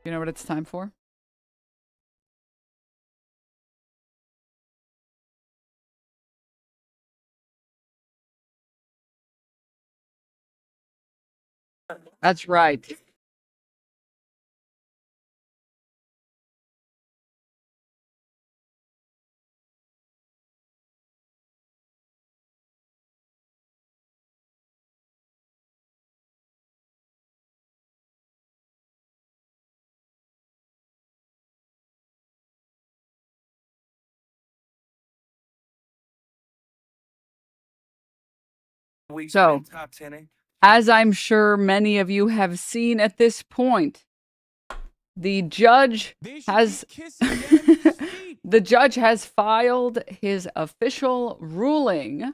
You know what it's time for? That's right. So, as I'm sure many of you have seen at this point, the judge has the judge has filed his official ruling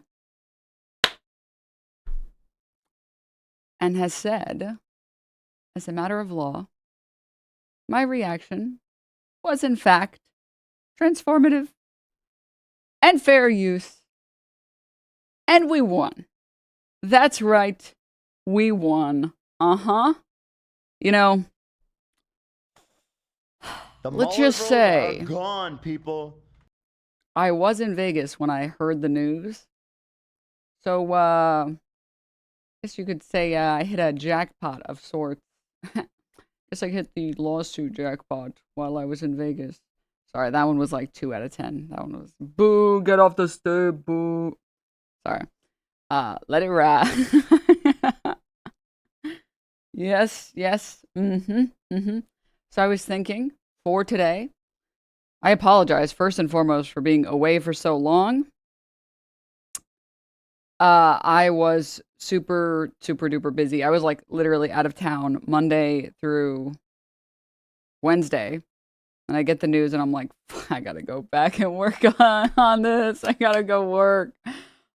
and has said, as a matter of law, my reaction was in fact transformative and fair use, and we won. That's right, we won. Uh-huh. You know, let's just say, are gone, people. I was in Vegas when I heard the news. So, I guess you could say I hit a jackpot of sorts. Guess I hit the lawsuit jackpot while I was in Vegas. Sorry, that one was like 2 out of 10. That one was boo, get off the stage, boo. Sorry. Let it ride. Yes, yes. Mm-hmm. Mm-hmm. So I was thinking for today, I apologize first and foremost for being away for so long. I was super, super duper busy. I was like literally out of town Monday through Wednesday. And I get the news and I'm like, I gotta go back and work on this. I gotta go work.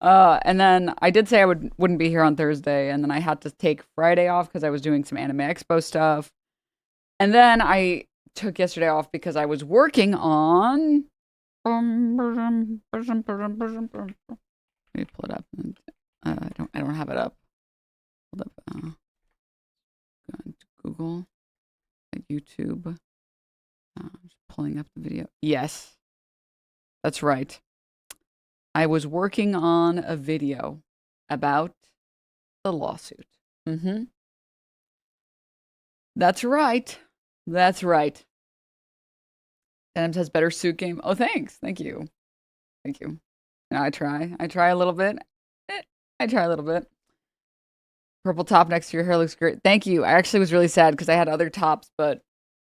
And then I did say I wouldn't be here on Thursday, and then I had to take Friday off because I was doing some Anime Expo stuff. And then I took yesterday off because I was working on. Let me pull it up. I don't have it up. Hold up. Go into Google, YouTube. Just pulling up the video. Yes, that's right. I was working on a video about the lawsuit. Mm-hmm. That's right. That's right. Denims has better suit game. Oh, thanks. Thank you. Thank you. I try. I try a little bit. I try a little bit. Purple top next to your hair looks great. Thank you. I actually was really sad because I had other tops, but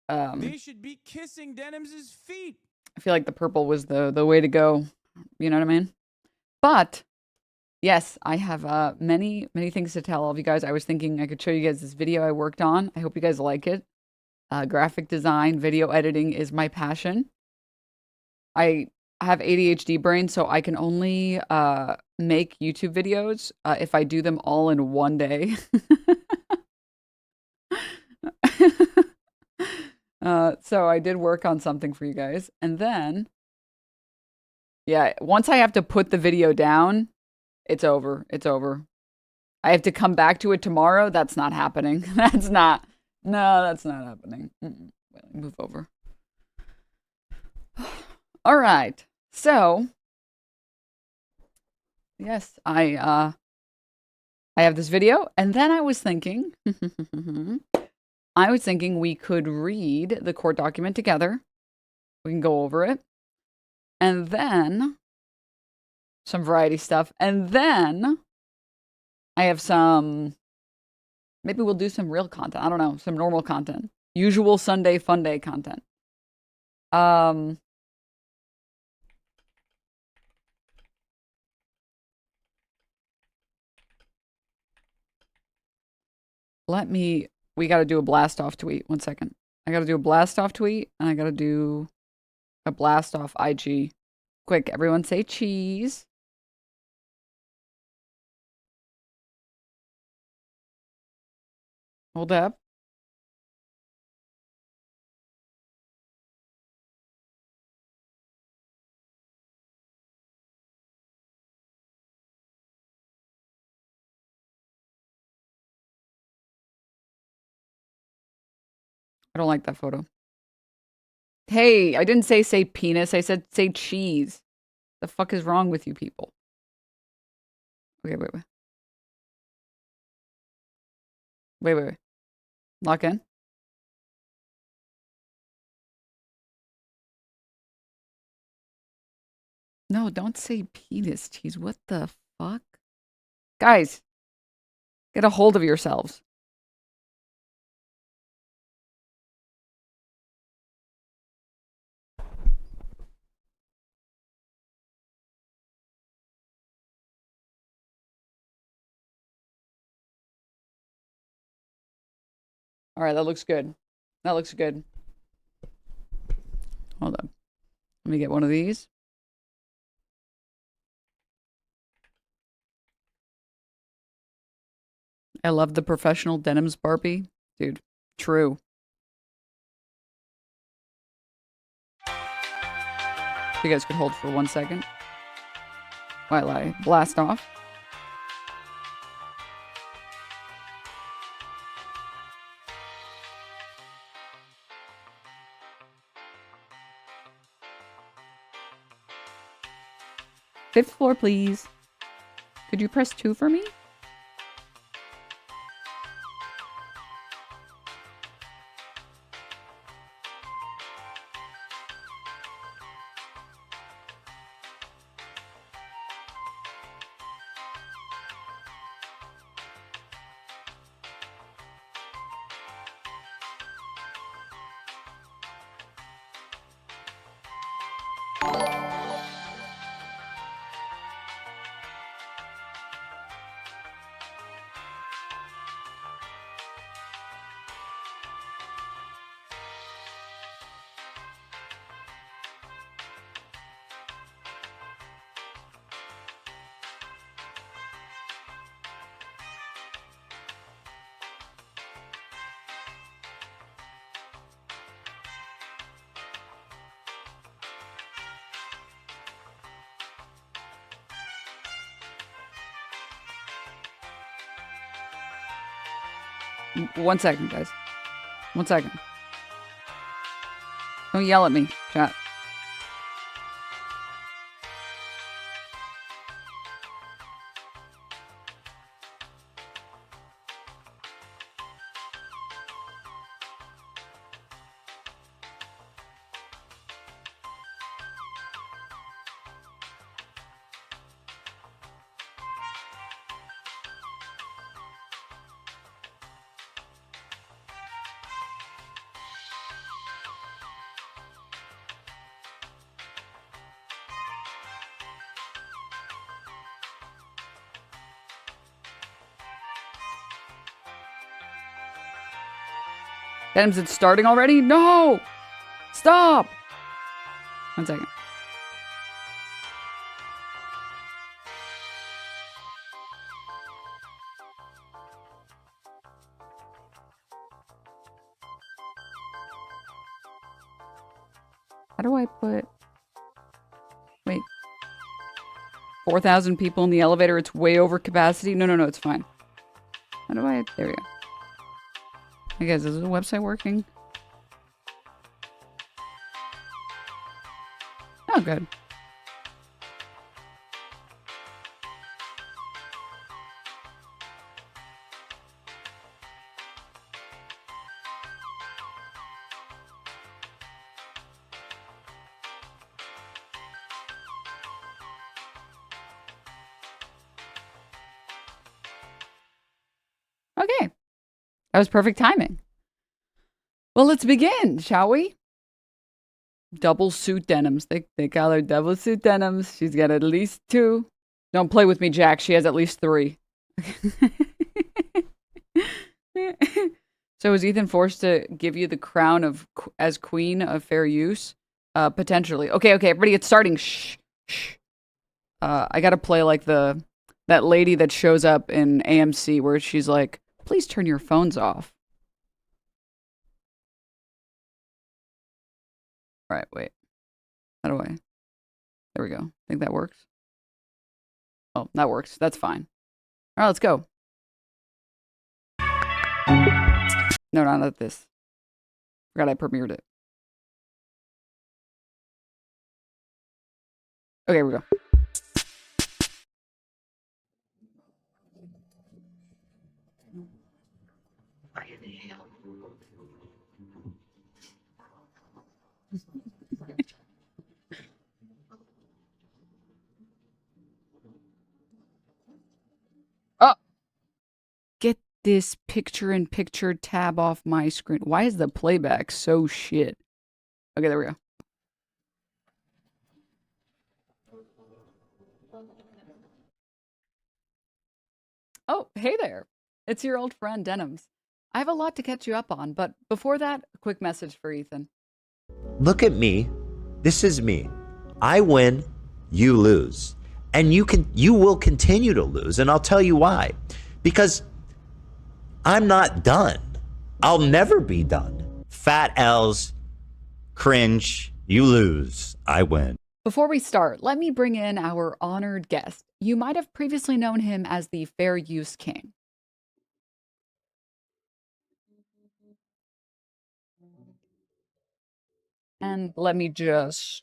they should be kissing Denims' feet. I feel like the purple was the way to go. You know what I mean? But yes, I have many things to tell all of you guys. I was thinking I could show you guys this video I worked on. I hope you guys like it. Graphic design, video editing is my passion. I have ADHD brain, so I can only make YouTube videos if I do them all in one day. So I did work on something for you guys. And then, yeah, once I have to put the video down, it's over. It's over. I have to come back to it tomorrow. That's not happening. That's not happening. Move over. All right. So, yes, I have this video, and then I was thinking we could read the court document together. We can go over it. And then some variety stuff. And then I have some, maybe we'll do some real content. I don't know, some normal content. Usual Sunday fun day content. We got to do a blast off tweet. 1 second. I got to do a blast off tweet, and I got to do a blast off IG. Quick, everyone say cheese. Hold up. I don't like that photo. Hey, I didn't say penis. I said say cheese. The fuck is wrong with you people? Okay, wait. Wait. Lock in. No, don't say penis cheese. What the fuck? Guys, get a hold of yourselves. All right, that looks good. That looks good. Hold on. Let me get one of these. I love the professional denims Barbie. Dude, true. If you guys could hold for 1 second while I blast off. Fifth floor, please. Could you press 2 for me? One second, guys. 1 second. Don't yell at me, chat. Denims, it's starting already? No! Stop! 1 second. How do I put... Wait. 4,000 people in the elevator. It's way over capacity. No, it's fine. How do I... There we go. Hey guys, is the website working? Oh, good. Okay. That was perfect timing. Well, let's begin, shall we? Double suit denims. They call her double suit denims. She's got at least 2. Don't play with me, Jack. She has at least 3. So is Ethan forced to give you the crown of as queen of fair use? Potentially. Okay, everybody get starting. Shh. I gotta play like that lady that shows up in AMC where she's like, please turn your phones off. All right, wait. How do I? There we go. Think that works? Oh, that works. That's fine. All right, let's go. No, not this. Forgot I premiered it. Okay, here we go. Oh! Get this picture-in-picture tab off my screen. Why is the playback so shit? Okay, there we go. Oh, hey there. It's your old friend, Denims. I have a lot to catch you up on, but before that, a quick message for Ethan. Look at me. This is me. I win, you lose. And you will continue to lose, and I'll tell you why. Because I'm not done. I'll never be done. Fat L's, cringe, you lose, I win. Before we start, let me bring in our honored guest. You might have previously known him as the Fair Use King. And let me just...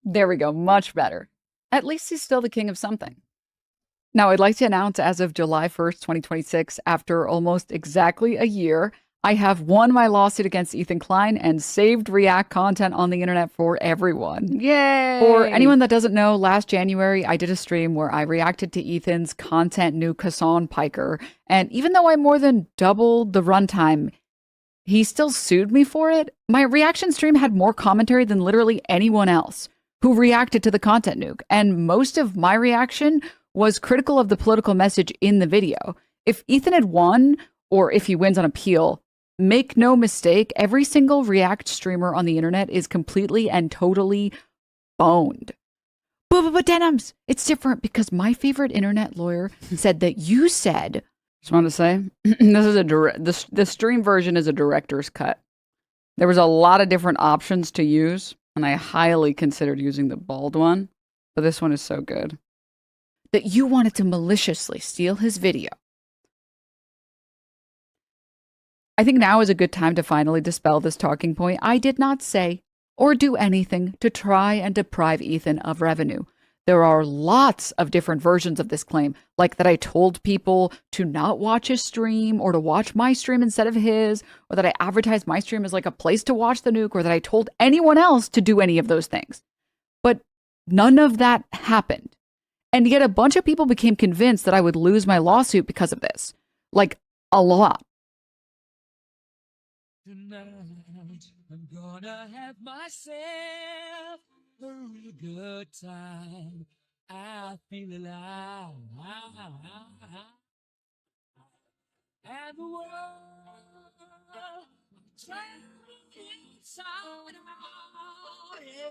There we go, much better. At least he's still the king of something. Now, I'd like to announce as of July 1st, 2026, after almost exactly a year, I have won my lawsuit against Ethan Klein and saved React content on the internet for everyone. Yay! For anyone that doesn't know, last January, I did a stream where I reacted to Ethan's content new Kassan Piker, and even though I more than doubled the runtime, he still sued me for it. My reaction stream had more commentary than literally anyone else who reacted to the content nuke, and most of my reaction was critical of the political message in the video. If Ethan had won, or if he wins on appeal, make no mistake, every single React streamer on the internet is completely and totally boned. But Denims, it's different because my favorite internet lawyer said that you said... Just wanted to say, this is the stream version is a director's cut. There was a lot of different options to use, and I highly considered using the bald one, but this one is so good. That you wanted to maliciously steal his video. I think now is a good time to finally dispel this talking point. I did not say or do anything to try and deprive Ethan of revenue. There are lots of different versions of this claim, like that I told people to not watch his stream or to watch my stream instead of his, or that I advertised my stream as like a place to watch the nuke, or that I told anyone else to do any of those things. But none of that happened. And yet a bunch of people became convinced that I would lose my lawsuit because of this. Like, a lot. Tonight, I'm gonna have myself a real good time. I feel alive. And the world traveling inside out, yeah.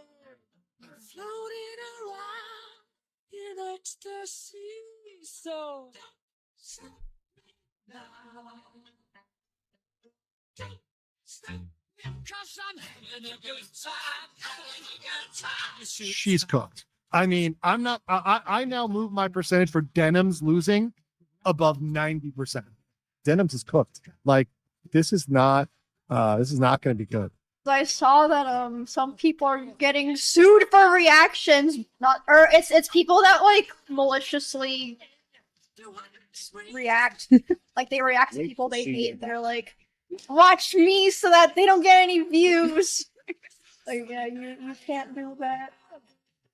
Floating around in ecstasy. So stop me now. Cause I'm having a good time, having a good time. She's cooked. I mean, I now move my percentage for Denims losing above 90%. Denims is cooked. Like, this is not going to be good. I saw that some people are getting sued for reactions, it's people that like maliciously react, like they react to people they hate. They're like, watch me so that they don't get any views. Like, yeah, you can't do that.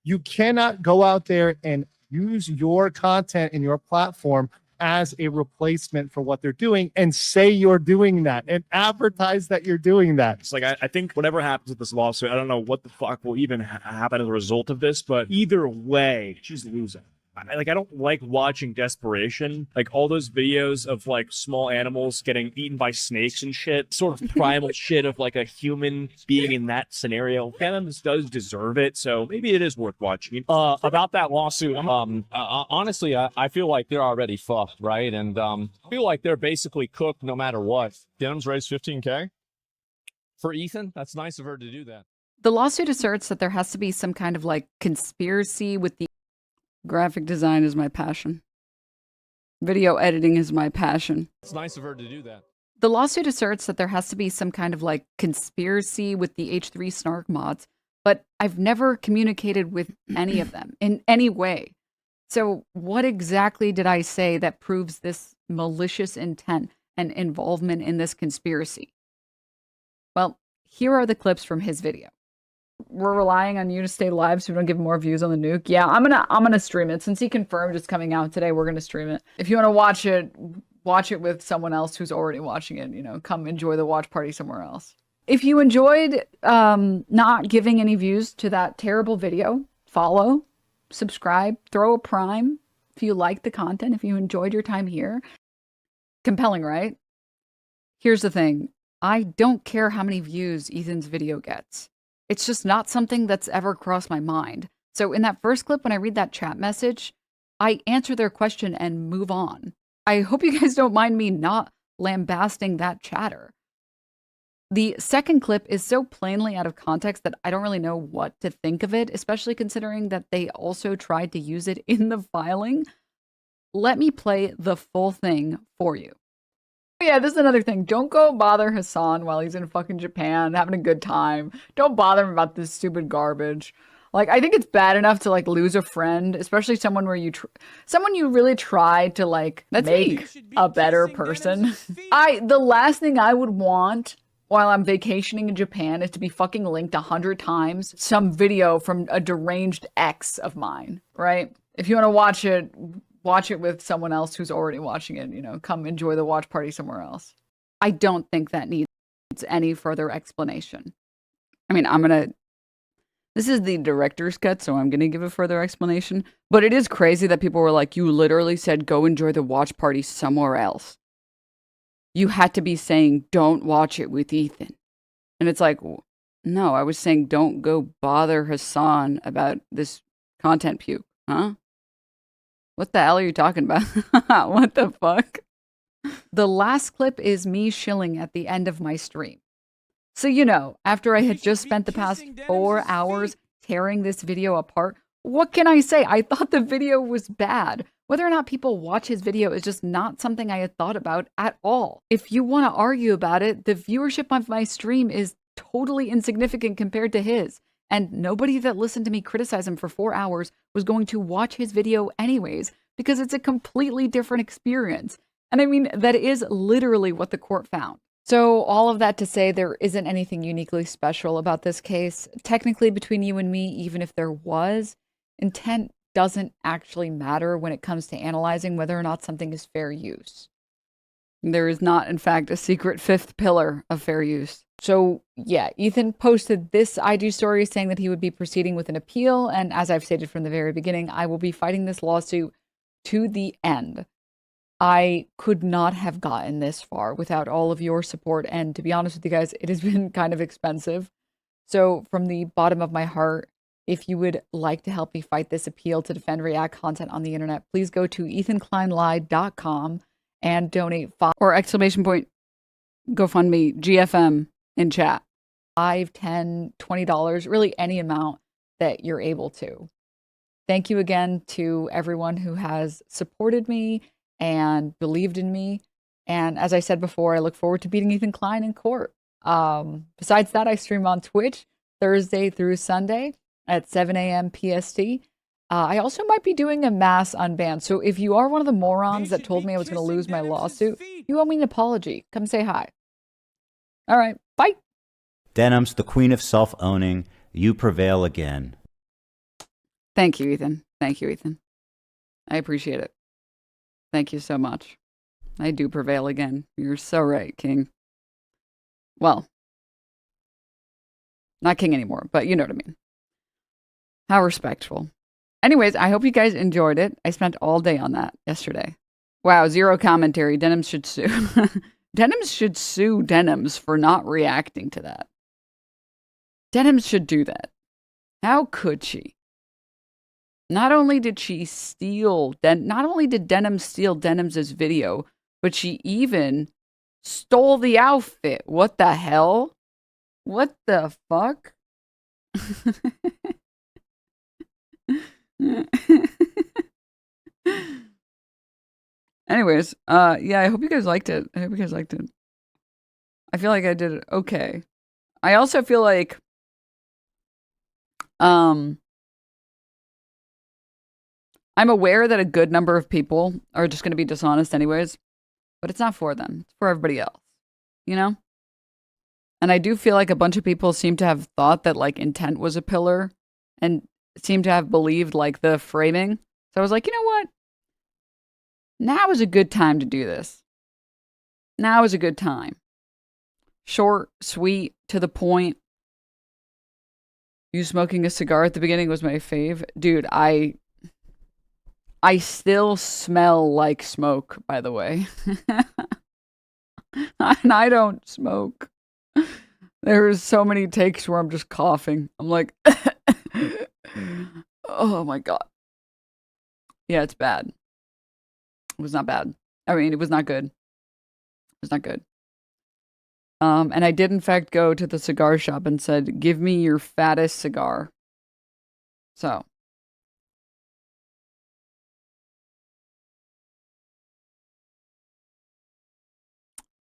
You cannot go out there and use your content in your platform as a replacement for what they're doing and say you're doing that and advertise that you're doing that. It's like, I think whatever happens with this lawsuit, I don't know what the fuck will even happen as a result of this, but either way, she's losing. I don't like watching desperation, like all those videos of like small animals getting eaten by snakes and shit, sort of primal shit of like a human being in that scenario. Denims does deserve it, so maybe it is worth watching. About that lawsuit, honestly, I feel like they're already fucked, right? And I feel like they're basically cooked no matter what. Denims raised $15K for Ethan. That's nice of her to do that. The lawsuit asserts that there has to be some kind of like conspiracy with the graphic design is my passion. Video editing is my passion. It's nice of her to do that. The lawsuit asserts that there has to be some kind of like conspiracy with the H3 Snark mods, but I've never communicated with any of them in any way. So what exactly did I say that proves this malicious intent and involvement in this conspiracy? Well, here are the clips from his video. We're relying on you to stay live so we don't give more views on the nuke. Yeah, I'm gonna stream it. Since he confirmed it's coming out today, we're gonna stream it. If you want to watch it with someone else who's already watching it, you know, come enjoy the watch party somewhere else. If you enjoyed not giving any views to that terrible video, follow, subscribe, throw a prime if you like the content, if you enjoyed your time here. Compelling, right? Here's the thing. I don't care how many views Ethan's video gets. It's just not something that's ever crossed my mind. So in that first clip, when I read that chat message, I answer their question and move on. I hope you guys don't mind me not lambasting that chatter. The second clip is so plainly out of context that I don't really know what to think of it, especially considering that they also tried to use it in the filing. Let me play the full thing for you. Yeah, this is another thing. Don't go bother Hassan while he's in fucking Japan having a good time. Don't bother him about this stupid garbage. Like, I think it's bad enough to like lose a friend, especially someone where someone you really try to like make a better person. The last thing I would want while I'm vacationing in Japan is to be fucking linked 100 times some video from a deranged ex of mine, right? If you want to watch it with someone else who's already watching it, you know, come enjoy the watch party somewhere else. I don't think that needs any further explanation. I mean, this is the director's cut, so I'm going to give a further explanation. But it is crazy that people were like, you literally said, go enjoy the watch party somewhere else. You had to be saying, don't watch it with Ethan. And it's like, no, I was saying, don't go bother Hassan about this content puke, huh? What the hell are you talking about? What the fuck? The last clip is me shilling at the end of my stream. So, you know, after I had just spent the past 4 hours tearing this video apart, what can I say? I thought the video was bad. Whether or not people watch his video is just not something I had thought about at all. If you want to argue about it, the viewership of my stream is totally insignificant compared to his. And nobody that listened to me criticize him for 4 hours was going to watch his video anyways, because it's a completely different experience. And I mean, that is literally what the court found. So all of that to say, there isn't anything uniquely special about this case. Technically, between you and me, even if there was, intent doesn't actually matter when it comes to analyzing whether or not something is fair use. There is not, in fact, a secret fifth pillar of fair use. So yeah, Ethan posted this IG story saying that he would be proceeding with an appeal. And as I've stated from the very beginning, I will be fighting this lawsuit to the end. I could not have gotten this far without all of your support. And to be honest with you guys, it has been kind of expensive. So from the bottom of my heart, if you would like to help me fight this appeal to defend React content on the internet, please go to ethankleinlied.com and donate or exclamation point GoFundMe GFM in chat. $5, $10, $20, really any amount that you're able to. Thank you again to everyone who has supported me and believed in me. And as I said before, I look forward to beating Ethan Klein in court. Besides that, I stream on Twitch Thursday through Sunday at 7 a.m. PST. I also might be doing a mass unban. So if you are one of the morons that told me I was going to lose my lawsuit, you owe me an apology. Come say hi. All right. Bye. Denims, the queen of self-owning, you prevail again. Thank you, Ethan. Thank you, Ethan. I appreciate it. Thank you so much. I do prevail again. You're so right, King. Well, not King anymore, but you know what I mean. How respectful. Anyways, I hope you guys enjoyed it. I spent all day on that yesterday. Wow, zero commentary. Denims should sue. Denims should sue Denims for not reacting to that. Denims should do that. How could she? Not only did she steal, not only did Denims steal Denims' video, but she even stole the outfit. What the hell? What the fuck? Anyways, yeah, I hope you guys liked it. I hope you guys liked it. I feel like I did it okay. I also feel like, I'm aware that a good number of people are just going to be dishonest anyways, but it's not for them. It's for everybody else, you know? And I do feel like a bunch of people seem to have thought that, like, intent was a pillar and seem to have believed, like, the framing. So I was like, you know what? Now is a good time to do this. Now is a good time. Short, sweet, to the point. You smoking a cigar at the beginning was my fave. Dude, I still smell like smoke, by the way. And I don't smoke. There's so many takes where I'm just coughing. I'm like, oh my God. Yeah, it's bad. It was not bad. I mean, it was not good. It was not good. And I did in fact go to the cigar shop and said, give me your fattest cigar. So.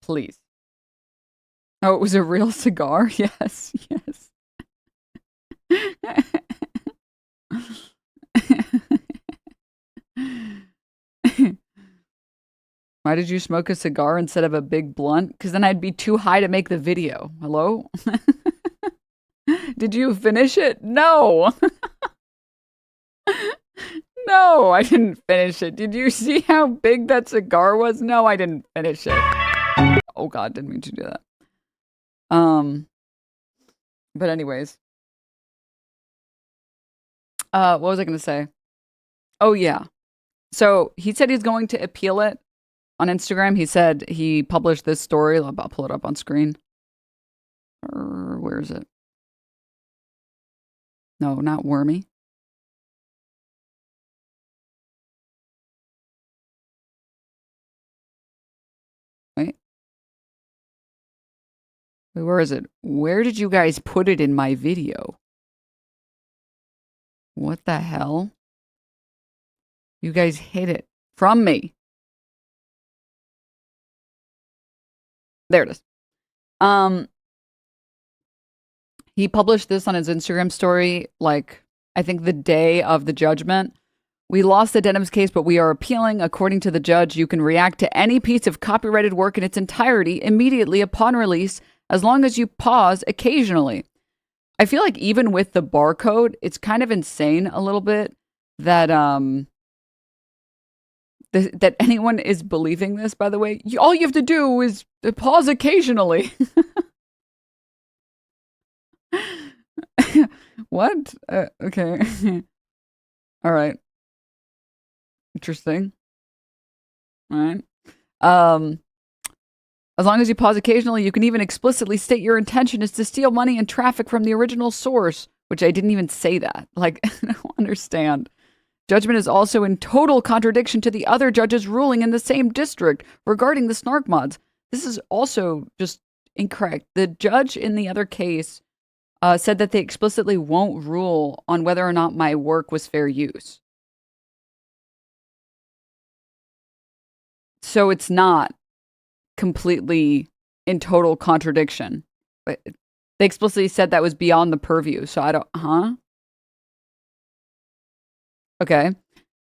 Please. Oh, it was a real cigar? Yes, yes. Why did you smoke a cigar instead of a big blunt? Because then I'd be too high to make the video. Hello? Did you finish it? No. No, I didn't finish it. Did you see how big that cigar was? No, I didn't finish it. Oh God, didn't mean to do that. But anyways. What was I gonna say? Oh yeah. So he said he's going to appeal it on Instagram. He said he published this story. I'll pull it up on screen. Or where is it? No, not Wormy. Wait. Where is it? Where did you guys put it in my video? What the hell? You guys hid it from me. There it is. He published this on his Instagram story, like, I think the day of the judgment. We lost the Denims case, but we are appealing. According to the judge, you can react to any piece of copyrighted work in its entirety immediately upon release, as long as you pause occasionally. I feel like even with the barcode, it's kind of insane a little bit that that anyone is believing this, by the way. All you have to do is pause occasionally. What? Okay. All right. Interesting. All right. As long as you pause occasionally, you can even explicitly state your intention is to steal money and traffic from the original source, which I didn't even say that. Like, I don't understand. Judgment is also in total contradiction to the other judge's ruling in the same district regarding the snark mods. This is also just incorrect. The judge in the other case said that they explicitly won't rule on whether or not my work was fair use. So it's not completely in total contradiction. But they explicitly said that was beyond the purview. So I don't, Okay.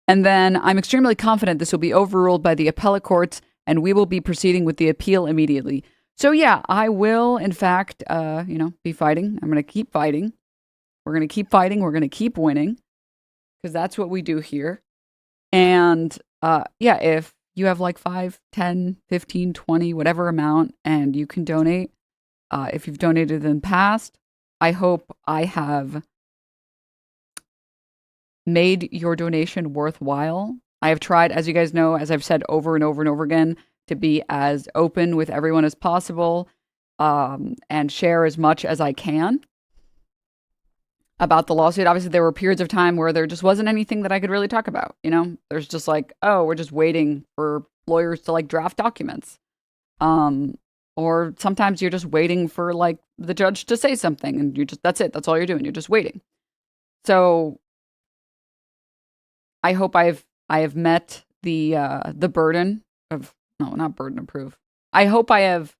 And then I'm extremely confident this will be overruled by the appellate courts and we will be proceeding with the appeal immediately. So yeah, I will, in fact, be fighting. I'm going to keep fighting. We're going to keep fighting. We're going to keep winning because that's what we do here. And yeah, if you have like 5, 10, 15, 20, whatever amount, and you can donate, if you've donated in the past, I hope I have made your donation worthwhile. I have tried, as you guys know, as I've said over and over and over again, to be as open with everyone as possible and share as much as I can about the lawsuit. Obviously, there were periods of time where there just wasn't anything that I could really talk about, you know? There's just like, oh, we're just waiting for lawyers to like draft documents. Or Or sometimes you're just waiting for like the judge to say something and that's it. That's all you're doing. You're just waiting. So I hope I have met the burden of, no, not burden of proof. I hope I have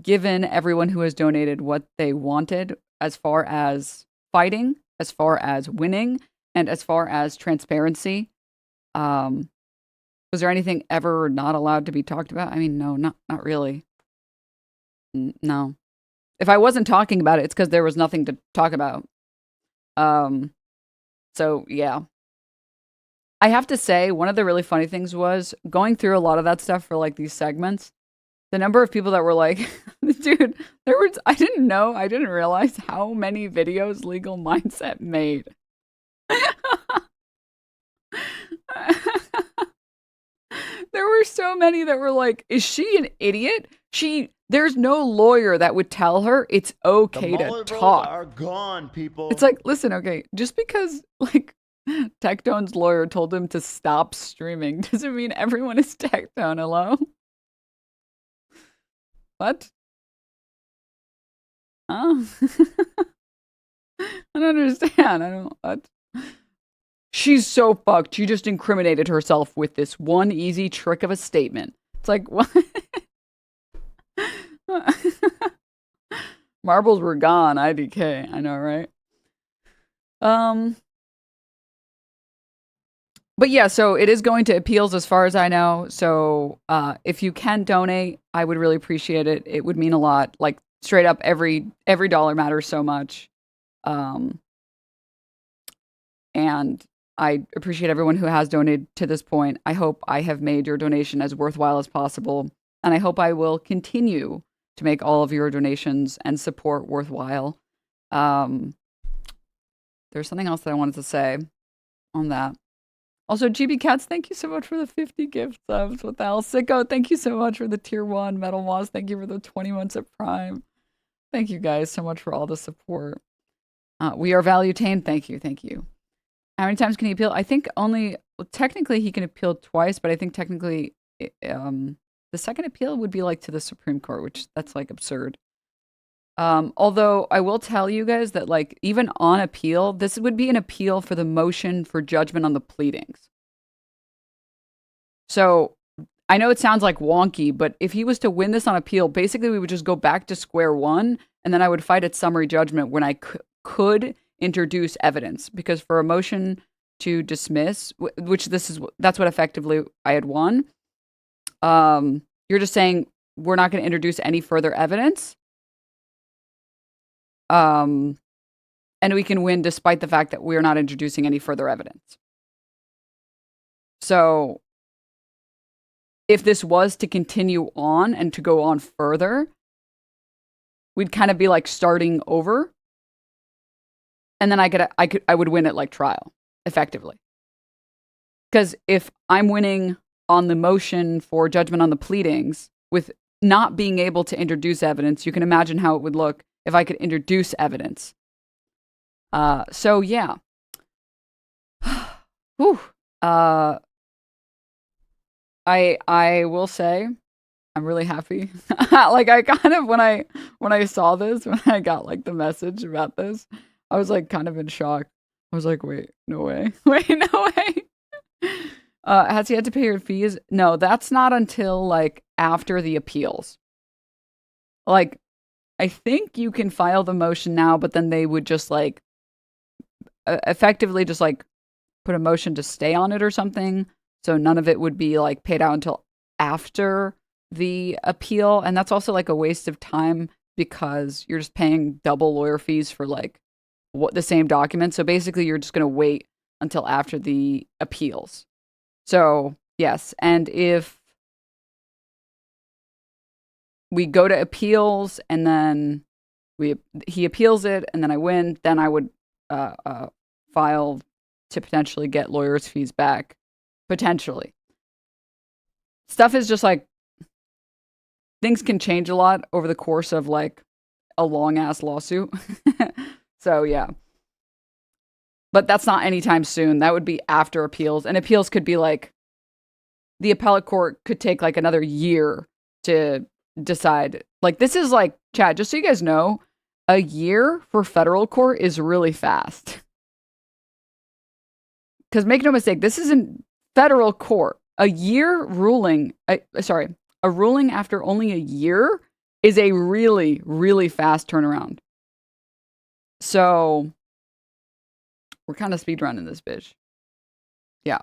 given everyone who has donated what they wanted as far as fighting, as far as winning, and as far as transparency. Was there anything ever not allowed to be talked about? I mean, no, not really. No. If I wasn't talking about it, it's because there was nothing to talk about. So yeah. I have to say, one of the really funny things was going through a lot of that stuff for like these segments. The number of people that were like, dude, I didn't realize how many videos Legal Mindset made. There were so many that were like, is she an idiot? There's no lawyer that would tell her it's okay to talk. Are gone, people. It's like, listen, okay, just because like Tectone's lawyer told him to stop streaming doesn't mean everyone is Tectone. Hello? What? Huh? I don't understand. What? She's so fucked. She just incriminated herself with this one easy trick of a statement. It's like, what? Marbles were gone. IDK. I know, right? But yeah, so it is going to appeals as far as I know. So if you can donate, I would really appreciate it. It would mean a lot. Like straight up, every dollar matters so much. And I appreciate everyone who has donated to this point. I hope I have made your donation as worthwhile as possible. And I hope I will continue to make all of your donations and support worthwhile. There's something else that I wanted to say on that. Also, GB Cats, thank you so much for the 50 gift subs. What the hell? Sicko, thank you so much for the tier 1. Metal Moss, thank you for the 20 months at Prime. Thank you guys so much for all the support. We are Valuetained, thank you, thank you. How many times can he appeal? I think only, well, technically he can appeal twice, but I think technically the second appeal would be like to the Supreme Court, which that's like absurd. Although I will tell you guys that like even on appeal, this would be an appeal for the motion for judgment on the pleadings. So I know it sounds like wonky, but if he was to win this on appeal, basically we would just go back to square one, and then I would fight at summary judgment when I could introduce evidence, because for a motion to dismiss, which that's what effectively I had won. You're just saying we're not going to introduce any further evidence. And we can win despite the fact that we're not introducing any further evidence. So if this was to continue on and to go on further, we'd kind of be like starting over. And then I would win at like trial, effectively. Because if I'm winning on the motion for judgment on the pleadings with not being able to introduce evidence, you can imagine how it would look if I could introduce evidence. So yeah. Whew. I will say I'm really happy. Like I kind of when I saw this, when I got like the message about this, I was like kind of in shock. I was like, wait, no way. Wait, no way. Has he had to pay your fees? No, that's not until like after the appeals. Like, I think you can file the motion now, but then they would just like effectively just like put a motion to stay on it or something. So none of it would be like paid out until after the appeal. And that's also like a waste of time because you're just paying double lawyer fees for like the same document. So basically you're just going to wait until after the appeals. So yes. And if we go to appeals and then he appeals it and then I win, then I would file to potentially get lawyers' fees back. Potentially. Stuff is just like, things can change a lot over the course of like a long ass lawsuit. So yeah. But that's not anytime soon. That would be after appeals. And appeals could be like, the appellate court could take like another year to decide. Like, this is like, chat, just so you guys know, a year for federal court is really fast. Because make no mistake, this isn't federal court. A year ruling, sorry, a ruling after only a year is a really, really fast turnaround. So we're kind of speedrunning this bitch. Yeah.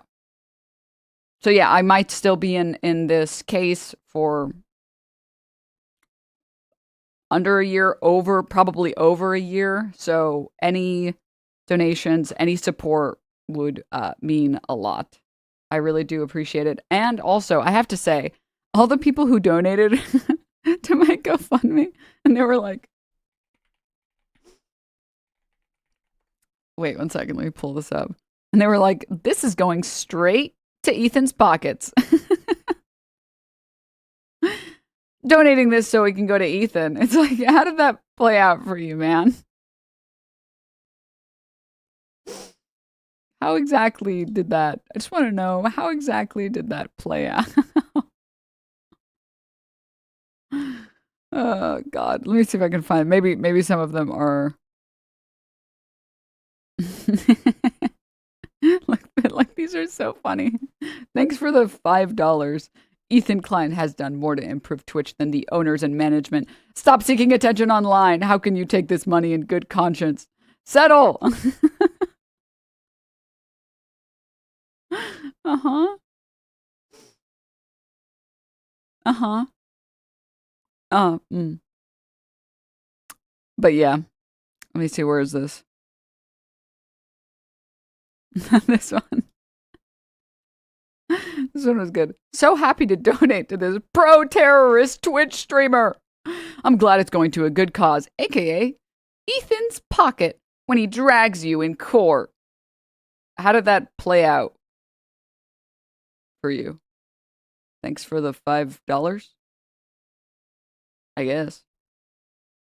So yeah, I might still be in this case for under a year, probably over a year. So any donations, any support would mean a lot. I really do appreciate it. And also, I have to say, all the people who donated to my GoFundMe, and they were like, wait 1 second, let me pull this up. And they were like, this is going straight to Ethan's pockets. Donating this so it can go to Ethan. It's like, how did that play out for you, man? How exactly did that? I just want to know, how exactly did that play out? Oh God, let me see if I can find. Maybe some of them are. like these are so funny. Thanks for the $5. Ethan Klein has done more to improve Twitch than the owners and management. Stop seeking attention online. How can you take this money in good conscience? Settle. Uh-huh. Uh-huh. But yeah. Let me see, where is this? This one. This one was good. So happy to donate to this pro-terrorist Twitch streamer. I'm glad it's going to a good cause, aka Ethan's pocket when he drags you in court. How did that play out for you? Thanks for the $5, I guess.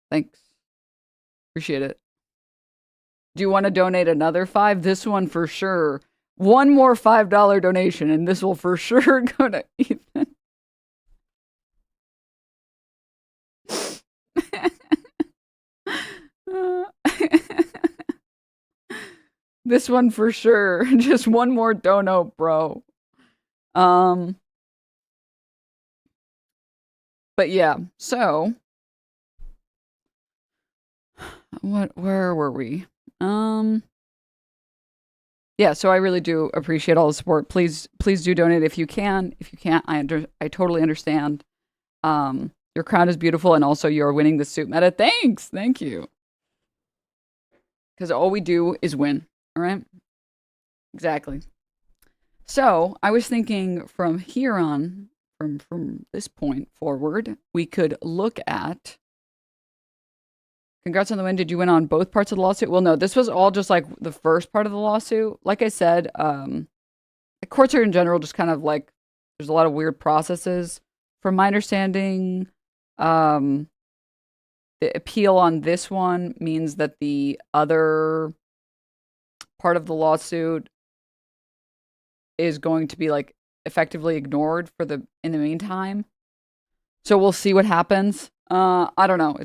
Thanks. Appreciate it. Do you want to donate another $5? This one for sure. One more $5 donation, and this will for sure go to Ethan. This one for sure. Just one more dono, bro. But yeah, so where were we? Yeah, so I really do appreciate all the support. Please do donate if you can. If you can't, I totally understand. Your crown is beautiful, and also you're winning the suit meta. Thanks, thank you. Because all we do is win. All right, exactly. So I was thinking from here on, from this point forward, we could look at. Congrats on the win. Did you win on both parts of the lawsuit? Well, no, this was all just like the first part of the lawsuit. Like I said, the courts are in general just kind of like, there's a lot of weird processes. From my understanding, the appeal on this one means that the other part of the lawsuit is going to be like effectively ignored in the meantime. So we'll see what happens. I don't know.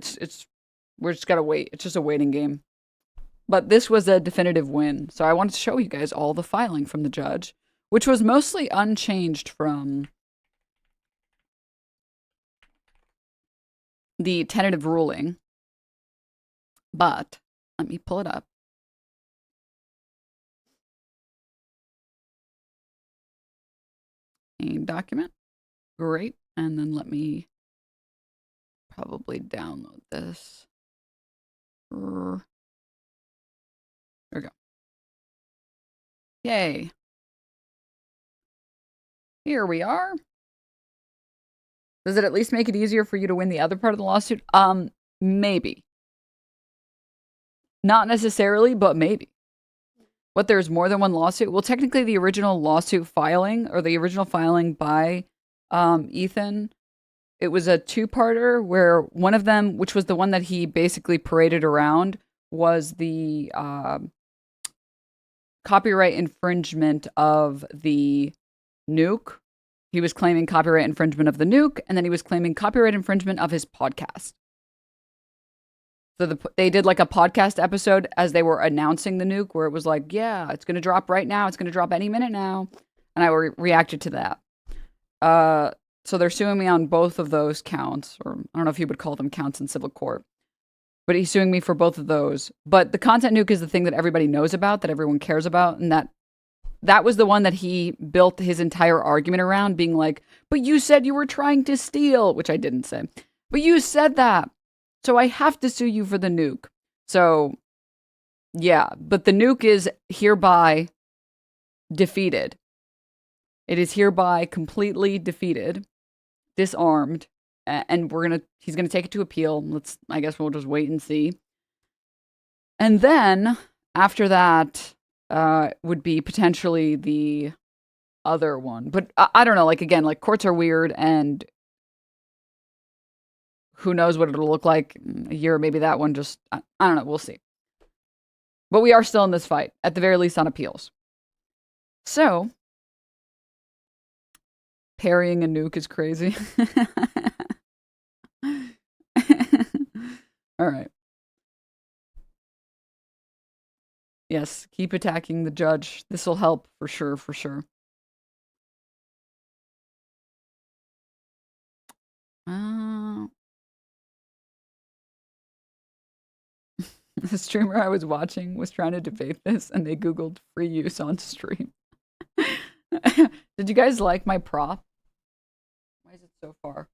We're just gotta wait. It's just a waiting game. But this was a definitive win. So I wanted to show you guys all the filing from the judge, which was mostly unchanged from the tentative ruling. But let me pull it up. A document. Great. And then let me probably download this. There we go. Yay. Here we are. Does it at least make it easier for you to win the other part of the lawsuit? Maybe. Not necessarily, but maybe. What, there's more than one lawsuit? Well, technically the original lawsuit filing, or the original filing by Ethan, it was a two-parter where one of them, which was the one that he basically paraded around, was the copyright infringement of the nuke. he was claiming copyright infringement of the nuke, and then he was claiming copyright infringement of his podcast. So they did like a podcast episode as they were announcing the nuke, where it was like, yeah, it's going to drop right now. It's going to drop any minute now. And I reacted to that. So they're suing me on both of those counts, or I don't know if you would call them counts in civil court. But he's suing me for both of those. But the content nuke is the thing that everybody knows about, that everyone cares about, and that was the one that he built his entire argument around, being like, but you said you were trying to steal, which I didn't say. But you said that. So I have to sue you for the nuke. So, yeah. But the nuke is hereby defeated. It is hereby completely defeated, disarmed, and he's gonna take it to appeal. I guess we'll just wait and see. And then, after that, would be potentially the other one. But I don't know, like, again, like, courts are weird, and who knows what it'll look like a year, maybe that one just, I don't know, we'll see. But we are still in this fight, at the very least on appeals. So, parrying a nuke is crazy. All right. Yes, keep attacking the judge. This will help for sure, for sure. The streamer I was watching was trying to debate this, and they Googled free use on stream. Did you guys like my prop? Why is it so far?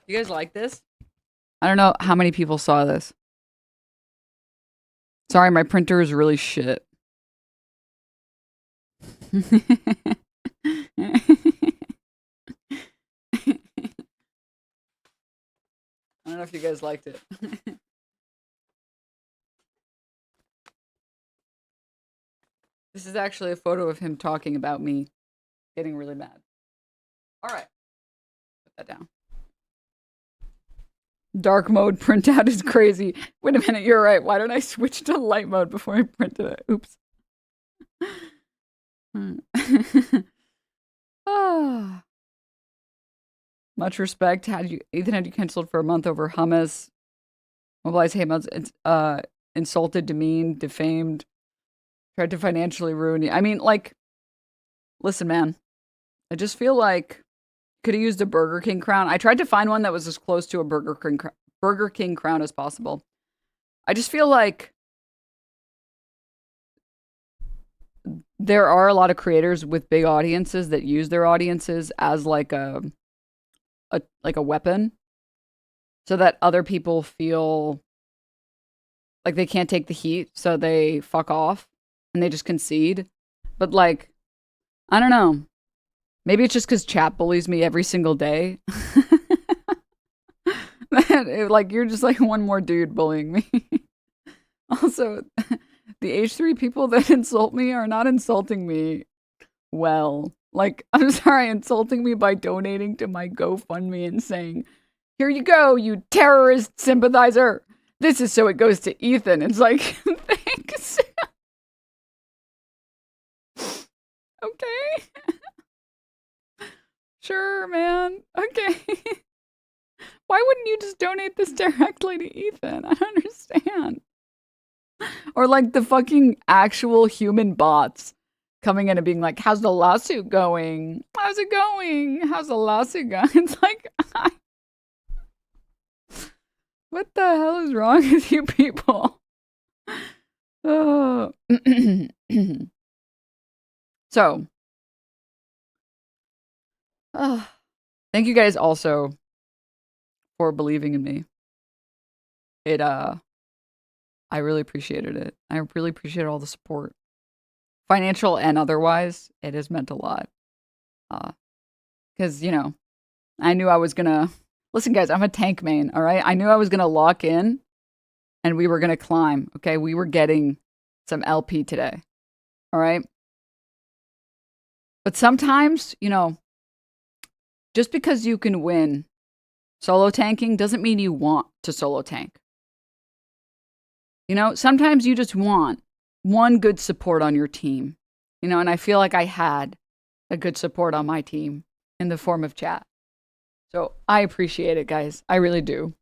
You guys like this? I don't know how many people saw this. Sorry, my printer is really shit. I don't know if you guys liked it. This is actually a photo of him talking about me getting really mad. All right. Put that down. Dark mode printout is crazy. Wait a minute, you're right. Why don't I switch to light mode before I printed it? Oops. Ah. Much respect. Ethan had you canceled for a month over hummus. Mobilize hate modes. It's insulted, demeaned, defamed. Tried to financially ruin you. I mean, like, listen, man. I just feel like could have used a Burger King crown. I tried to find one that was as close to a Burger King crown as possible. I just feel like there are a lot of creators with big audiences that use their audiences as like a weapon, so that other people feel like they can't take the heat, so they fuck off and they just concede. But like, I don't know. Maybe it's just because chat bullies me every single day. Like, you're just like one more dude bullying me. Also, the H3 people that insult me are not insulting me well. Like, I'm sorry, insulting me by donating to my GoFundMe and saying, here you go, you terrorist sympathizer. This is so it goes to Ethan. It's like, thanks. Okay. Sure, man. Okay. Why wouldn't you just donate this directly to Ethan? I don't understand. Or like the fucking actual human bots coming in and being like, how's the lawsuit going? How's it going? How's the lawsuit going? It's like, what the hell is wrong with you people? Oh. So, thank you guys also for believing in me. I really appreciated it. I really appreciated all the support. Financial and otherwise, it has meant a lot. Because, you know, I knew I was gonna... Listen, guys, I'm a tank main, all right? I knew I was gonna lock in, and we were gonna climb, okay? We were getting some LP today, all right? But sometimes, you know, just because you can win solo tanking doesn't mean you want to solo tank. You know, sometimes you just want one good support on your team. You know, and I feel like I had a good support on my team in the form of chat. So I appreciate it, guys. I really do.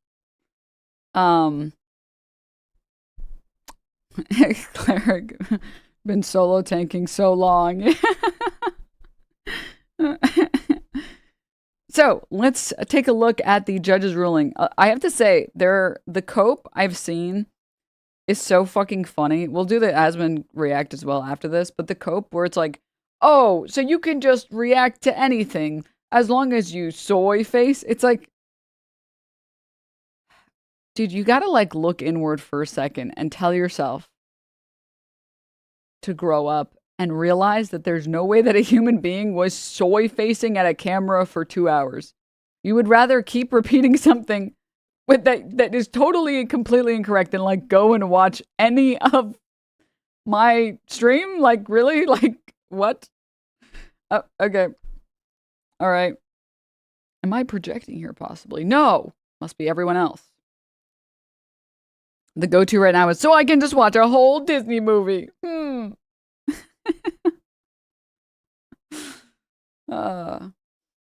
Cleric, been solo tanking so long. So let's take a look at the judge's ruling. I have to say, the cope I've seen is so fucking funny. We'll do the Asmon react as well after this, but the cope where it's like, oh, so you can just react to anything as long as you soy face. It's like, dude, you gotta like look inward for a second and tell yourself to grow up and realize that there's no way that a human being was soy facing at a camera for 2 hours. You would rather keep repeating something with that is totally and completely incorrect than like go and watch any of my stream. Like, really? Like, what? Okay. All right. Am I projecting here possibly? No. Must be everyone else. The go-to right now is so I can just watch a whole Disney movie.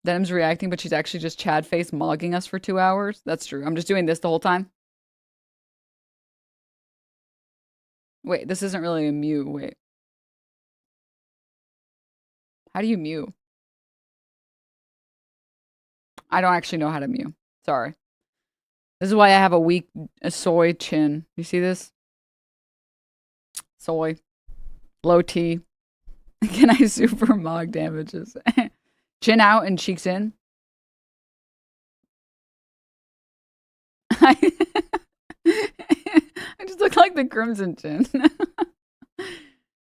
Denim's reacting, but she's actually just Chad face mogging us for 2 hours. That's true. I'm just doing this the whole time. Wait, this isn't really a mew. Wait. How do you mew? I don't actually know how to mew. Sorry. This is why I have a weak soy chin. You see this? Soy. Low T. Can I super mog damages? Chin out and cheeks in. I just look like the Crimson Chin.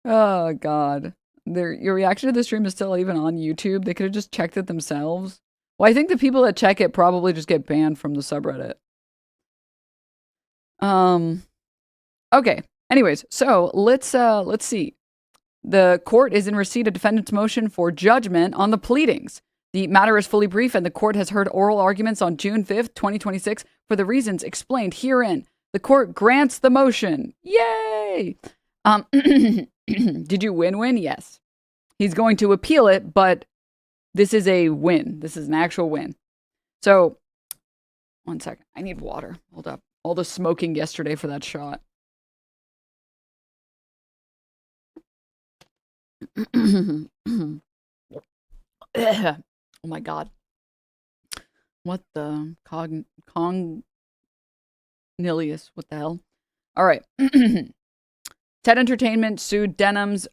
Oh, God. Your reaction to the stream is still even on YouTube. They could have just checked it themselves. Well, I think the people that check it probably just get banned from the subreddit. Okay. Anyways, so let's see. The court is in receipt of defendant's motion for judgment on the pleadings. The matter is fully brief, and the court has heard oral arguments on June 5th, 2026, for the reasons explained herein. The court grants the motion. Yay! Did you win? Yes. He's going to appeal it, but this is a win. This is an actual win. So, one second. I need water. Hold up. All the smoking yesterday for that shot. Oh my God. What the Nilius? What the hell? All right. TED Entertainment sued Denims.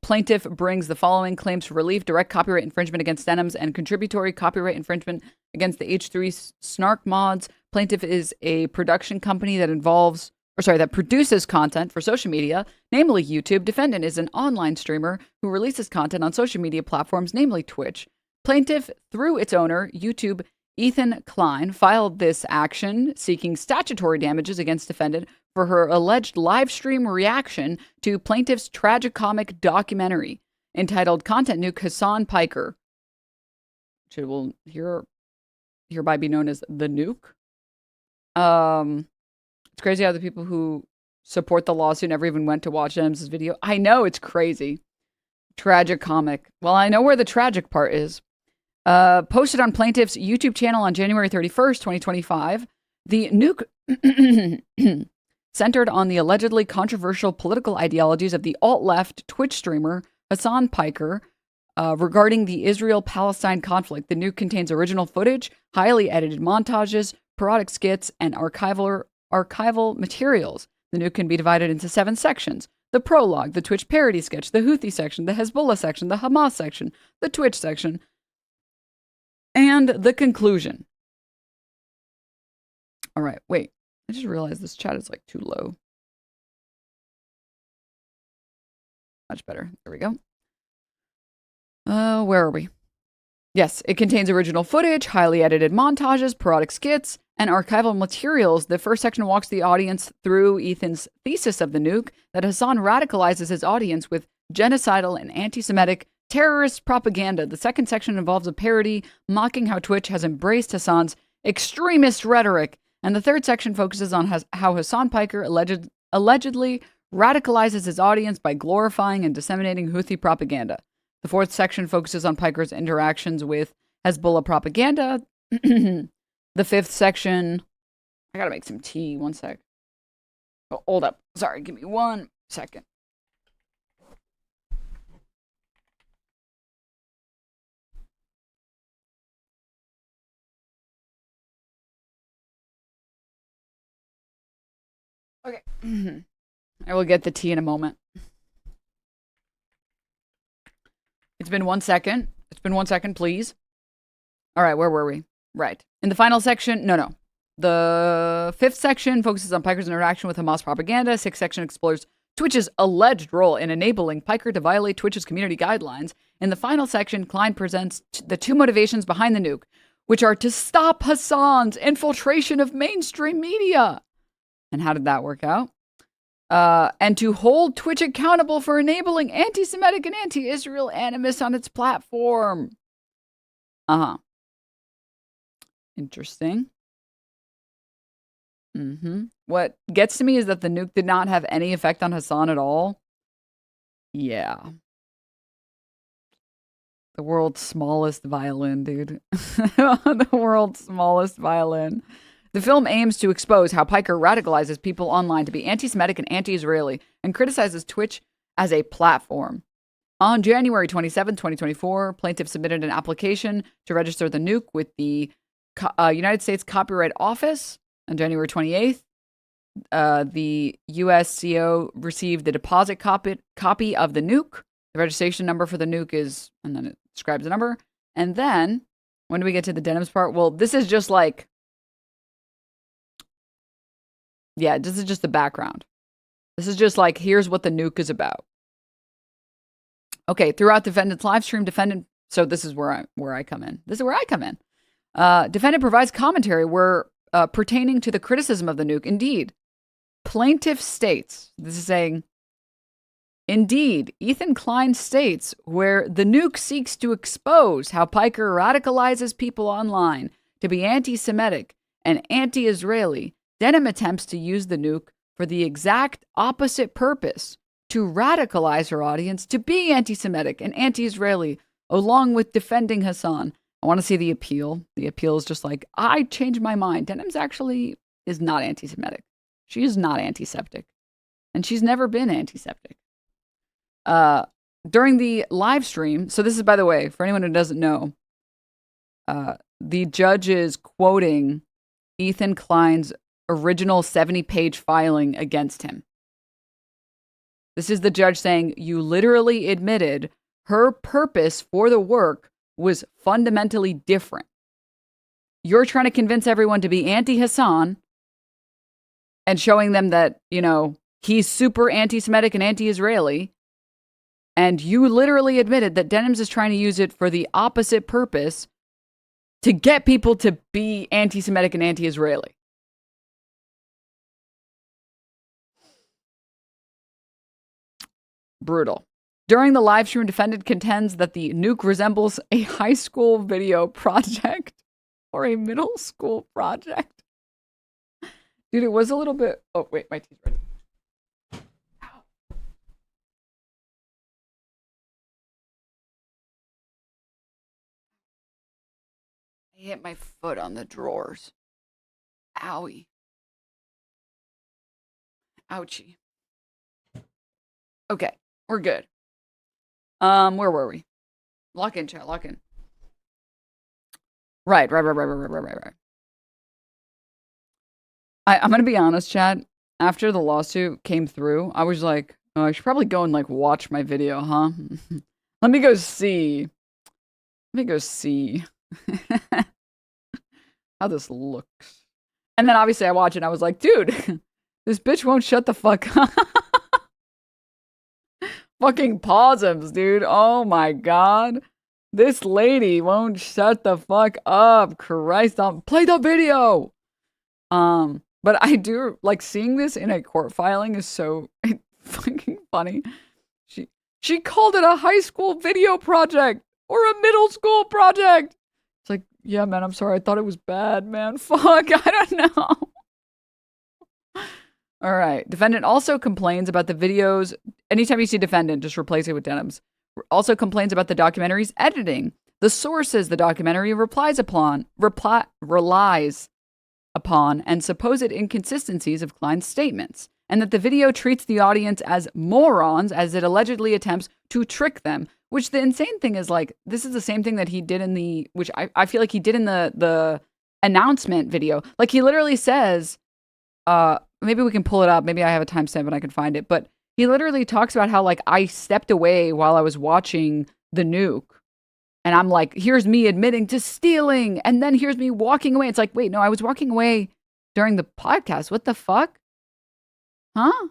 Plaintiff brings the following claims for relief: direct copyright infringement against Denims and contributory copyright infringement against the H3 Snark mods. Plaintiff is a production company that produces content for social media, namely YouTube. Defendant is an online streamer who releases content on social media platforms, namely Twitch. Plaintiff, through its owner, YouTube, Ethan Klein, filed this action seeking statutory damages against defendant for her alleged live stream reaction to plaintiff's tragicomic documentary entitled Content Nuke Hassan Piker, which will hereby be known as The Nuke. It's crazy how the people who support the lawsuit never even went to watch Denims' video. I know, it's crazy. Tragicomic. Well, I know where the tragic part is. Posted on plaintiff's YouTube channel on January 31st, 2025. The nuke centered on the allegedly controversial political ideologies of the alt-left Twitch streamer Hassan Piker regarding the Israel-Palestine conflict. The nuke contains original footage, highly edited montages, parodic skits, and archival materials. The nuke can be divided into 7 sections: the prologue, the Twitch parody sketch, the Houthi section, the Hezbollah section, the Hamas section, the Twitch section, and the conclusion. All right, wait. I just realized this chat is like too low. Much better. There we go. Where are we? Yes, it contains original footage, highly edited montages, parodic skits, and archival materials. The first section walks the audience through Ethan's thesis of the nuke, that Hassan radicalizes his audience with genocidal and anti-Semitic terrorist propaganda. The second section involves a parody mocking how Twitch has embraced Hassan's extremist rhetoric. And the third section focuses on how Hassan Piker allegedly radicalizes his audience by glorifying and disseminating Houthi propaganda. The fourth section focuses on Piker's interactions with Hezbollah propaganda. The fifth section... I gotta make some tea. One sec. Oh, hold up. Sorry, give me 1 second. Okay. I will get the tea in a moment. It's been 1 second. It's been 1 second, please. All right, where were we? Right. In the final section, no. The fifth section focuses on Piker's interaction with Hamas propaganda. Sixth section explores Twitch's alleged role in enabling Piker to violate Twitch's community guidelines. In the final section, Klein presents the two motivations behind the nuke, which are to stop Hassan's infiltration of mainstream media. And how did that work out? And to hold Twitch accountable for enabling anti-Semitic and anti-Israel animus on its platform. Interesting. What gets to me is that the nuke did not have any effect on Hassan at all. Yeah. The world's smallest violin, dude. The world's smallest violin. The film aims to expose how Piker radicalizes people online to be anti-Semitic and anti-Israeli and criticizes Twitch as a platform. On January 27, 2024, plaintiffs submitted an application to register the nuke with the United States Copyright Office. On January 28th, the USCO received the deposit copy of the nuke. The registration number for the nuke is, and then it describes the number. And then, when do we get to the Denims part? Well, this is just like, yeah, this is just the background. This is just like, here's what the nuke is about. Okay, throughout defendant's live stream, so this is where I come in. This is where I come in. Defendant provides commentary where pertaining to the criticism of the nuke. Indeed, plaintiff states, this is saying, indeed, Ethan Klein states where the nuke seeks to expose how Piker radicalizes people online to be anti-Semitic and anti-Israeli. Denim attempts to use the nuke for the exact opposite purpose, to radicalize her audience to be anti-Semitic and anti-Israeli, along with defending Hassan. I want to see the appeal. The appeal is just like, I changed my mind. Denims actually is not anti-Semitic. She is not antiseptic. And she's never been antiseptic. During the live stream, so this is, by the way, for anyone who doesn't know, the judge is quoting Ethan Klein's original 70-page filing against him. This is the judge saying, you literally admitted her purpose for the work was fundamentally different. You're trying to convince everyone to be anti-Hassan and showing them that, you know, he's super anti-Semitic and anti-Israeli. And you literally admitted that Denims is trying to use it for the opposite purpose to get people to be anti-Semitic and anti-Israeli. Brutal. During the live stream, defendant contends that the nuke resembles a high school video project or a middle school project. Dude, it was a little bit... Oh, wait, my tea's ready. Ow. I hit my foot on the drawers. Owie. Ouchie. Okay, we're good. Where were we? Lock in, chat, lock in. Right. I'm gonna be honest, chat. After the lawsuit came through, I was like, oh, I should probably go and like watch my video, huh? Let me go see. How this looks. And then obviously I watch it and I was like, dude, this bitch won't shut the fuck up. Fucking pausums, dude. Oh my god. This lady won't shut the fuck up. Christ, play the video. But I do like seeing this in a court filing is so fucking funny. She called it a high school video project or a middle school project. It's like, Yeah, man, I'm sorry. I thought it was bad, man. Fuck, I don't know. All right. Defendant also complains about the videos. Anytime you see defendant, just replace it with Denims. Also complains about the documentary's editing, the sources the documentary relies upon, and supposed inconsistencies of Klein's statements, and that the video treats the audience as morons as it allegedly attempts to trick them. Which the insane thing is, like, this is the same thing that he did in the, which I feel like he did in the announcement video. Like, he literally says, maybe we can pull it up. Maybe I have a timestamp and I can find it. But he literally talks about how, like, I stepped away while I was watching the nuke. And I'm like, here's me admitting to stealing. And then here's me walking away. It's like, wait, no, I was walking away during the podcast. What the fuck? Huh?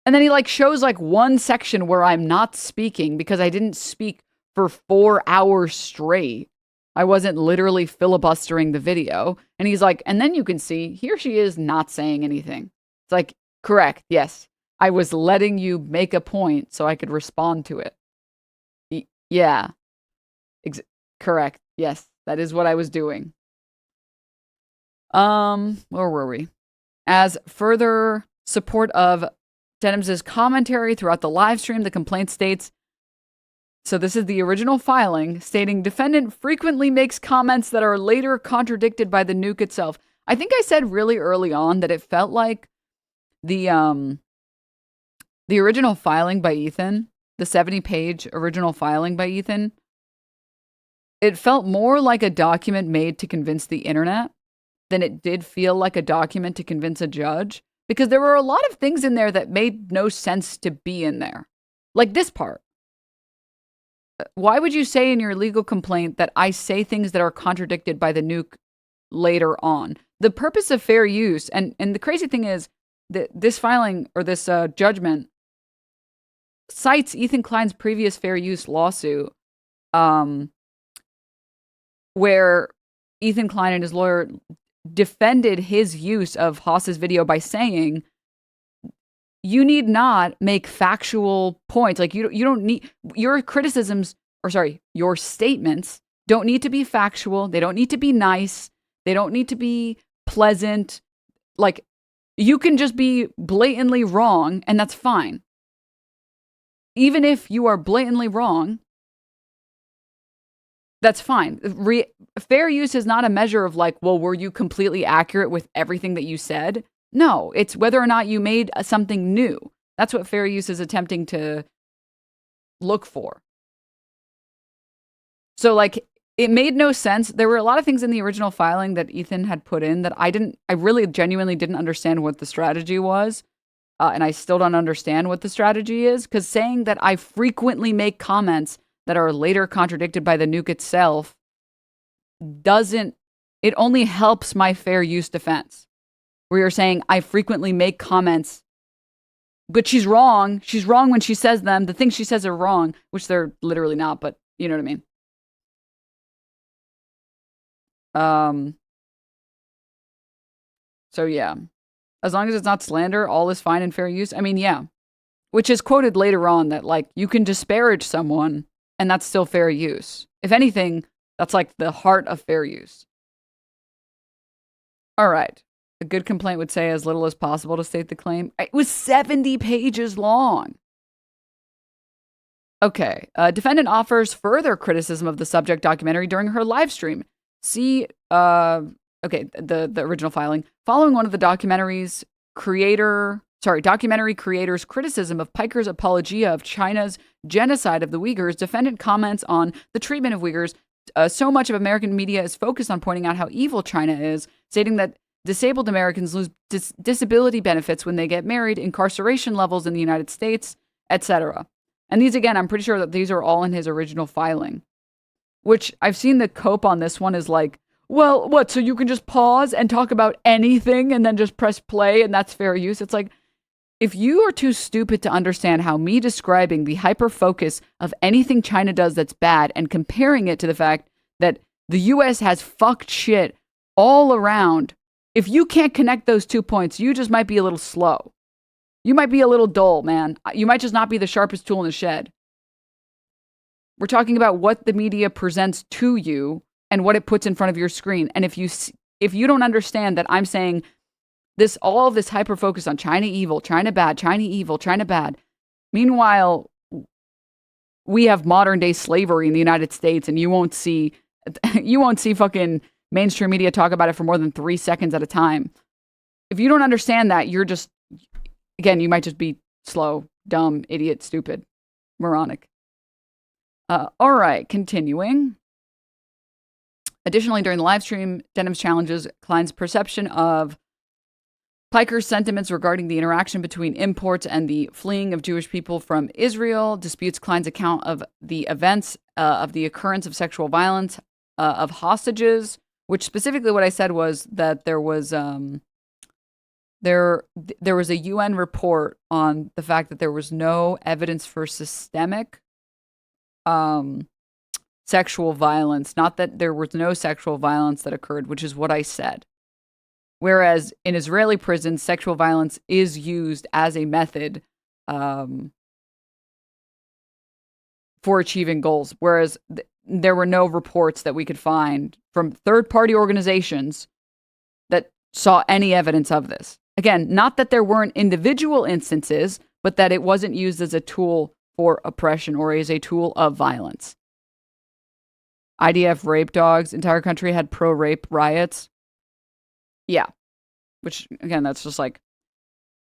And then he, like, shows, like, one section where I'm not speaking because I didn't speak for 4 hours straight. I wasn't literally filibustering the video. And he's like, and then you can see, here she is not saying anything. It's like, correct, yes. I was letting you make a point so I could respond to it. Yeah. Correct, yes. That is what I was doing. Where were we? As further support of Denims' commentary throughout the live stream, the complaint states, so this is the original filing, stating defendant frequently makes comments that are later contradicted by the nuke itself. I think I said really early on that it felt like the original filing by Ethan, the 70-page original filing by Ethan, it felt more like a document made to convince the internet than it did feel like a document to convince a judge. Because there were a lot of things in there that made no sense to be in there. Like this part. Why would you say in your legal complaint that I say things that are contradicted by the nuke later on? The purpose of fair use, and the crazy thing is that this filing, or this judgment, cites Ethan Klein's previous fair use lawsuit, where Ethan Klein and his lawyer defended his use of Haas's video by saying, you need not make factual points. Like, you don't need, your criticisms, or sorry, your statements don't need to be factual. They don't need to be nice. They don't need to be pleasant. Like, you can just be blatantly wrong, and that's fine. Even if you are blatantly wrong, that's fine. Fair use is not a measure of like, well, were you completely accurate with everything that you said? No, it's whether or not you made something new. That's what fair use is attempting to look for. So, like, it made no sense. There were a lot of things in the original filing that Ethan had put in that I really genuinely didn't understand what the strategy was. And I still don't understand what the strategy is, because saying that I frequently make comments that are later contradicted by the nuke itself it only helps my fair use defense. Where you're saying, I frequently make comments, but she's wrong. She's wrong when she says them. The things she says are wrong, which they're literally not, but you know what I mean? So yeah. As long as it's not slander, all is fine in fair use. I mean, yeah. Which is quoted later on that, like, you can disparage someone and that's still fair use. If anything, that's like the heart of fair use. All right. A good complaint would say as little as possible to state the claim. It was 70 pages long. Okay. Defendant offers further criticism of the subject documentary during her live stream. See, okay, the original filing. Following one of the documentary creator's criticism of Piker's apologia of China's genocide of the Uyghurs, defendant comments on the treatment of Uyghurs. So much of American media is focused on pointing out how evil China is, stating that disabled Americans lose disability benefits when they get married, incarceration levels in the United States, etc. And these, again, I'm pretty sure that these are all in his original filing. Which I've seen the cope on this one is like, well, what, so you can just pause and talk about anything and then just press play and that's fair use? It's like, if you are too stupid to understand how me describing the hyper-focus of anything China does that's bad and comparing it to the fact that the US has fucked shit all around, if you can't connect those 2 points, you just might be a little slow. You might be a little dull, man. You might just not be the sharpest tool in the shed. We're talking about what the media presents to you, and what it puts in front of your screen. And if you don't understand that I'm saying all of this hyper focus on China evil, China bad, China evil, China bad. Meanwhile, we have modern day slavery in the United States, and you won't see fucking mainstream media talk about it for more than 3 seconds at a time. If you don't understand that, you're just, again, you might just be slow, dumb, idiot, stupid, moronic. All right, continuing. Additionally, during the live stream, Denims challenges Klein's perception of Piker's sentiments regarding the interaction between imports and the fleeing of Jewish people from Israel, disputes Klein's account of the events of the occurrence of sexual violence of hostages, which specifically what I said was that there was a UN report on the fact that there was no evidence for systemic sexual violence, not that there was no sexual violence that occurred, which is what I said. Whereas in Israeli prisons, sexual violence is used as a method for achieving goals. Whereas there were no reports that we could find from third-party organizations that saw any evidence of this. Again, not that there weren't individual instances, but that it wasn't used as a tool for oppression or as a tool of violence. IDF rape dogs, entire country had pro-rape riots. Yeah. Which, again, that's just like,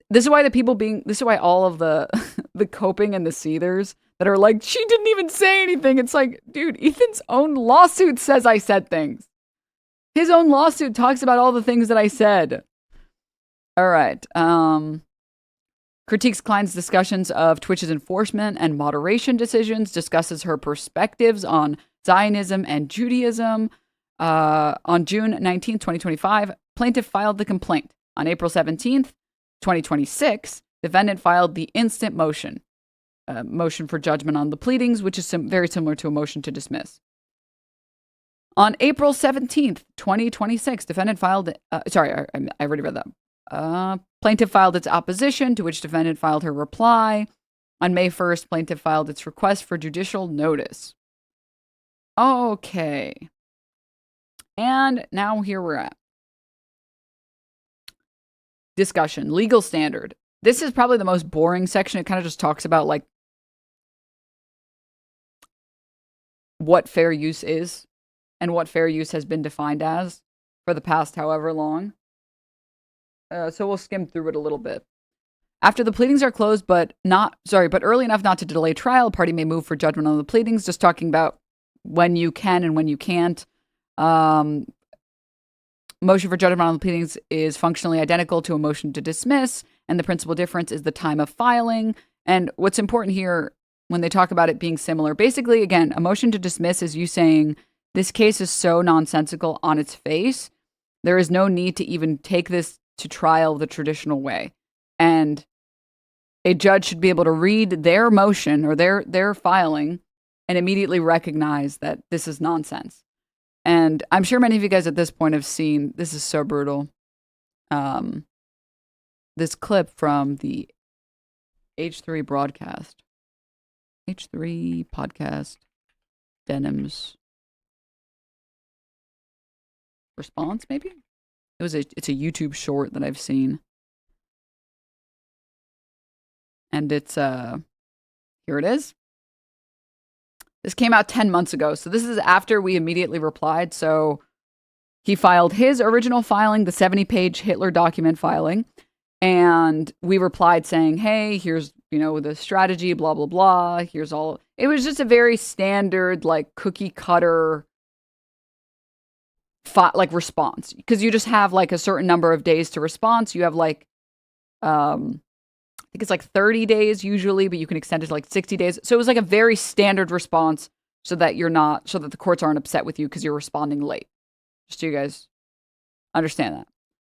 this is why all of the the coping and the seethers that are like, she didn't even say anything. It's like, dude, Ethan's own lawsuit says I said things. His own lawsuit talks about all the things that I said. All right. Critiques Klein's discussions of Twitch's enforcement and moderation decisions, discusses her perspectives on Zionism and Judaism. On June 19th, 2025, plaintiff filed the complaint. On April 17th, 2026, defendant filed the instant motion for judgment on the pleadings, which is very similar to a motion to dismiss. On April 17th, 2026, defendant filed... I already read that. Plaintiff filed its opposition, to which defendant filed her reply. On May 1st, plaintiff filed its request for judicial notice. Okay. And now here we're at. Discussion. Legal standard. This is probably the most boring section. It kind of just talks about like what fair use is and what fair use has been defined as for the past however long. So we'll skim through it a little bit. After the pleadings are closed, but early enough not to delay trial, a party may move for judgment on the pleadings, just talking about when you can and when you can't. Motion for judgment on the pleadings is functionally identical to a motion to dismiss, and the principal difference is the time of filing. And what's important here when they talk about it being similar, basically, again, a motion to dismiss is you saying this case is so nonsensical on its face, there is no need to even take this to trial the traditional way. And a judge should be able to read their motion or their filing and immediately recognize that this is nonsense. And I'm sure many of you guys at this point have seen, this is so brutal, this clip from the H3 broadcast. H3 podcast, Denims response, maybe? It's a YouTube short that I've seen. And it's, here it is. This came out 10 months ago. So this is after we immediately replied. So he filed his original filing, the 70-page Hitler document filing. And we replied saying, hey, here's, the strategy, blah, blah, blah. Here's all. It was just a very standard, like, cookie cutter response. Because you just have, like, a certain number of days to respond. So you have, like, I think it's like 30 days usually, but you can extend it to like 60 days. So it was like a very standard response so that the courts aren't upset with you because you're responding late. Just so you guys understand that.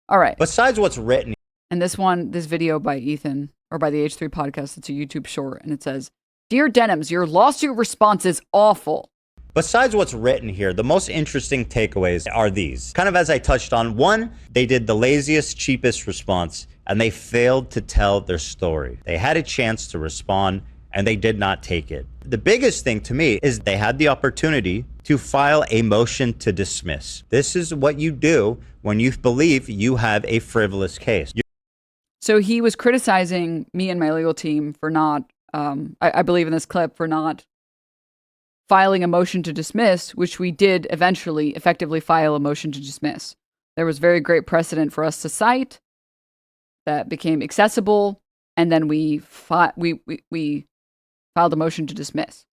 All right. Besides what's written. And this video by Ethan, or by the H3 podcast, it's a YouTube short, and it says, Dear Denims, your lawsuit response is awful. Besides what's written here, the most interesting takeaways are these. Kind of as I touched on, one, they did the laziest, cheapest response, and they failed to tell their story. They had a chance to respond, and they did not take it. The biggest thing to me is they had the opportunity to file a motion to dismiss. This is what you do when you believe you have a frivolous case. So he was criticizing me and my legal team for not, I believe in this clip, for not filing a motion to dismiss, which we did eventually effectively file a motion to dismiss. There was very great precedent for us to cite that became accessible, and then we filed a motion to dismiss.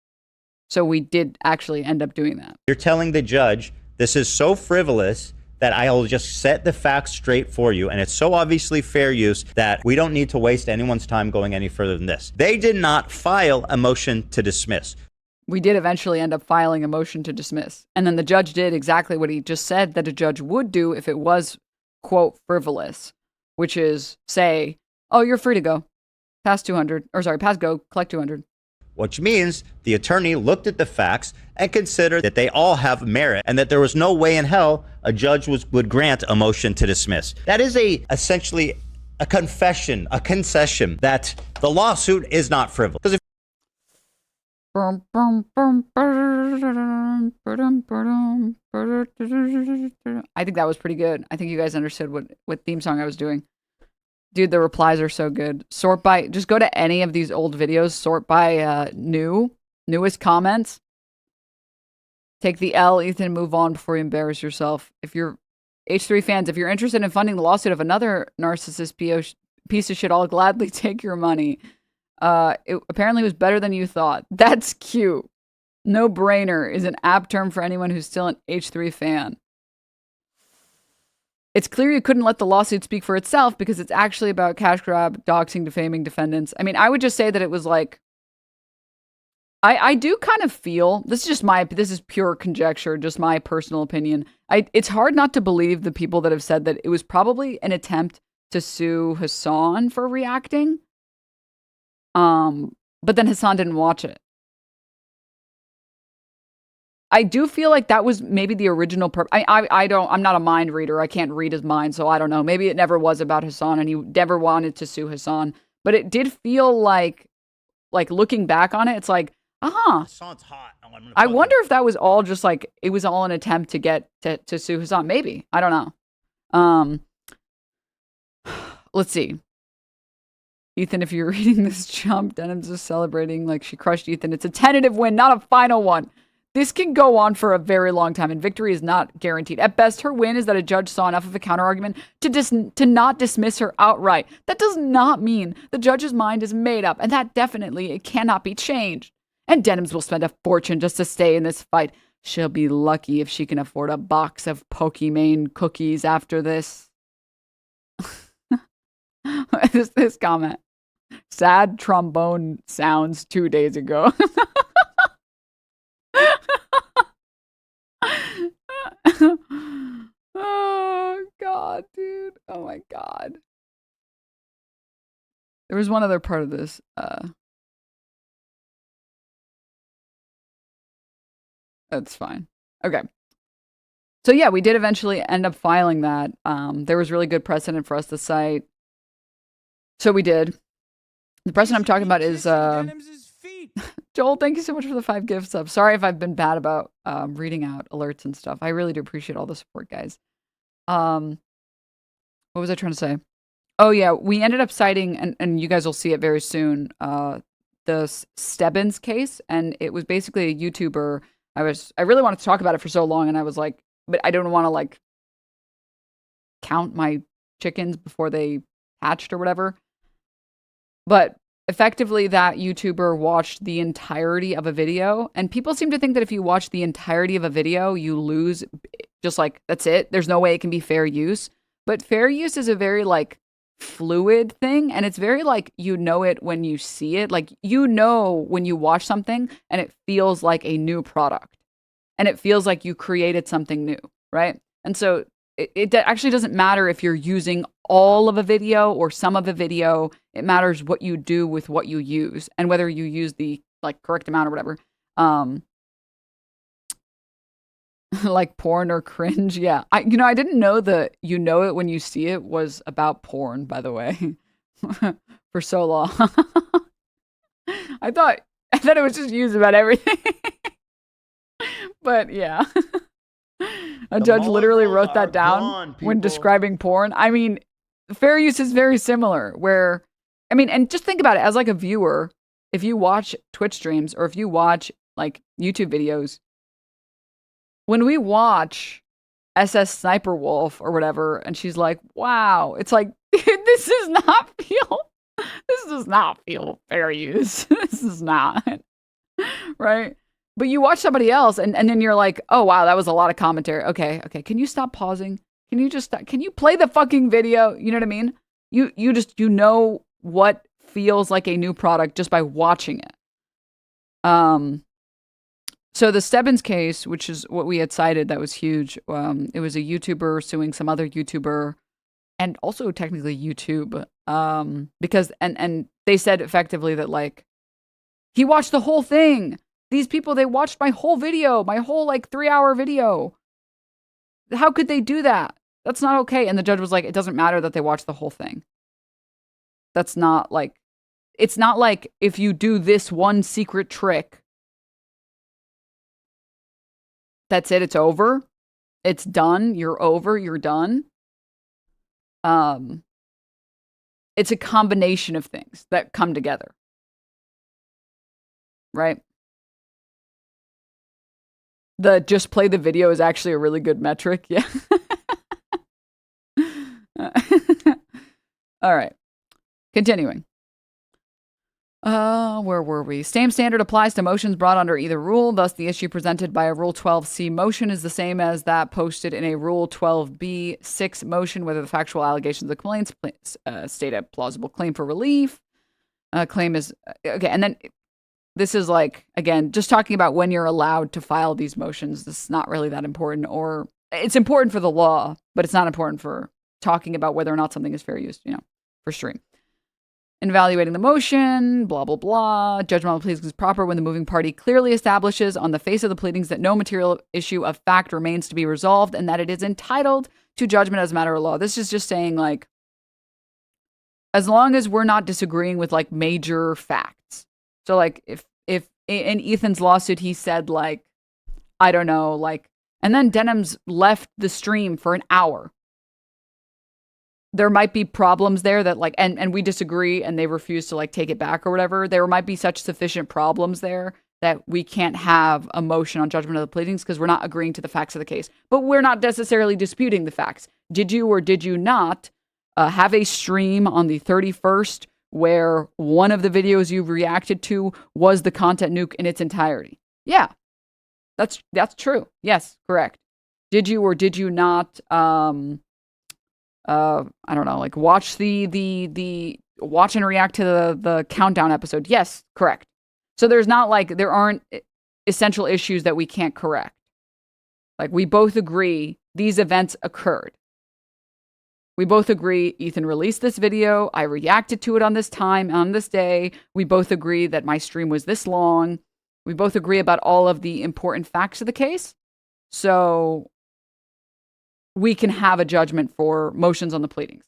So we did actually end up doing that. You're telling the judge, this is so frivolous that I'll just set the facts straight for you, and it's so obviously fair use that we don't need to waste anyone's time going any further than this. They did not file a motion to dismiss. We did eventually end up filing a motion to dismiss. And then the judge did exactly what he just said that a judge would do if it was, quote, frivolous, which is say, oh, you're free to go. Pass go, collect 200. Which means the attorney looked at the facts and considered that they all have merit and that there was no way in hell a judge would grant a motion to dismiss. That is essentially a confession, a concession that the lawsuit is not frivolous. Because I think that was pretty good. I think you guys understood what theme song I was doing. Dude, the replies are so good. Sort by, just go to any of these old videos, sort by newest comments. Take the L, Ethan, move on before you embarrass yourself. If you're H3 fans, if you're interested in funding the lawsuit of another narcissist piece of shit, I'll gladly take your money. It apparently was better than you thought. That's cute. No brainer is an apt term for anyone who's still an H3 fan. It's clear you couldn't let the lawsuit speak for itself because it's actually about cash grab, doxing, defaming defendants. I mean, I would just say that it was like, I do kind of feel, this is pure conjecture, just my personal opinion. It's hard not to believe the people that have said that it was probably an attempt to sue Hassan for reacting. But then Hassan didn't watch it. I do feel like that was maybe the original I'm not a mind reader. I can't read his mind, so I don't know. Maybe it never was about Hassan and he never wanted to sue Hassan. But it did feel like looking back on it, it's like, Hassan's hot. I wonder if that was all just like, it was all an attempt to get to sue Hassan. Maybe. I don't know. Let's see. Ethan, if you're reading this jump, Denims is celebrating like she crushed Ethan. It's a tentative win, not a final one. This can go on for a very long time, and victory is not guaranteed. At best, her win is that a judge saw enough of a counterargument to not dismiss her outright. That does not mean the judge's mind is made up, and that definitely it cannot be changed. And Denims will spend a fortune just to stay in this fight. She'll be lucky if she can afford a box of Pokimane cookies after this. this comment. Sad trombone sounds 2 days ago. Oh god, dude. Oh my god. There was one other part of this. That's fine. Okay. So yeah, we did eventually end up filing that. There was really good precedent for us to cite. So we did. The precedent I'm talking about is Joel, thank you so much for the 5 gift subs. Sorry if I've been bad about reading out alerts and stuff. I really do appreciate all the support, guys. What was I trying to say? Oh yeah, we ended up citing, and you guys will see it very soon, the Stebbins case, and it was basically a YouTuber. I really wanted to talk about it for so long, and I was like, but I don't want to like count my chickens before they hatched or whatever. But effectively, that YouTuber watched the entirety of a video, and people seem to think that if you watch the entirety of a video, you lose. Just like, that's it. There's no way it can be fair use. But fair use is a very like fluid thing, and it's very like, you know it when you see it. Like, you know when you watch something and it feels like a new product, and it feels like you created something new, right? And so it actually doesn't matter if you're using all of a video or some of a video. It matters what you do with what you use, and whether you use the like correct amount or whatever. Like porn or cringe. Yeah. I didn't know that you know it when you see it was about porn, by the way, for so long. I thought it was just used about everything. But yeah. A judge literally wrote that down when describing porn. I mean, fair use is very similar where, I mean, and just think about it as like a viewer, if you watch Twitch streams or if you watch like YouTube videos, when we watch SS Sniper Wolf or whatever, and she's like, wow, it's like, this does not feel fair use. This is not, right? But you watch somebody else and then you're like, oh, wow, that was a lot of commentary. Okay. Can you stop pausing? Can you just stop? Can you play the fucking video? You know what I mean? You know what feels like a new product just by watching it. So the Stebbins case, which is what we had cited, that was huge. It was a YouTuber suing some other YouTuber and also technically YouTube. Because, and they said effectively that like, he watched the whole thing. These people, they watched my whole video, my whole like 3-hour video. How could they do that? That's not okay. And the judge was like, it doesn't matter that they watched the whole thing. That's not like, it's not like if you do this one secret trick, that's it, it's over. It's done. You're over. You're done. It's a combination of things that come together. Right? The just play the video is actually a really good metric. Yeah. All right. Continuing. Where were we? Same standard applies to motions brought under either rule. Thus, the issue presented by a Rule 12C motion is the same as that posted in a Rule 12B6 motion, whether the factual allegations of the complaints state a plausible claim for relief. Claim is... Okay, and then... This is like, again, just talking about when you're allowed to file these motions. This is not really that important, or it's important for the law, but it's not important for talking about whether or not something is fair use, for stream. Evaluating the motion, blah, blah, blah. Judgment on the pleadings is proper when the moving party clearly establishes on the face of the pleadings that no material issue of fact remains to be resolved and that it is entitled to judgment as a matter of law. This is just saying, like, as long as we're not disagreeing with, like, major facts. So, like, if in Ethan's lawsuit, he said, like, I don't know, like, and then Denims left the stream for an hour. There might be problems there that, like, and we disagree and they refuse to, like, take it back or whatever. There might be such sufficient problems there that we can't have a motion on judgment of the pleadings because we're not agreeing to the facts of the case. But we're not necessarily disputing the facts. Did you or did you not have a stream on the 31st where one of the videos you reacted to was the content nuke in its entirety? Yeah, that's true. Yes, correct. Did you or did you not, I don't know, like watch the watch and react to the countdown episode? Yes, correct. So there's not like, there aren't essential issues that we can't correct. Like we both agree these events occurred. We both agree Ethan released this video. I reacted to it on this time, on this day. We both agree that my stream was this long. We both agree about all of the important facts of the case. So we can have a judgment for motions on the pleadings.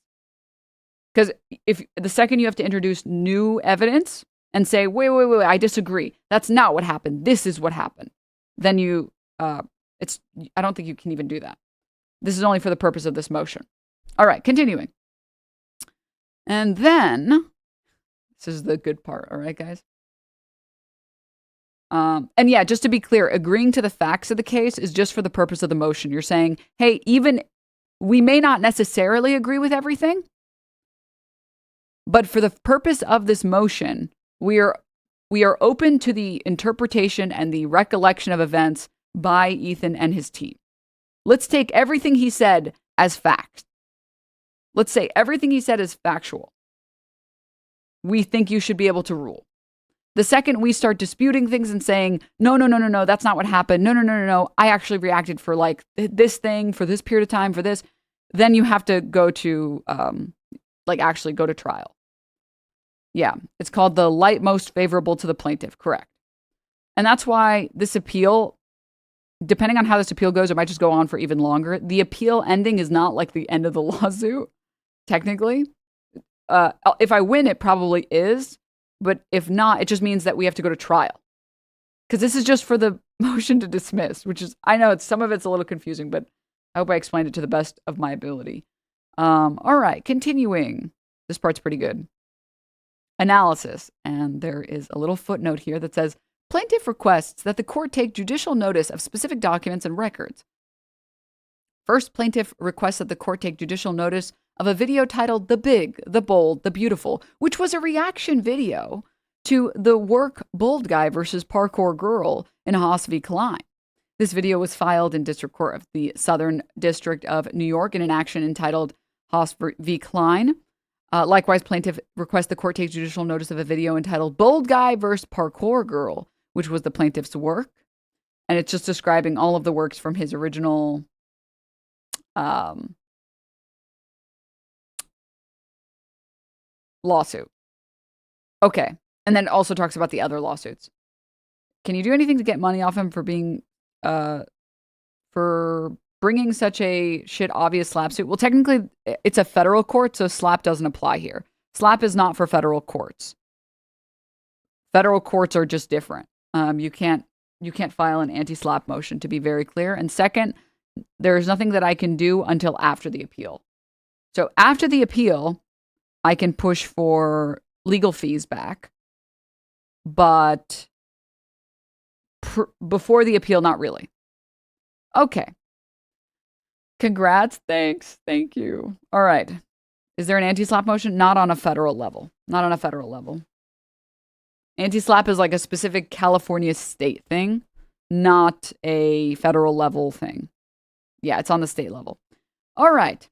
Because if the second you have to introduce new evidence and say, wait, I disagree. That's not what happened. This is what happened. Then I don't think you can even do that. This is only for the purpose of this motion. All right, continuing. And then, this is the good part, all right, guys? And yeah, just to be clear, agreeing to the facts of the case is just for the purpose of the motion. You're saying, hey, even we may not necessarily agree with everything, but for the purpose of this motion, we are open to the interpretation and the recollection of events by Ethan and his team. Let's take everything he said as facts. Let's say everything he said is factual. We think you should be able to rule. The second we start disputing things and saying, no, that's not what happened. No, I actually reacted for like this thing, for this period of time, for this. Then you have to go to, actually go to trial. Yeah, it's called the light most favorable to the plaintiff, correct. And that's why this appeal, depending on how this appeal goes, it might just go on for even longer. The appeal ending is not like the end of the lawsuit. Technically, if I win, it probably is. But if not, it just means that we have to go to trial. Because this is just for the motion to dismiss, which is, I know some of it's a little confusing, but I hope I explained it to the best of my ability. All right, continuing. This part's pretty good. Analysis. And there is a little footnote here that says, plaintiff requests that the court take judicial notice of specific documents and records. First, plaintiff requests that the court take judicial notice of a video titled The Big, The Bold, The Beautiful, which was a reaction video to the work Bold Guy versus Parkour Girl in Haas v. Klein. This video was filed in District Court of the Southern District of New York in an action entitled Haas v. Klein. Likewise, plaintiff requests the court take judicial notice of a video entitled Bold Guy versus Parkour Girl, which was the plaintiff's work. And it's just describing all of the works from his original lawsuit. Okay. And then it also talks about the other lawsuits. Can you do anything to get money off him for being, for bringing such a shit obvious slap suit? Well, technically it's a federal court, so slap doesn't apply here. Slap is not for federal courts. Federal courts are just different. You can't file an anti-slap motion, to be very clear. And second, there's nothing that I can do until after the appeal. So after the appeal, I can push for legal fees back. But before the appeal, not really. Okay. Congrats. Thanks. Thank you. All right. Is there an anti-slap motion? Not on a federal level. Not on a federal level. Anti-slap is like a specific California state thing, not a federal level thing. Yeah, it's on the state level. All right.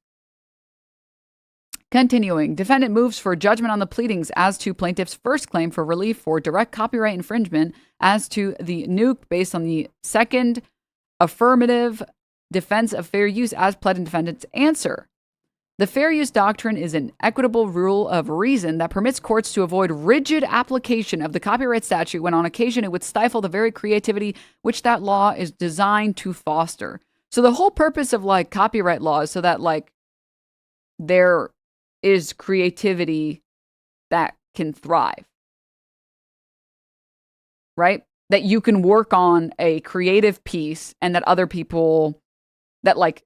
Continuing. Defendant moves for judgment on the pleadings as to plaintiff's first claim for relief for direct copyright infringement as to the nuke based on the second affirmative defense of fair use as pled in defendant's answer. The fair use doctrine is an equitable rule of reason that permits courts to avoid rigid application of the copyright statute when on occasion it would stifle the very creativity which that law is designed to foster. So the whole purpose of like copyright law is so that like there is creativity that can thrive. Right? That you can work on a creative piece and that other people that like,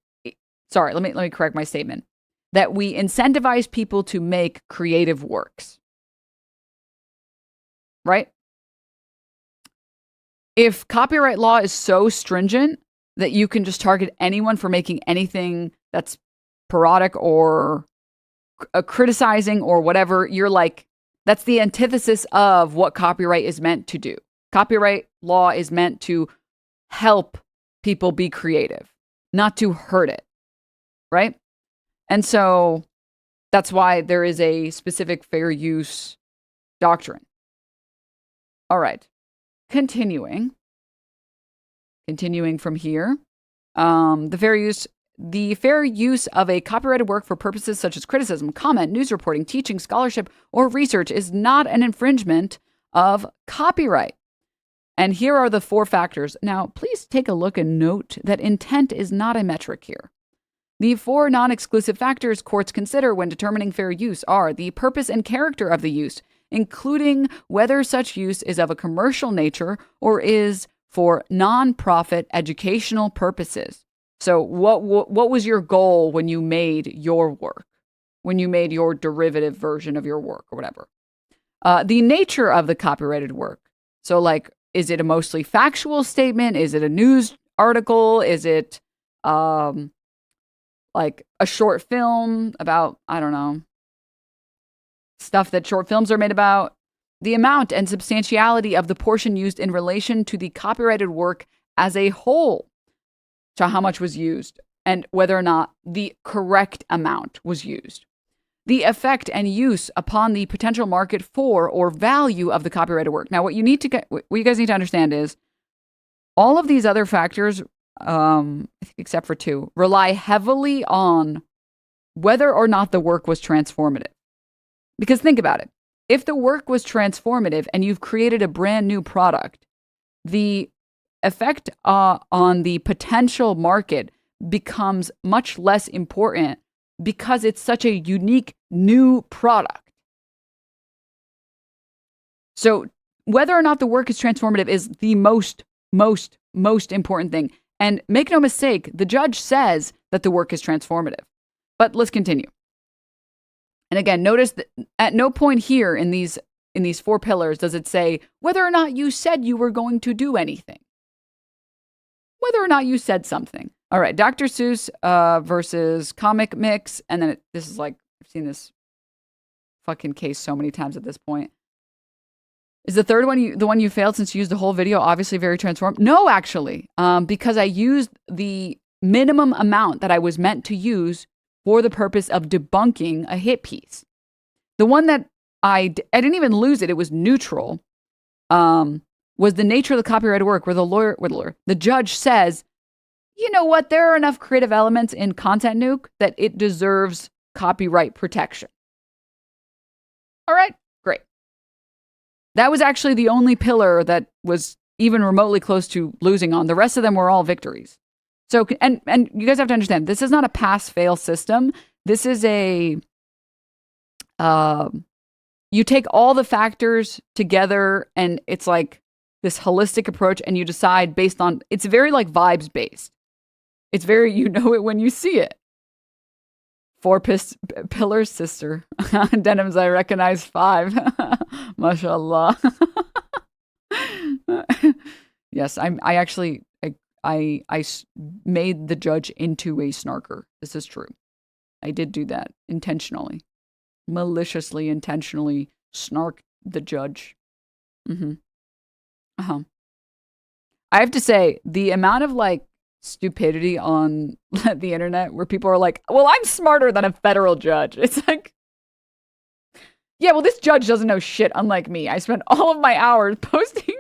sorry, let me correct my statement. That we incentivize people to make creative works. Right? If copyright law is so stringent that you can just target anyone for making anything that's parodic or criticizing or whatever, you're like, that's the antithesis of what copyright is meant to do. Copyright law is meant to help people be creative, not to hurt it. Right? And so that's why there is a specific fair use doctrine. All right. Continuing from here. The fair use of a copyrighted work for purposes such as criticism, comment, news reporting, teaching, scholarship, or research is not an infringement of copyright. And here are the 4 factors. Now, please take a look and note that intent is not a metric here. The 4 non-exclusive factors courts consider when determining fair use are the purpose and character of the use, including whether such use is of a commercial nature or is for non-profit educational purposes. So what was your goal when you made your work, when you made your derivative version of your work or whatever? The nature of the copyrighted work. So like, is it a mostly factual statement? Is it a news article? Is it like a short film about, I don't know, stuff that short films are made about? The amount and substantiality of the portion used in relation to the copyrighted work as a whole. So how much was used and whether or not the correct amount was used. The effect and use upon the potential market for or value of the copyrighted work. Now, what you guys need to understand is all of these other factors, I think except for 2, rely heavily on whether or not the work was transformative. Because think about it. If the work was transformative and you've created a brand new product, the effect on the potential market becomes much less important because it's such a unique new product. So whether or not the work is transformative is the most most important thing. And make no mistake, the judge says that the work is transformative. But let's continue. And again, notice that at no point here in these 4 pillars does it say whether or not you said you were going to do anything. Whether or not you said something. All right, Dr. Seuss versus Comic Mix. And then this is like, I've seen this fucking case so many times at this point. Is the third one the one you failed since you used the whole video? Obviously very transformed. No, actually, because I used the minimum amount that I was meant to use for the purpose of debunking a hit piece. The one that I didn't even lose it. It was neutral. Was the nature of the copyrighted work where the judge says, you know what? There are enough creative elements in Content Nuke that it deserves copyright protection. All right, great. That was actually the only pillar that was even remotely close to losing on. The rest of them were all victories. So, and you guys have to understand, this is not a pass-fail system. This is a, you take all the factors together and it's like this holistic approach and you decide based on, it's very like vibes based. It's very, you know it when you see it. 4 pillars, sister. Denims, I recognize 5. Mashallah. Yes, I actually made the judge into a snarker. This is true. I did do that intentionally. Maliciously, intentionally snark the judge. I have to say, the amount of like stupidity on the internet where people are like, well, I'm smarter than a federal judge. It's like, yeah, well, this judge doesn't know shit, unlike me. I spent all of my hours posting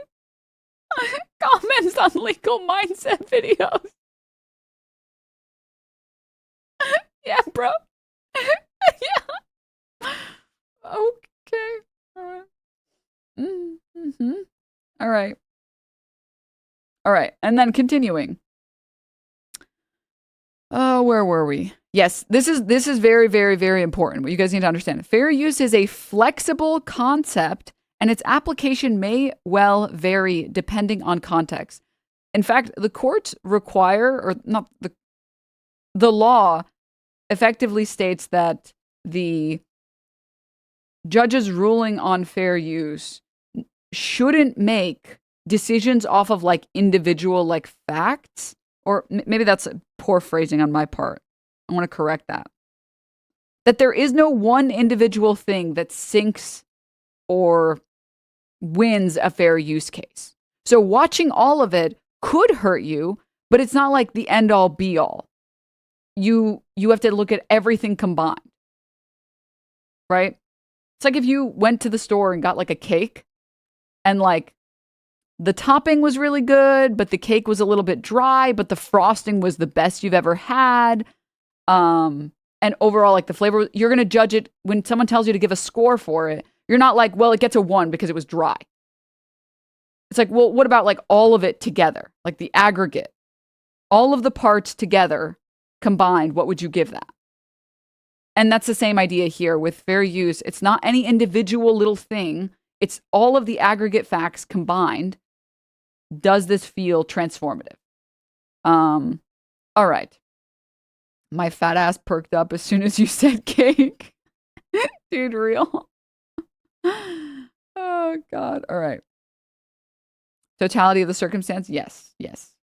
comments on legal mindset videos. Yeah, bro. Yeah. Okay. All right. All right. All right. And then continuing. Oh, where were we? Yes, this is very, very, very important. What you guys need to understand. Fair use is a flexible concept and its application may well vary depending on context. In fact, the courts require, or not, the law effectively states that the judge's ruling on fair use shouldn't make decisions off of like individual like facts, or maybe that's poor phrasing on my part. I want to correct that. That there is no one individual thing that sinks or wins a fair use case. So watching all of it could hurt you, but it's not like the end all be all. You have to look at everything combined. Right? It's like if you went to the store and got like a cake and like the topping was really good, but the cake was a little bit dry, but the frosting was the best you've ever had. And overall, like the flavor, you're going to judge it when someone tells you to give a score for it. You're not like, well, it gets a 1 because it was dry. It's like, well, what about like all of it together? Like the aggregate, all of the parts together combined, what would you give that? And that's the same idea here with fair use. It's not any individual little thing. It's all of the aggregate facts combined. Does this feel transformative? All right. My fat ass perked up as soon as you said cake. Dude, real. Oh, God. All right. Totality of the circumstance? Yes. Yes.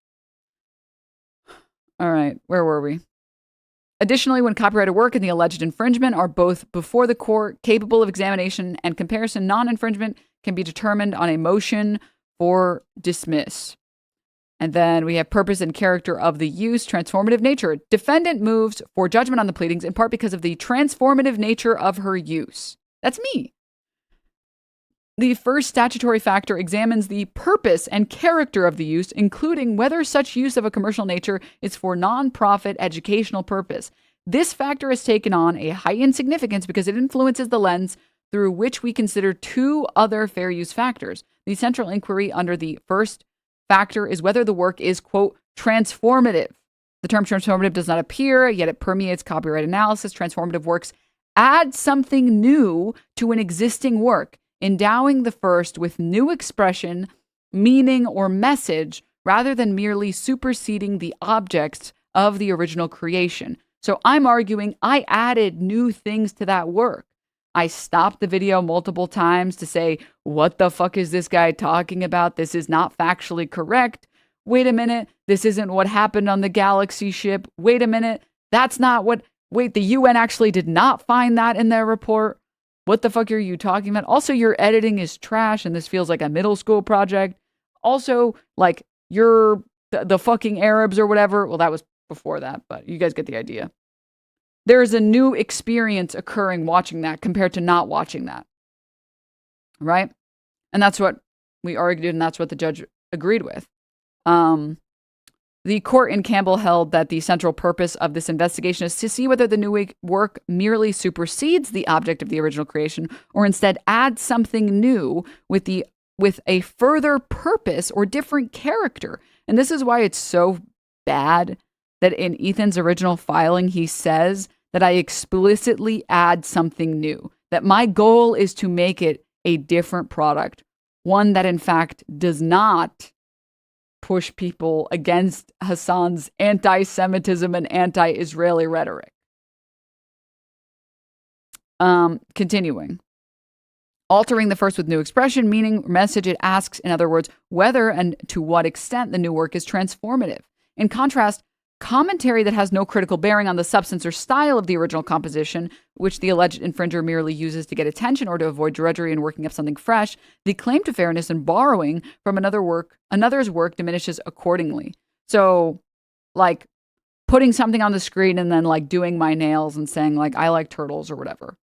All right. Where were we? Additionally, when copyrighted work and the alleged infringement are both before the court, capable of examination and comparison, non-infringement can be determined on a motion for dismiss. And then we have purpose and character of the use, transformative nature. Defendant moves for judgment on the pleadings in part because of the transformative nature of her use. That's me. The first statutory factor examines the purpose and character of the use, including whether such use of a commercial nature is for non-profit educational purpose. This factor has taken on a heightened significance because it influences the lens through which we consider 2 other fair use factors. The central inquiry under the first factor is whether the work is, quote, transformative. The term transformative does not appear, yet it permeates copyright analysis. Transformative works add something new to an existing work, endowing the first with new expression, meaning, or message rather than merely superseding the objects of the original creation. So I'm arguing I added new things to that work. I stopped the video multiple times to say, what the fuck is this guy talking about? This is not factually correct. Wait a minute. This isn't what happened on the Galaxy ship. Wait a minute. That's not what... Wait, the UN actually did not find that in their report. What the fuck are you talking about? Also, your editing is trash and this feels like a middle school project. Also, like, you're the fucking Arabs or whatever. Well, that was before that, but you guys get the idea. There is a new experience occurring watching that compared to not watching that. Right? And that's what we argued, and that's what the judge agreed with. The court in Campbell held that the central purpose of this investigation is to see whether the new work merely supersedes the object of the original creation or instead adds something new with a further purpose or different character. And this is why it's so bad that in Ethan's original filing, he says that I explicitly add something new, that my goal is to make it a different product, one that in fact does not push people against Hassan's anti-Semitism and anti-Israeli rhetoric. Continuing. Altering the first with new expression, meaning, message, it asks, in other words, whether and to what extent the new work is transformative. In contrast, commentary that has no critical bearing on the substance or style of the original composition, which the alleged infringer merely uses to get attention or to avoid drudgery and working up something fresh, the claim to fairness in borrowing from another's work diminishes accordingly. So, like, putting something on the screen and then, like, doing my nails and saying, like, I like turtles or whatever.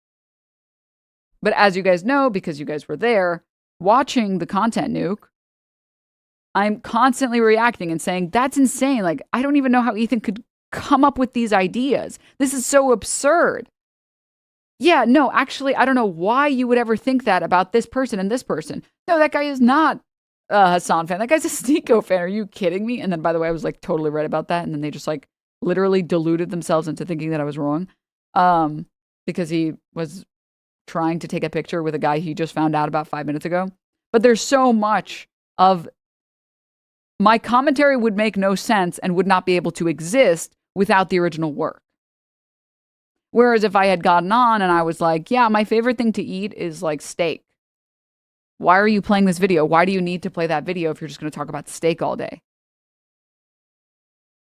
But as you guys know, because you guys were there, watching the content nuke, I'm constantly reacting and saying, that's insane. Like, I don't even know how Ethan could come up with these ideas. This is so absurd. Yeah, no, actually, I don't know why you would ever think that about this person and this person. No, that guy is not a Hassan fan. That guy's a Sneeko fan. Are you kidding me? And then, by the way, I was like totally right about that. And then they just like literally deluded themselves into thinking that I was wrong. Because he was trying to take a picture with a guy he just found out about 5 minutes ago. But there's so much of my commentary would make no sense and would not be able to exist without the original work. Whereas if I had gotten on and I was like, yeah, my favorite thing to eat is like steak. Why are you playing this video? Why do you need to play that video if you're just going to talk about steak all day?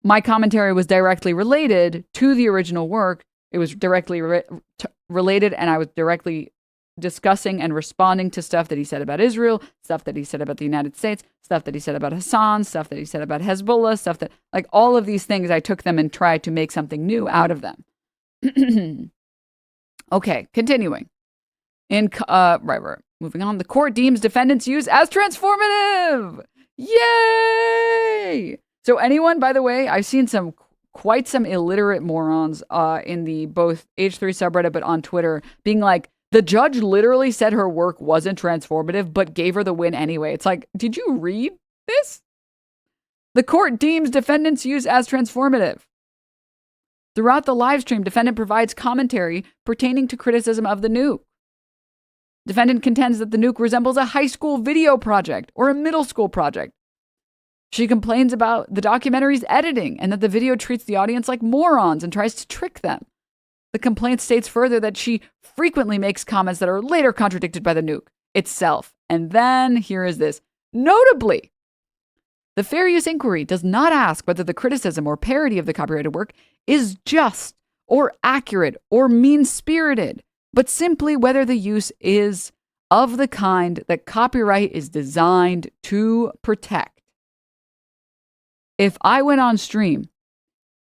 My commentary was directly related to the original work. It was directly related, and I was directly discussing and responding to stuff that he said about Israel, stuff that he said about the United States, stuff that he said about Hassan, stuff that he said about Hezbollah, stuff that, like, all of these things, I took them and tried to make something new out of them. Okay, continuing. Right. Moving on. The court deems defendants' use as transformative. Yay! So anyone, by the way, I've seen quite some illiterate morons in the both H3 subreddit, but on Twitter, being like, the judge literally said her work wasn't transformative, but gave her the win anyway. It's like, did you read this? The court deems defendants' use as transformative. Throughout the live stream, defendant provides commentary pertaining to criticism of the nuke. Defendant contends that the nuke resembles a high school video project or a middle school project. She complains about the documentary's editing and that the video treats the audience like morons and tries to trick them. The complaint states further that she frequently makes comments that are later contradicted by the nuke itself. And then, here is this. Notably, the fair use inquiry does not ask whether the criticism or parody of the copyrighted work is just or accurate or mean-spirited, but simply whether the use is of the kind that copyright is designed to protect. If I went on stream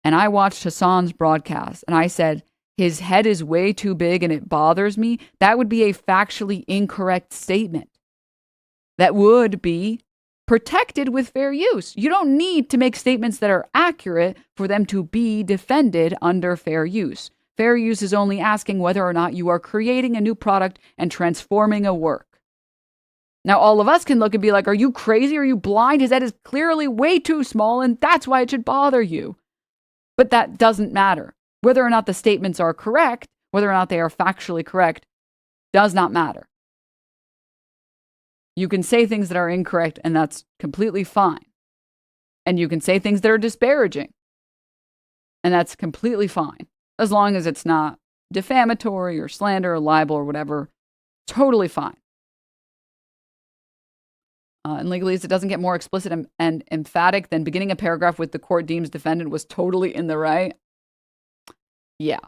and I watched Hassan's broadcast and I said, his head is way too big and it bothers me, that would be a factually incorrect statement. That would be protected with fair use. You don't need to make statements that are accurate for them to be defended under fair use. Fair use is only asking whether or not you are creating a new product and transforming a work. Now, all of us can look and be like, are you crazy? Are you blind? His head is clearly way too small, and that's why it should bother you. But that doesn't matter. Whether or not the statements are correct, whether or not they are factually correct, does not matter. You can say things that are incorrect, and that's completely fine. And you can say things that are disparaging. And that's completely fine. As long as it's not defamatory or slander or libel or whatever, totally fine. In legalese, it doesn't get more explicit and emphatic than beginning a paragraph with the court deems defendant was totally in the right. Yeah.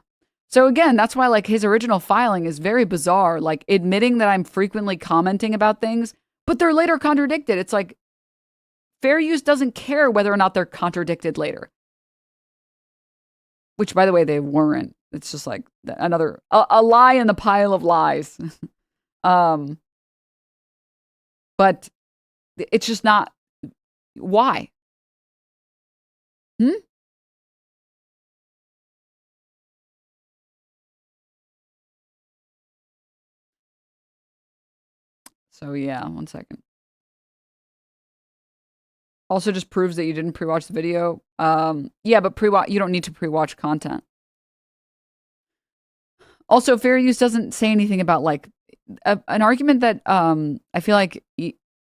So again, that's why like his original filing is very bizarre, like admitting that I'm frequently commenting about things, but they're later contradicted. It's like fair use doesn't care whether or not they're contradicted later. Which, by the way, they weren't. It's just like another a lie in the pile of lies. But it's just not. Why? So yeah, 1 second. Also just proves that you didn't pre-watch the video. Yeah, but you don't need to pre-watch content. Also, fair use doesn't say anything about like an argument that I feel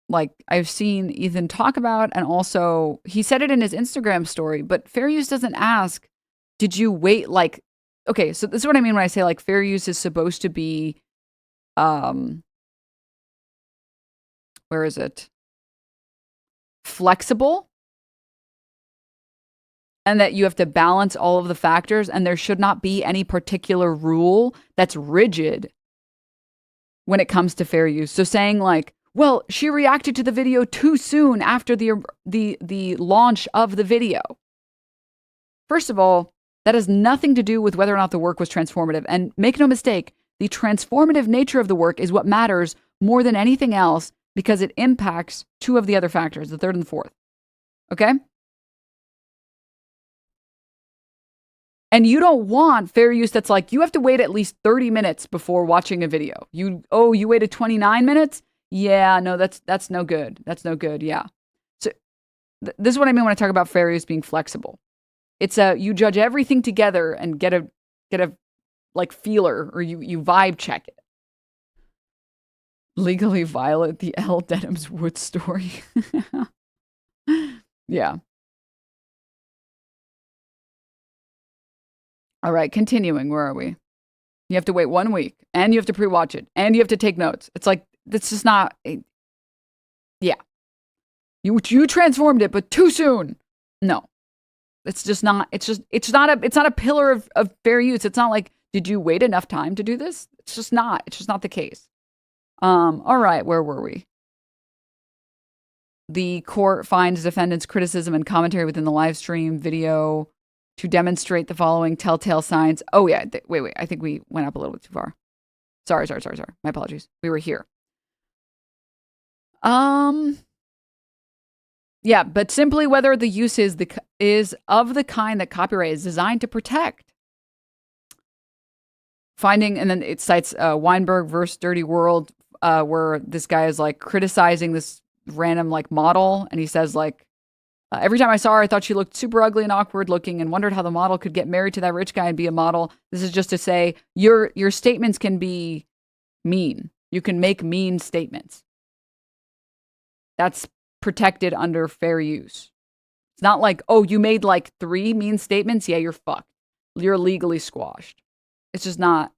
like I've seen Ethan talk about, and also he said it in his Instagram story, but fair use doesn't ask, did you wait like, okay, so this is what I mean when I say like fair use is supposed to be, where is it? Flexible, and that you have to balance all of the factors, and there should not be any particular rule that's rigid when it comes to fair use. So saying like, well, she reacted to the video too soon after the launch of the video. First of all, that has nothing to do with whether or not the work was transformative. And make no mistake, the transformative nature of the work is what matters more than anything else, because it impacts two of the other factors, the third and the fourth. Okay? And you don't want fair use that's like, you have to wait at least 30 minutes before watching a video. You waited 29 minutes? Yeah, no, that's no good. That's no good, yeah. So this is what I mean when I talk about fair use being flexible. It's you judge everything together and get a like feeler, or you vibe check it. Legally violate the Denims Wood story. Yeah. All right, continuing. Where are we? You have to wait 1 week, and you have to pre-watch it, and you have to take notes. It's like, that's just not. Yeah. You transformed it, but too soon. No. It's just not. It's not a pillar of fair use. It's not like, did you wait enough time to do this? It's just not. It's just not the case. All right, where were we? The court finds defendant's criticism and commentary within the live stream video to demonstrate the following telltale signs. Oh yeah, wait. I think we went up a little bit too far. Sorry. My apologies. We were here. Yeah, but simply whether the use is of the kind that copyright is designed to protect. Finding, and then it cites Weinberg versus Dirty World, where this guy is like criticizing this random like model, and he says like, every time I saw her, I thought she looked super ugly and awkward looking, and wondered how the model could get married to that rich guy and be a model. This is just to say your statements can be mean. You can make mean statements. That's protected under fair use. It's not like, oh, you made like 3 mean statements. Yeah, you're fucked. You're legally squashed. It's just not.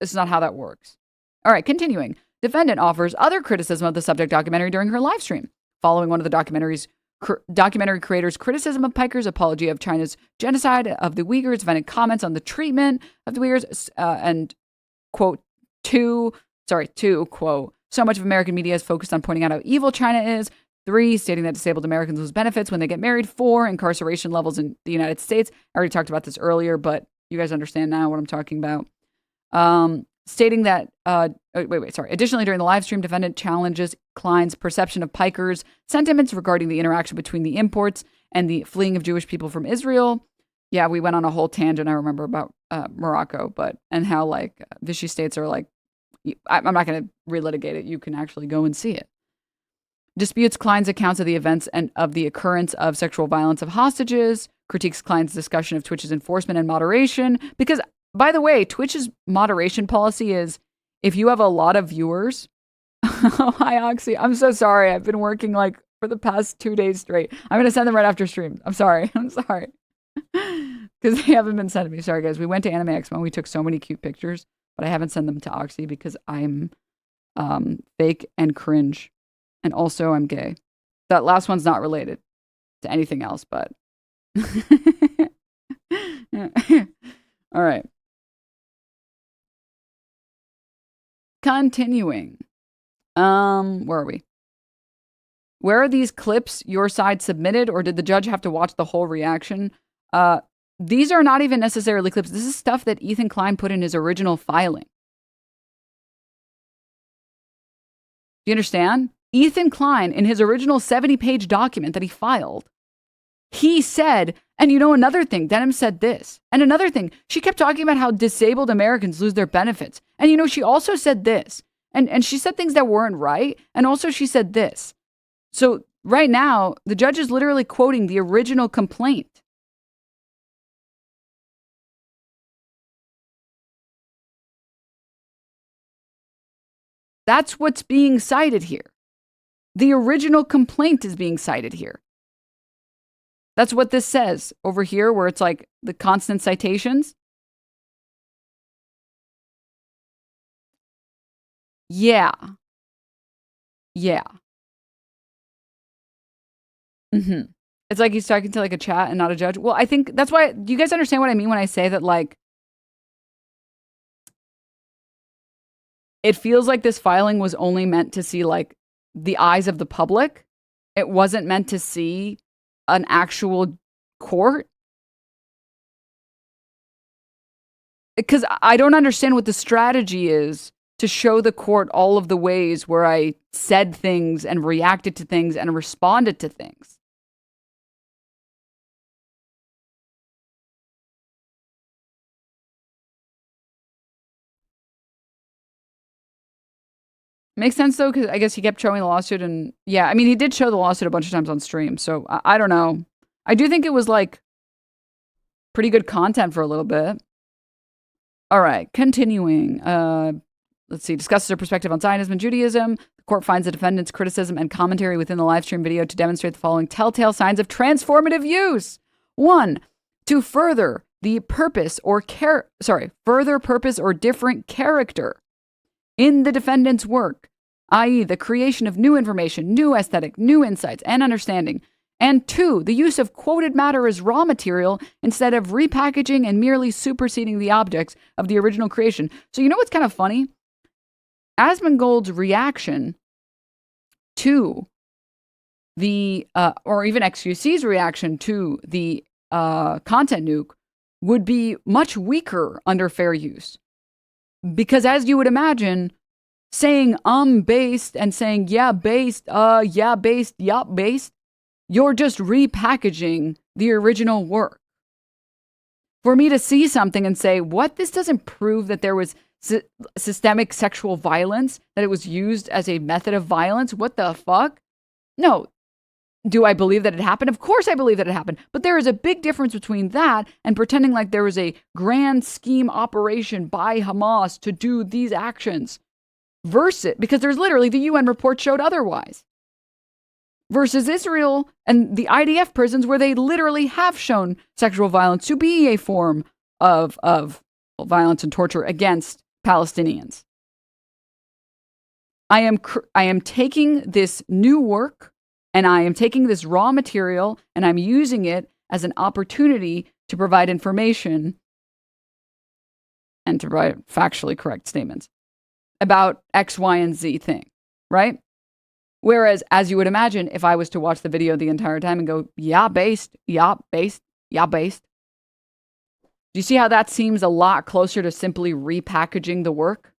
It's not how that works. All right, continuing. Defendant offers other criticism of the subject documentary during her live stream, following one of the documentary creators' criticism of Piker's apology of China's genocide of the Uyghurs. Defendant comments on the treatment of the Uyghurs and quote two quote, so much of American media is focused on pointing out how evil China is. 3, stating that disabled Americans lose benefits when they get married. 4, incarceration levels in the United States. I already talked about this earlier, but you guys understand now what I'm talking about. Stating that, Additionally, during the live stream, defendant challenges Klein's perception of Piker's sentiments regarding the interaction between the imports and the fleeing of Jewish people from Israel. Yeah, we went on a whole tangent, I remember, about Morocco, and how like Vichy states are like, I'm not going to relitigate it. You can actually go and see it. Disputes Klein's accounts of the events and of the occurrence of sexual violence of hostages. Critiques Klein's discussion of Twitch's enforcement and moderation. Because, by the way, Twitch's moderation policy is, if you have a lot of viewers... Oh, hi, Oxy. I'm so sorry. I've been working like for the past 2 days straight. I'm gonna send them right after stream. I'm sorry. I'm sorry. Because they haven't been sent to me. Sorry guys. We went to Anime Expo and we took so many cute pictures, but I haven't sent them to Oxy because I'm fake and cringe. And also I'm gay. That last one's not related to anything else, but all right. Continuing. Where are we? Where are these clips your side submitted, or did the judge have to watch the whole reaction? These are not even necessarily clips. This is stuff that Ethan Klein put in his original filing. Do you understand? Ethan Klein, in his original 70-page document that he filed, he said, and you know another thing, Denims said this, and another thing, she kept talking about how disabled Americans lose their benefits. And you know, she also said this, and she said things that weren't right, and also she said this. So right now, the judge is literally quoting the original complaint. That's what's being cited here. The original complaint is being cited here. That's what this says over here, where it's like the constant citations. Yeah. Yeah. It's like he's talking to like a chat and not a judge. Well, I think that's why, do you guys understand what I mean when I say that, like, it feels like this filing was only meant to see like the eyes of the public. It wasn't meant to see an actual court. Because I don't understand what the strategy is to show the court all of the ways where I said things and reacted to things and responded to things. Makes sense though, because I guess he kept showing the lawsuit, and yeah, I mean, he did show the lawsuit a bunch of times on stream, so I don't know. I do think it was like pretty good content for a little bit. All right, continuing. Let's see, discusses her perspective on Zionism and Judaism. The court finds the defendant's criticism and commentary within the live stream video to demonstrate the following telltale signs of transformative use. 1, to further the purpose or further purpose or different character in the defendant's work, i.e. the creation of new information, new aesthetic, new insights, and understanding. And 2, the use of quoted matter as raw material instead of repackaging and merely superseding the objects of the original creation. So you know what's kind of funny? Asmongold's reaction to the, or even XQC's reaction to the content nuke would be much weaker under fair use. Because as you would imagine, saying based and saying yeah based, yup based, you're just repackaging the original work. For me to see something and say, what, this doesn't prove that there was systemic sexual violence, that it was used as a method of violence, what the fuck? No. Do I believe that it happened? Of course I believe that it happened. But there is a big difference between that and pretending like there was a grand scheme operation by Hamas to do these actions. Versus, because there's literally the UN report showed otherwise. Versus Israel and the IDF prisons where they literally have shown sexual violence to be a form of violence and torture against Palestinians. I am taking this new work and I am taking this raw material and I'm using it as an opportunity to provide information and to provide factually correct statements about X, Y, and Z thing, right? Whereas, as you would imagine, if I was to watch the video the entire time and go, yeah, based, yeah, based, yeah, based. Do you see how that seems a lot closer to simply repackaging the work?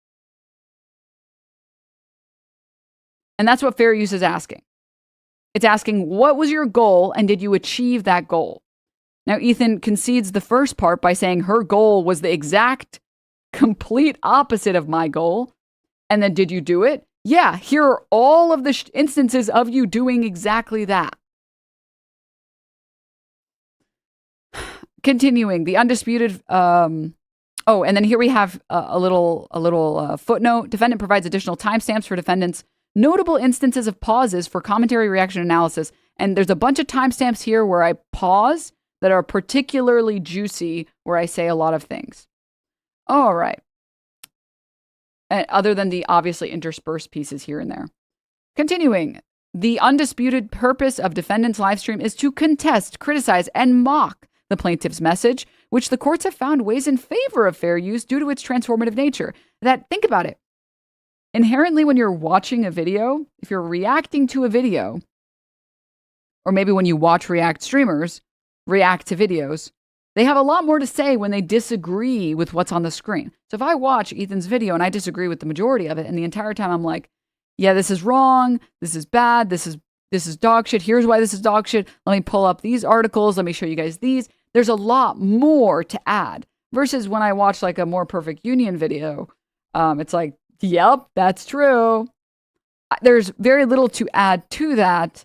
And that's what fair use is asking. It's asking, what was your goal and did you achieve that goal? Now, Ethan concedes the first part by saying her goal was the exact, complete opposite of my goal. And then did you do it? Yeah, here are all of the instances of you doing exactly that. Continuing, the undisputed, and then here we have a little footnote. Defendant provides additional timestamps for defendant's notable instances of pauses for commentary, reaction, analysis. And there's a bunch of timestamps here where I pause that are particularly juicy, where I say a lot of things. All right. And other than the obviously interspersed pieces here and there. Continuing, the undisputed purpose of defendant's live stream is to contest, criticize, and mock the plaintiff's message, which the courts have found weighs in favor of fair use due to its transformative nature. Think about it. Inherently, when you're watching a video, if you're reacting to a video, or maybe when you watch React streamers react to videos, they have a lot more to say when they disagree with what's on the screen. So if I watch Ethan's video and I disagree with the majority of it, and the entire time I'm like, yeah, this is wrong, this is bad, this is dog shit, here's why this is dog shit, let me pull up these articles, let me show you guys these. There's a lot more to add. Versus when I watch like a more perfect union video, it's like, yep, that's true. There's very little to add to that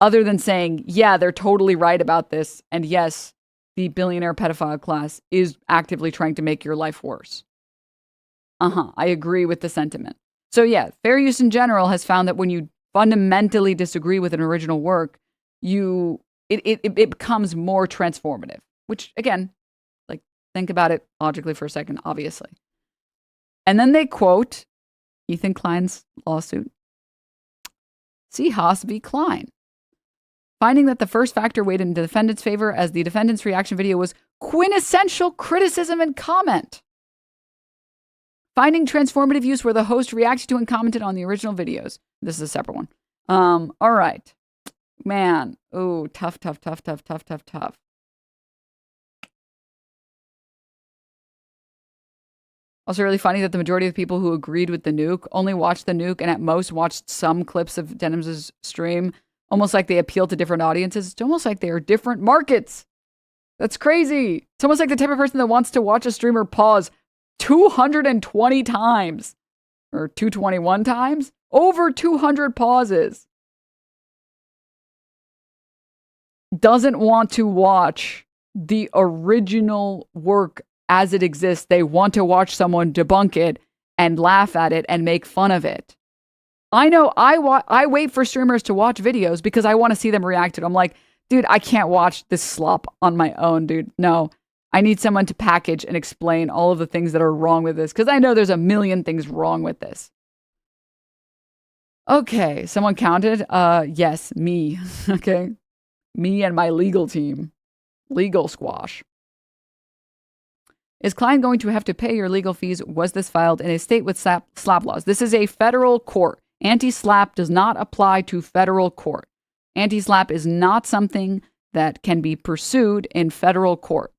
other than saying, yeah, they're totally right about this. And yes, the billionaire pedophile class is actively trying to make your life worse. I agree with the sentiment. So yeah, fair use in general has found that when you fundamentally disagree with an original work, it becomes more transformative. Which again, like think about it logically for a second, obviously. And then they quote Ethan Klein's lawsuit. See Haas v. Klein. Finding that the first factor weighed in the defendant's favor as the defendant's reaction video was quintessential criticism and comment. Finding transformative use where the host reacted to and commented on the original videos. This is a separate one. All right. Man. Oh, tough. Also really funny that the majority of the people who agreed with the nuke only watched the nuke and at most watched some clips of Denims' stream. Almost like they appeal to different audiences. It's almost like they are different markets. That's crazy. It's almost like the type of person that wants to watch a streamer pause 220 times. Or 221 times. Over 200 pauses. Doesn't want to watch the original work as it exists. They want to watch someone debunk it and laugh at it and make fun of it. I know I wait for streamers to watch videos because I want to see them react to it. I'm like, dude, I can't watch this slop on my own, dude. No, I need someone to package and explain all of the things that are wrong with this because I know there's a million things wrong with this. Okay, someone counted? Yes, me. Okay, me and my legal team. Legal squash. Is Klein going to have to pay your legal fees? Was this filed in a state with slap laws? This is a federal court. Anti-slap does not apply to federal court. Anti-slap is not something that can be pursued in federal court.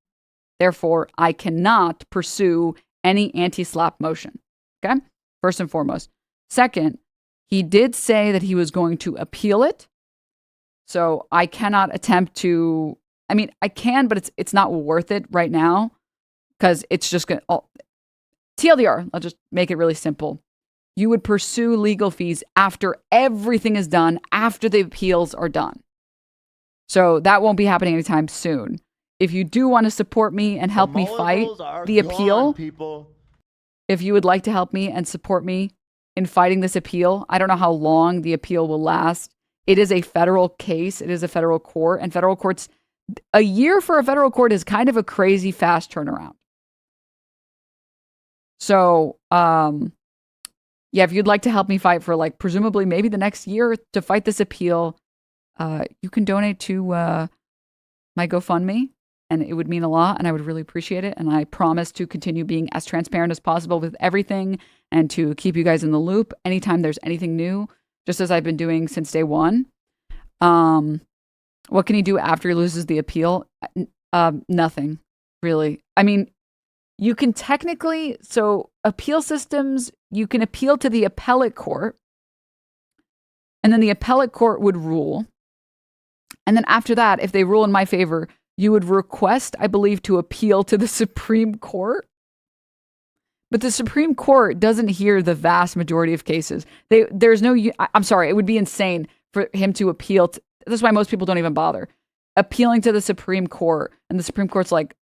Therefore, I cannot pursue any anti-slap motion. Okay? First and foremost. Second, he did say that he was going to appeal it. So I cannot attempt to, I mean, I can, but it's not worth it right now because it's just going to, TLDR, I'll just make it really simple. You would pursue legal fees after everything is done, after the appeals are done. So that won't be happening anytime soon. If you do want to support me and help me fight the appeal, if you would like to help me and support me in fighting this appeal, I don't know how long the appeal will last. It is a federal case. It is a federal court. And federal courts, a year for a federal court is kind of a crazy fast turnaround. So, yeah, if you'd like to help me fight for like presumably maybe the next year to fight this appeal, you can donate to my GoFundMe and it would mean a lot and I would really appreciate it. And I promise to continue being as transparent as possible with everything and to keep you guys in the loop anytime there's anything new, just as I've been doing since day one. What can he do after he loses the appeal? Nothing, really. I mean, you can technically, so appeal systems, you can appeal to the appellate court, and then the appellate court would rule. And then after that, if they rule in my favor, you would request, I believe, to appeal to the Supreme Court. But the Supreme Court doesn't hear the vast majority of cases. There's no, I'm sorry, it would be insane for him to appeal. That's why most people don't even bother appealing to the Supreme Court. And the Supreme Court's like,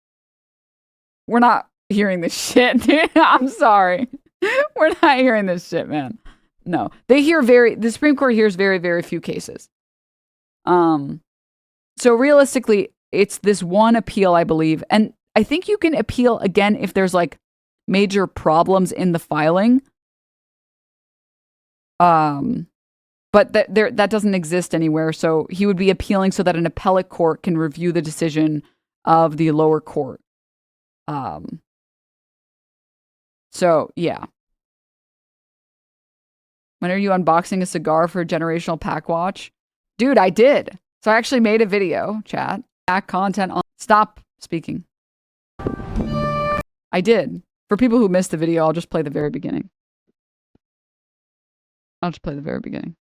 we're not hearing this shit, dude. I'm sorry. We're not hearing this shit, man. No. The Supreme Court hears very, very few cases. So realistically, it's this one appeal, I believe. And I think you can appeal again if there's like major problems in the filing. But that doesn't exist anywhere. So he would be appealing so that an appellate court can review the decision of the lower court. So yeah. When are you unboxing a cigar for Generational Pack Watch? Dude, I did. So I actually made a video, chat. Pack content on. Stop speaking. I did. For people who missed the video, I'll just play the very beginning. I'll just play the very beginning.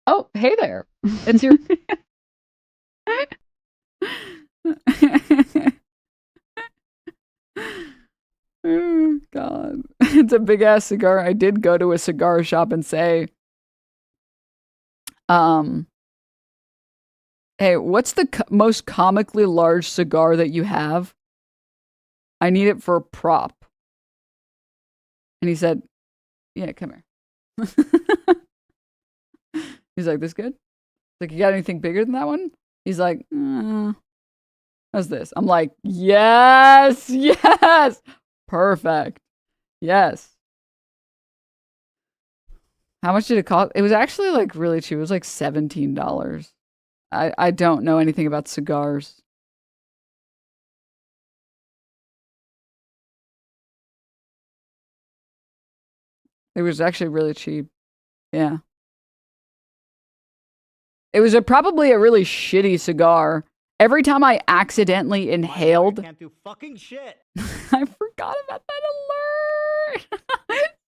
Oh, hey there. It's your... Oh, God. It's a big-ass cigar. I did go to a cigar shop and say, hey, what's the most comically large cigar that you have? I need it for a prop. And he said, yeah, come here. He's like, this good? Like, you got anything bigger than that one? He's like, what's this? I'm like, yes, yes, perfect, yes. How much did it cost? It was actually like really cheap. It was like $17. I don't know anything about cigars. It was actually really cheap. Yeah. It was probably a really shitty cigar. Every time I accidentally inhaled... I can't do fucking shit. I forgot about that alert.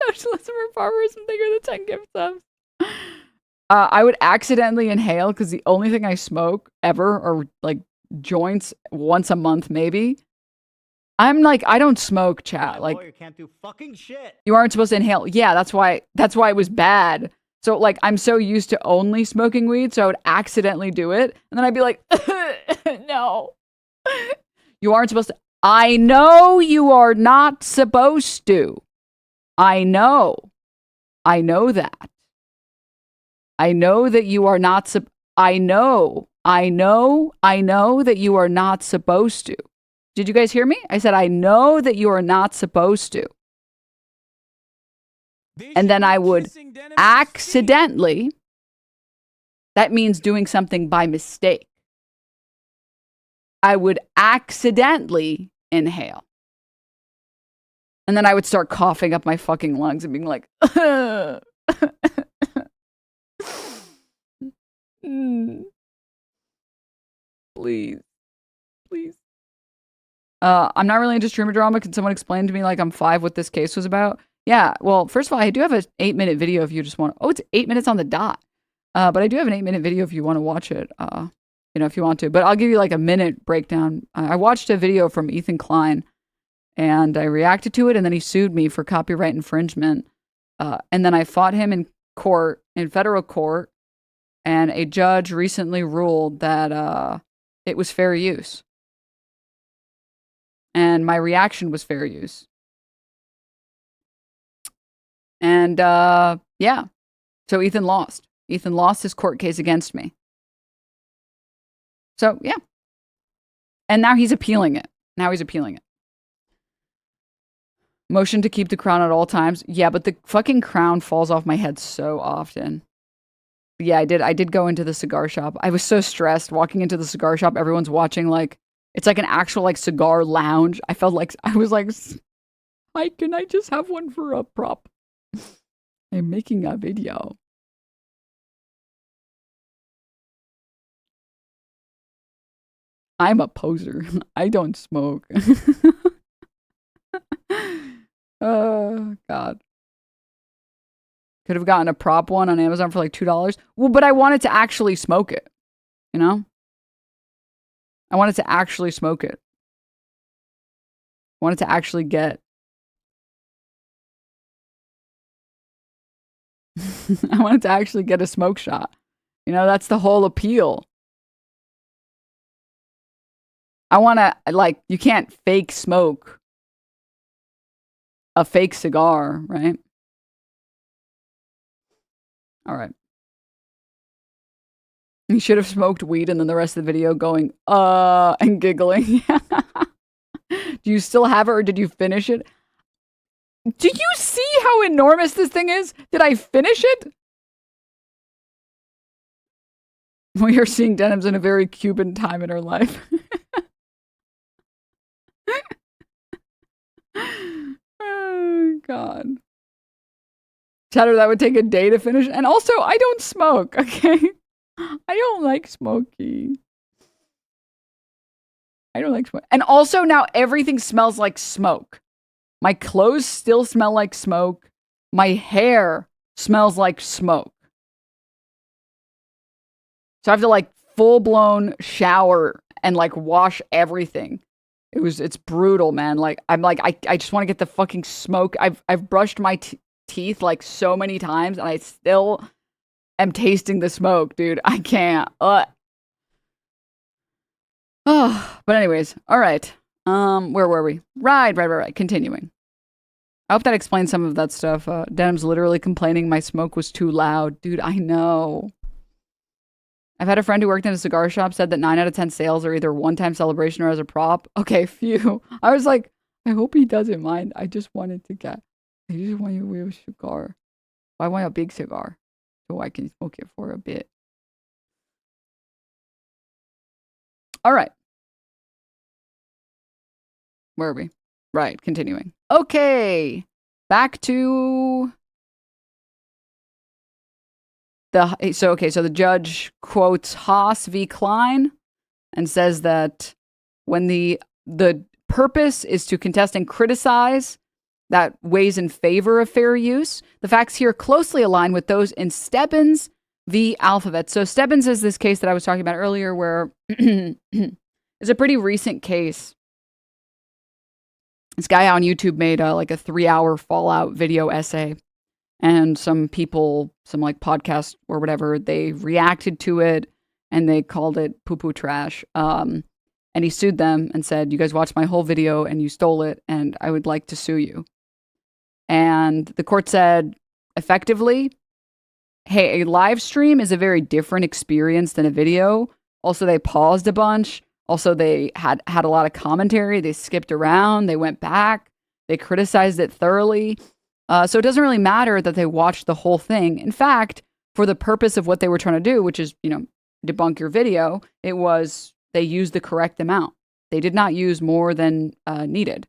Socialism for barbarism, thank you for the 10 gift subs. I would accidentally inhale because the only thing I smoke ever are like joints once a month, maybe. I'm like, I don't smoke, chat. Like, you can't do fucking shit. You aren't supposed to inhale. Yeah, that's why it was bad. So like, I'm so used to only smoking weed, so I would accidentally do it, and then I'd be like, no, you aren't supposed to. I know you are not supposed to. I know that. I know that you are not. I know that you are not supposed to. Did you guys hear me? I said, I know that you are not supposed to. And then I would accidentally, that means doing something by mistake. I would accidentally inhale. And then I would start coughing up my fucking lungs and being like, please. I'm not really into streamer drama. Can someone explain to me, like, I'm 5 what this case was about? Yeah, well, first of all, I do have an 8-minute video if you just want. Oh, it's 8 minutes on the dot. But I do have an 8-minute video if you want to watch it. If you want to. But I'll give you like a minute breakdown. I watched a video from Ethan Klein, and I reacted to it, and then he sued me for copyright infringement. And then I fought him in court, in federal court, and a judge recently ruled that it was fair use. And my reaction was fair use. And, yeah. So Ethan lost. Ethan lost his court case against me. So, yeah. And now he's appealing it. Motion to keep the crown at all times. Yeah, but the fucking crown falls off my head so often. But yeah, I did go into the cigar shop. I was so stressed walking into the cigar shop. Everyone's watching, like, it's like an actual, like, cigar lounge. I felt like, I was like, hi, can I just have one for a prop? I'm making a video. I'm a poser. I don't smoke. Oh, God. Could have gotten a prop one on Amazon for like $2. Well, but I wanted to actually smoke it. You know? I wanted to actually smoke it. I wanted to actually get I wanted to actually get a smoke shot. You know, that's the whole appeal. I want to, like, you can't fake smoke a fake cigar, right? All right. You should have smoked weed and then the rest of the video going, and giggling. Do you still have it or did you finish it? Do you see how enormous this thing is? Did I finish it? We are seeing Denims in a very Cuban time in her life. Oh, God. Chatter, that would take a day to finish. And also, I don't smoke, okay? I don't like smoking. I don't like smoke. And also, now everything smells like smoke. My clothes still smell like smoke. My hair smells like smoke. So I have to, like, full-blown shower and, like, wash everything. It's brutal, man. Like, I'm like, I just want to get the fucking smoke. I've brushed my teeth, like, so many times, and I still am tasting the smoke, dude. I can't. Oh, but anyways, all right. Where were we? Right. Continuing. I hope that explains some of that stuff. Denim's literally complaining my smoke was too loud. Dude, I know. I've had a friend who worked in a cigar shop said that 9 out of 10 sales are either one-time celebration or as a prop. Okay, phew. I was like, I hope he doesn't mind. I just want you a cigar. I want a big cigar so I can smoke it for a bit. All right. Where are we? Right, continuing. Okay. Back to so the judge quotes Haas v. Klein and says that when the purpose is to contest and criticize, that weighs in favor of fair use. The facts here closely align with those in Stebbins v. Alphabet. So Stebbins is this case that I was talking about earlier where it's a pretty recent case. This guy on YouTube made like a 3-hour Fallout video essay. And some people, some like podcast or whatever, they reacted to it and they called it poo-poo trash. And he sued them and said, you guys watched my whole video and you stole it and I would like to sue you. And the court said, effectively, hey, a live stream is a very different experience than a video. Also, they paused a bunch. Also, they had a lot of commentary. They skipped around. They went back. They criticized it thoroughly. So it doesn't really matter that they watched the whole thing. In fact, for the purpose of what they were trying to do, which is, debunk your video, it was they used the correct amount. They did not use more than needed.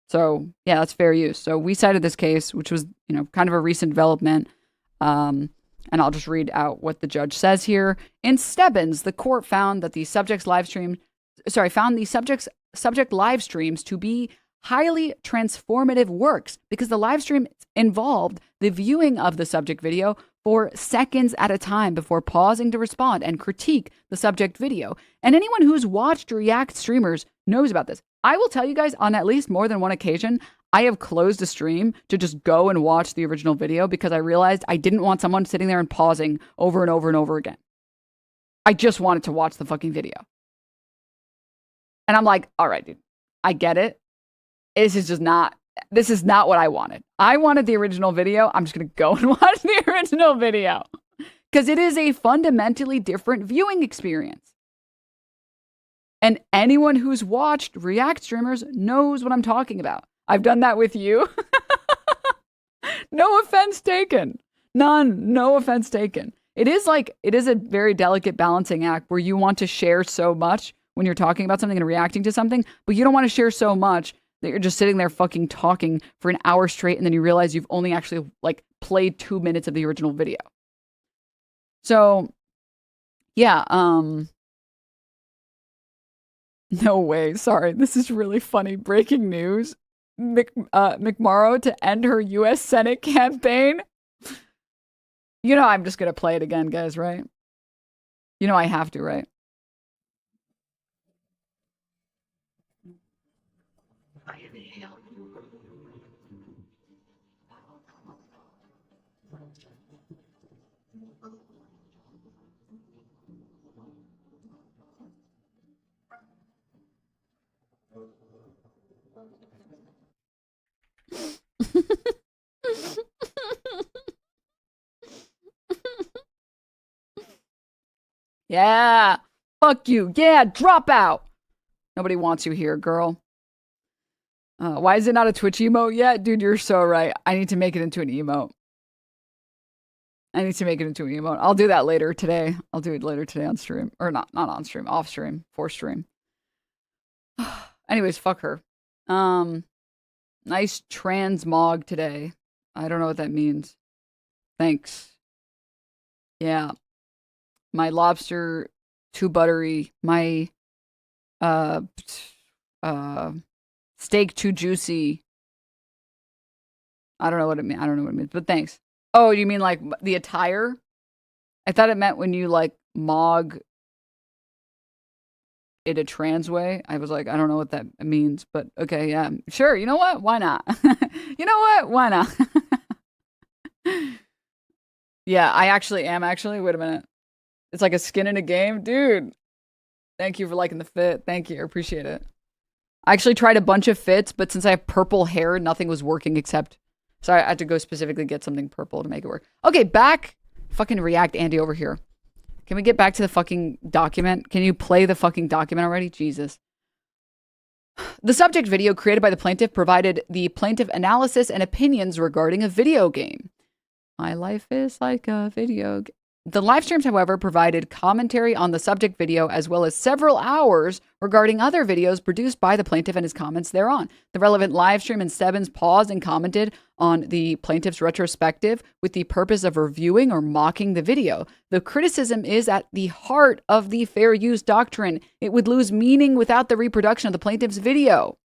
So, yeah, that's fair use. So we cited this case, which was, kind of a recent development. And I'll just read out what the judge says here. In Stebbins, the court found that the subject live streams to be highly transformative works because the live stream involved the viewing of the subject video for seconds at a time before pausing to respond and critique the subject video. And anyone who's watched React streamers knows about this. I will tell you guys on at least more than one occasion, I have closed a stream to just go and watch the original video because I realized I didn't want someone sitting there and pausing over and over and over again. I just wanted to watch the fucking video. And I'm like, all right, dude, I get it. This is not what I wanted. I wanted the original video. I'm just going to go and watch the original video because it is a fundamentally different viewing experience. And anyone who's watched React streamers knows what I'm talking about. I've done that with you. No offense taken. None. No offense taken. It is a very delicate balancing act where you want to share so much when you're talking about something and reacting to something, but you don't want to share so much that you're just sitting there fucking talking for an hour straight and then you realize you've only actually played 2 minutes of the original video. So, yeah, no way. Sorry. This is really funny. Breaking news. McMorrow to end her U.S. Senate campaign. I'm just going to play it again, guys, right? I have to, right? Yeah. Fuck you. Yeah, drop out. Nobody wants you here, girl. Why is it not a Twitch emote yet? Dude, you're so right. I need to make it into an emote. I'll do that later today. I'll do it later today on stream. Or not on stream, off stream, for stream. Anyways, fuck her. Nice transmog today. I don't know what that means. Thanks. Yeah. My lobster too buttery. My steak too juicy. I don't know what it means, but thanks. Oh, you mean like the attire? I thought it meant when you like mog it a trans way. I was like, I don't know what that means, but okay, yeah. Sure, you know what? Why not? You know what? Why not? Yeah, I actually am wait a minute. It's like a skin in a game. Dude, thank you for liking the fit. Thank you. I appreciate it. I actually tried a bunch of fits, but since I have purple hair, nothing was working except... So I had to go specifically get something purple to make it work. Okay, back. Fucking React Andy over here. Can we get back to the fucking document? Can you play the fucking document already? Jesus. The subject video created by the plaintiff provided the plaintiff analysis and opinions regarding a video game. My life is like a video game. The live streams, however, provided commentary on the subject video as well as several hours regarding other videos produced by the plaintiff and his comments thereon. The relevant live stream and Stebbins paused and commented on the plaintiff's retrospective with the purpose of reviewing or mocking the video. The criticism is at the heart of the fair use doctrine. It would lose meaning without the reproduction of the plaintiff's video.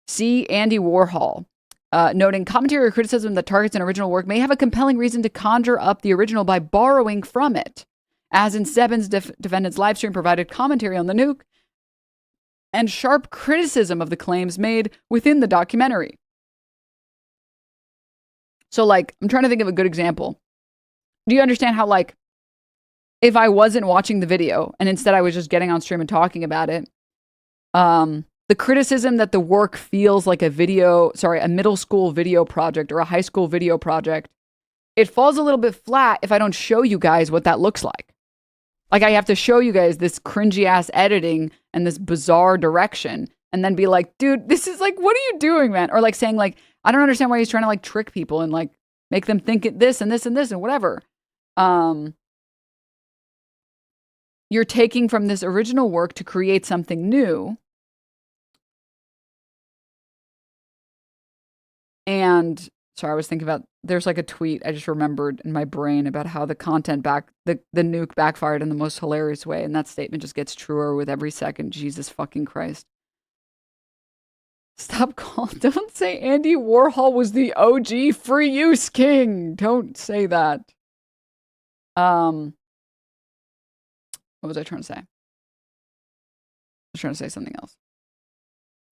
See Andy Warhol. Noting commentary or criticism that targets an original work may have a compelling reason to conjure up the original by borrowing from it. As in Stebbins, defendant's livestream provided commentary on the nuke and sharp criticism of the claims made within the documentary. So, like, I'm trying to think of a good example. Do you understand how, like, if I wasn't watching the video and instead I was just getting on stream and talking about it, the criticism that the work feels like a middle school video project or a high school video project, it falls a little bit flat if I don't show you guys what that looks like. Like, I have to show you guys this cringy ass editing and this bizarre direction and then be like, dude, this is like, what are you doing, man? Or like saying like, I don't understand why he's trying to like trick people and like make them think this and this and this and whatever. You're taking from this original work to create something new. And sorry, I was thinking about, there's like a tweet I just remembered in my brain about how the nuke backfired in the most hilarious way. And that statement just gets truer with every second. Jesus fucking Christ. Don't say Andy Warhol was the OG free use king. Don't say that. What was I trying to say? I was trying to say something else.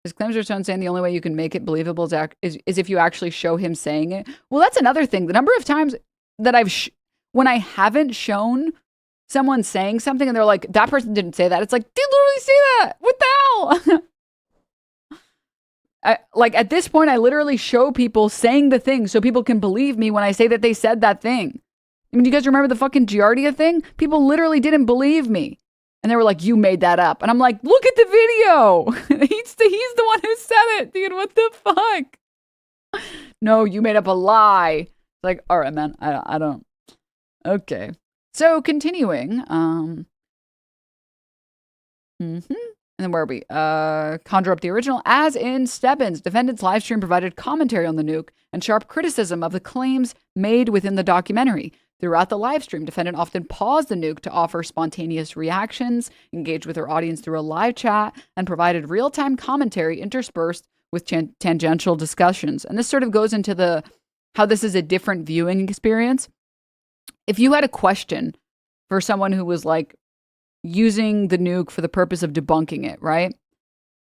His claims are so insane, the only way you can make it believable is if you actually show him saying it. Well, that's another thing. The number of times that when I haven't shown someone saying something and they're like, that person didn't say that. It's like, did literally say that. What the hell? Like, at this point, I literally show people saying the thing so people can believe me when I say that they said that thing. I mean, do you guys remember the fucking Giardia thing? People literally didn't believe me. And they were like, you made that up. And I'm like, look at the video. He's the one who said it. Dude, what the fuck? No, you made up a lie. It's like, all right, man. I don't. Okay. So continuing. And then where are we? Conjure up the original. As in Stebbins, defendant's livestream provided commentary on the nuke and sharp criticism of the claims made within the documentary. Throughout the live stream, defendant often paused the nuke to offer spontaneous reactions, engaged with her audience through a live chat, and provided real-time commentary interspersed with tangential discussions. And this sort of goes into how this is a different viewing experience. If you had a question for someone who was like using the nuke for the purpose of debunking it, right?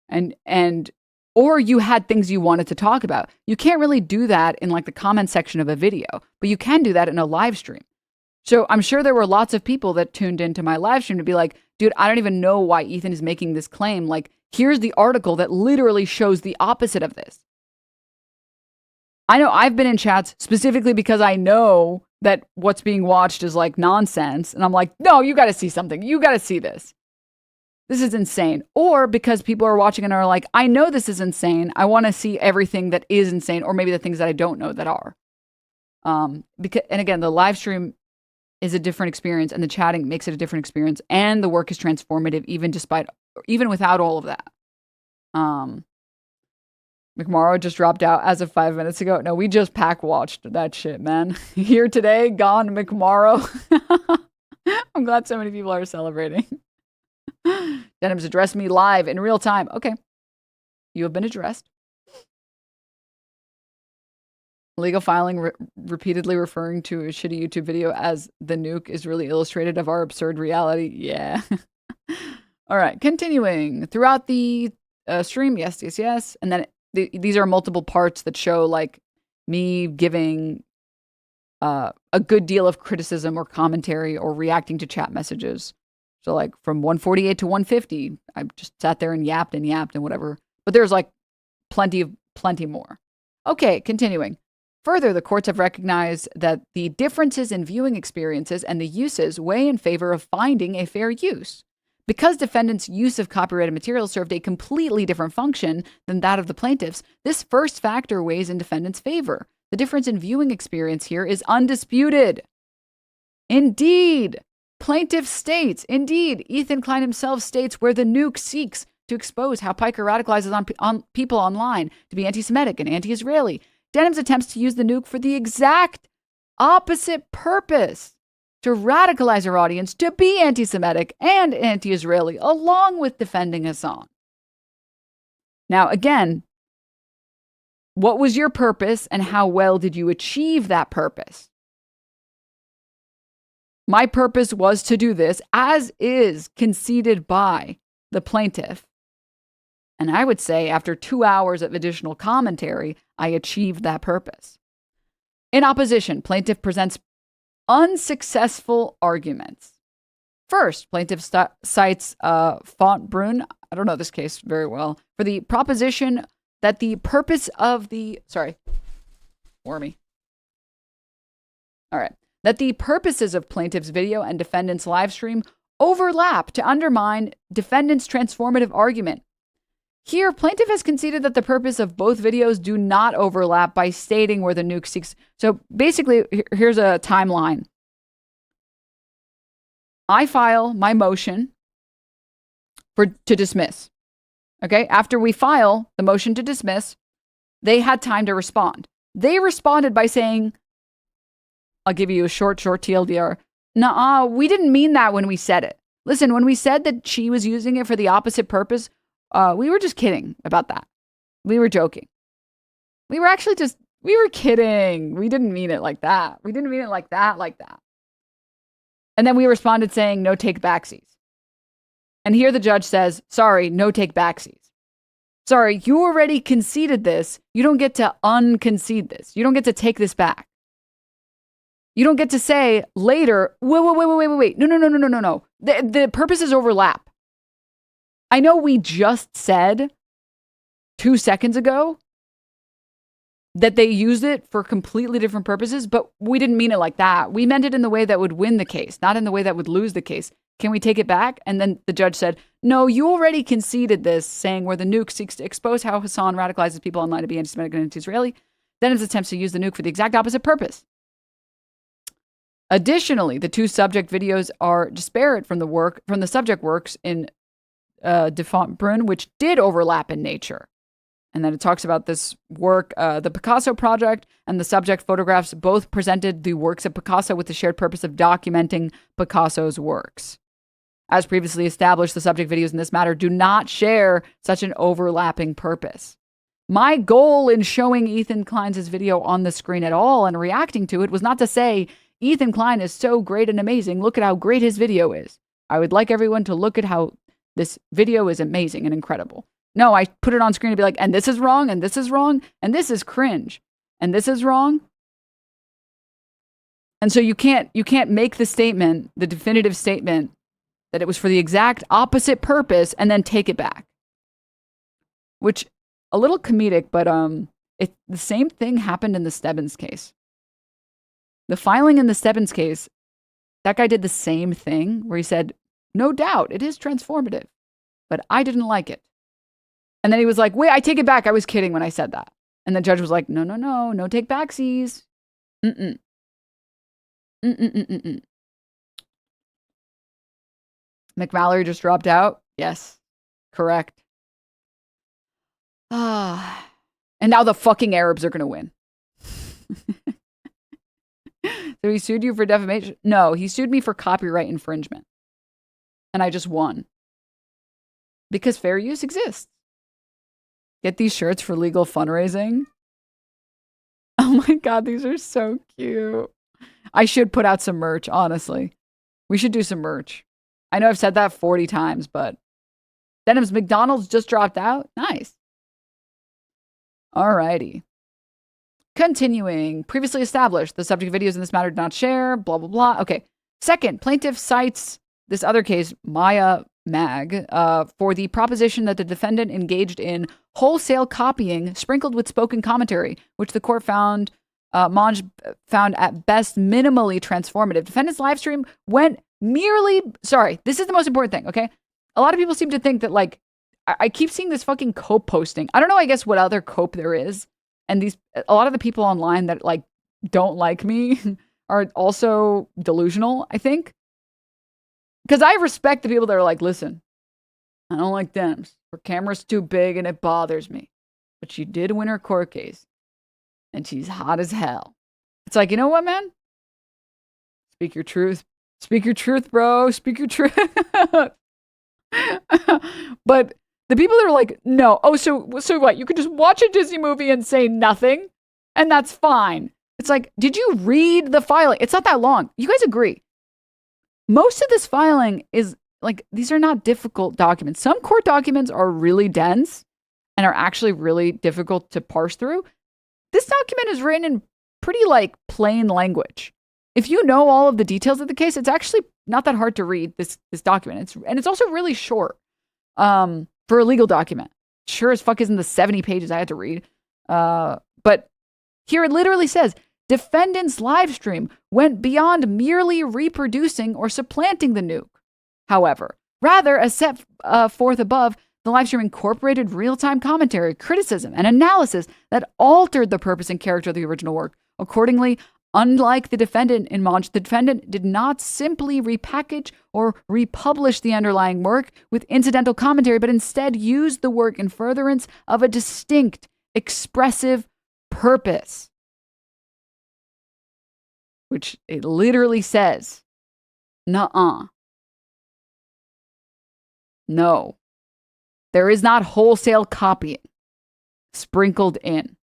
And or you had things you wanted to talk about. You can't really do that in like the comment section of a video, but you can do that in a live stream. So I'm sure there were lots of people that tuned into my live stream to be like, dude, I don't even know why Ethan is making this claim. Like, here's the article that literally shows the opposite of this. I know I've been in chats specifically because I know that what's being watched is like nonsense. And I'm like, no, you got to see something. You got to see this. This is insane. Or because people are watching and are like, I know this is insane. I want to see everything that is insane, or maybe the things that I don't know that are. Because, and again, the live stream is a different experience, and the chatting makes it a different experience, and the work is transformative, even without all of that. McMorrow just dropped out as of 5 minutes ago. No, we just pack watched that shit, man. Here today, gone McMorrow. I'm glad so many people are celebrating. Denims addressed me live in real time. Okay. You have been addressed. Legal filing repeatedly referring to a shitty YouTube video as the nuke is really illustrated of our absurd reality. Yeah. All right. Continuing throughout the stream. Yes, yes, yes. And then these are multiple parts that show like me giving a good deal of criticism or commentary or reacting to chat messages. So like from 148 to 150, I just sat there and yapped and whatever. But there's like plenty more. Okay, continuing. Further, the courts have recognized that the differences in viewing experiences and the uses weigh in favor of finding a fair use. Because defendants' use of copyrighted material served a completely different function than that of the plaintiffs, this first factor weighs in defendants' favor. The difference in viewing experience here is undisputed. Indeed, plaintiff states, indeed, Ethan Klein himself states where the nuke seeks to expose how Piker radicalizes on people online to be anti-Semitic and anti-Israeli. Denims attempts to use the nuke for the exact opposite purpose, to radicalize our audience to be anti-Semitic and anti-Israeli, along with defending Hassan. Now, again, what was your purpose and how well did you achieve that purpose? My purpose was to do this, as is conceded by the plaintiff. And I would say after 2 hours of additional commentary, I achieved that purpose. In opposition, plaintiff presents unsuccessful arguments. First, plaintiff cites Fontbrunn, I don't know this case very well, for the proposition that the purpose of the, that the purposes of plaintiff's video and defendant's live stream overlap to undermine defendant's transformative argument. Here, plaintiff has conceded that the purpose of both videos do not overlap by stating where the nuke seeks. So basically, here's a timeline. I file my motion to dismiss. Okay, after we file the motion to dismiss, they had time to respond. They responded by saying, I'll give you a short TLDR. Nuh-uh, we didn't mean that when we said it. Listen, when we said that she was using it for the opposite purpose, we were just kidding about that. We were joking. We were kidding. We didn't mean it like that. We didn't mean it like that. And then we responded saying, no take backsies. And here the judge says, sorry, no take backsies. Sorry, you already conceded this. You don't get to unconcede this. You don't get to take this back. You don't get to say later, wait. No. The purposes overlap. I know we just said 2 seconds ago that they used it for completely different purposes, but we didn't mean it like that. We meant it in the way that would win the case, not in the way that would lose the case. Can we take it back? And then the judge said, no, you already conceded this, saying where the nuke seeks to expose how Hassan radicalizes people online to be anti-Semitic and anti-Israeli. Then it attempts to use the nuke for the exact opposite purpose. Additionally, the two subject videos are disparate from the subject works in De Fontbrunn, which did overlap in nature. And then it talks about this work, the Picasso project and the subject photographs both presented the works of Picasso with the shared purpose of documenting Picasso's works. As previously established, the subject videos in this matter do not share such an overlapping purpose. My goal in showing Ethan Klein's video on the screen at all and reacting to it was not to say, Ethan Klein is so great and amazing. Look at how great his video is. I would like everyone to look at how this video is amazing and incredible. No, I put it on screen to be like, and this is wrong, and this is wrong, and this is cringe, and this is wrong. And so you can't make the statement, the definitive statement, that it was for the exact opposite purpose and then take it back. Which, a little comedic, but the same thing happened in the Stebbins case. The filing in the Stebbins case, that guy did the same thing where he said, no doubt, it is transformative, but I didn't like it. And then he was like, wait, I take it back. I was kidding when I said that. And the judge was like, no take backsies. Mm-mm. Mm-mm-mm-mm-mm. McMallory just dropped out? Yes. Correct. And now the fucking Arabs are going to win. So he sued you for defamation? No, he sued me for copyright infringement. And I just won. Because fair use exists. Get these shirts for legal fundraising. Oh my God, these are so cute. I should put out some merch, honestly. We should do some merch. I know I've said that 40 times, but Denims McDonald's just dropped out. Nice. Alrighty. Continuing. Previously established. The subject of videos in this matter did not share. Blah, blah, blah. Okay. Second, plaintiff cites this other case, Maya Mag, for the proposition that the defendant engaged in wholesale copying sprinkled with spoken commentary, which the court found Monge found at best minimally transformative. Defendant's live stream went merely... Sorry, this is the most important thing, okay? A lot of people seem to think that, like, I keep seeing this fucking cope posting. I don't know, I guess, what other cope there is. And a lot of the people online that, like, don't like me are also delusional, I think. Because I respect the people that are like, listen, I don't like Denims. Her camera's too big and it bothers me. But she did win her court case. And she's hot as hell. It's like, you know what, man? Speak your truth. Speak your truth, bro. Speak your truth. But the people that are like, no. Oh, so what? You could just watch a Disney movie and say nothing? And that's fine. It's like, did you read the filing? It's not that long. You guys agree. Most of this filing is like, these are not difficult documents. Some court documents are really dense and are actually really difficult to parse through. This document is written in pretty like plain language. If you know all of the details of the case, it's actually not that hard to read this document. It's also really short for a legal document. Sure as fuck isn't the 70 pages I had to read. But here it literally says, defendant's live stream went beyond merely reproducing or supplanting the nuke. However, rather, as set forth above, the live stream incorporated real-time commentary, criticism, and analysis that altered the purpose and character of the original work. Accordingly, unlike the defendant in Monge, the defendant did not simply repackage or republish the underlying work with incidental commentary, but instead used the work in furtherance of a distinct, expressive purpose. Which it literally says, nuh-uh. No. There is not wholesale copying sprinkled in.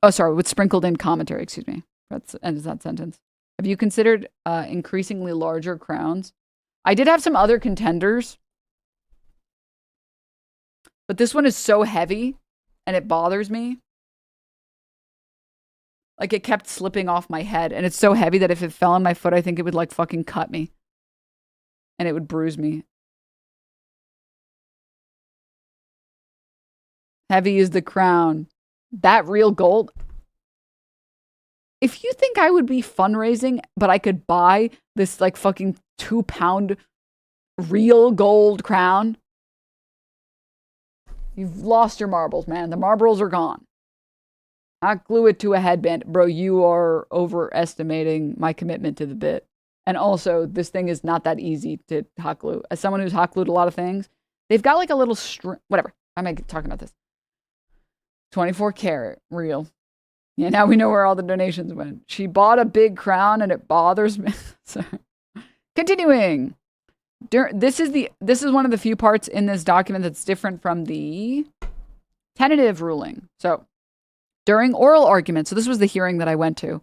Oh, sorry, with sprinkled in commentary, excuse me. That's ends that sentence. Have you considered increasingly larger crowns? I did have some other contenders, but this one is so heavy and it bothers me. Like, it kept slipping off my head, and it's so heavy that if it fell on my foot, I think it would, like, fucking cut me. And it would bruise me. Heavy is the crown. That real gold. If you think I would be fundraising, but I could buy this, like, fucking 2-pound real gold crown, you've lost your marbles, man. The marbles are gone. Not glue it to a headband. Bro, you are overestimating my commitment to the bit. And also, this thing is not that easy to hot glue. As someone who's hot glued a lot of things, they've got like a little string. Whatever. I'm not talking about this. 24 karat. Real. Yeah, now we know where all the donations went. She bought a big crown and it bothers me. So, continuing. This is one of the few parts in this document that's different from the tentative ruling. So, during oral argument, so this was the hearing that I went to,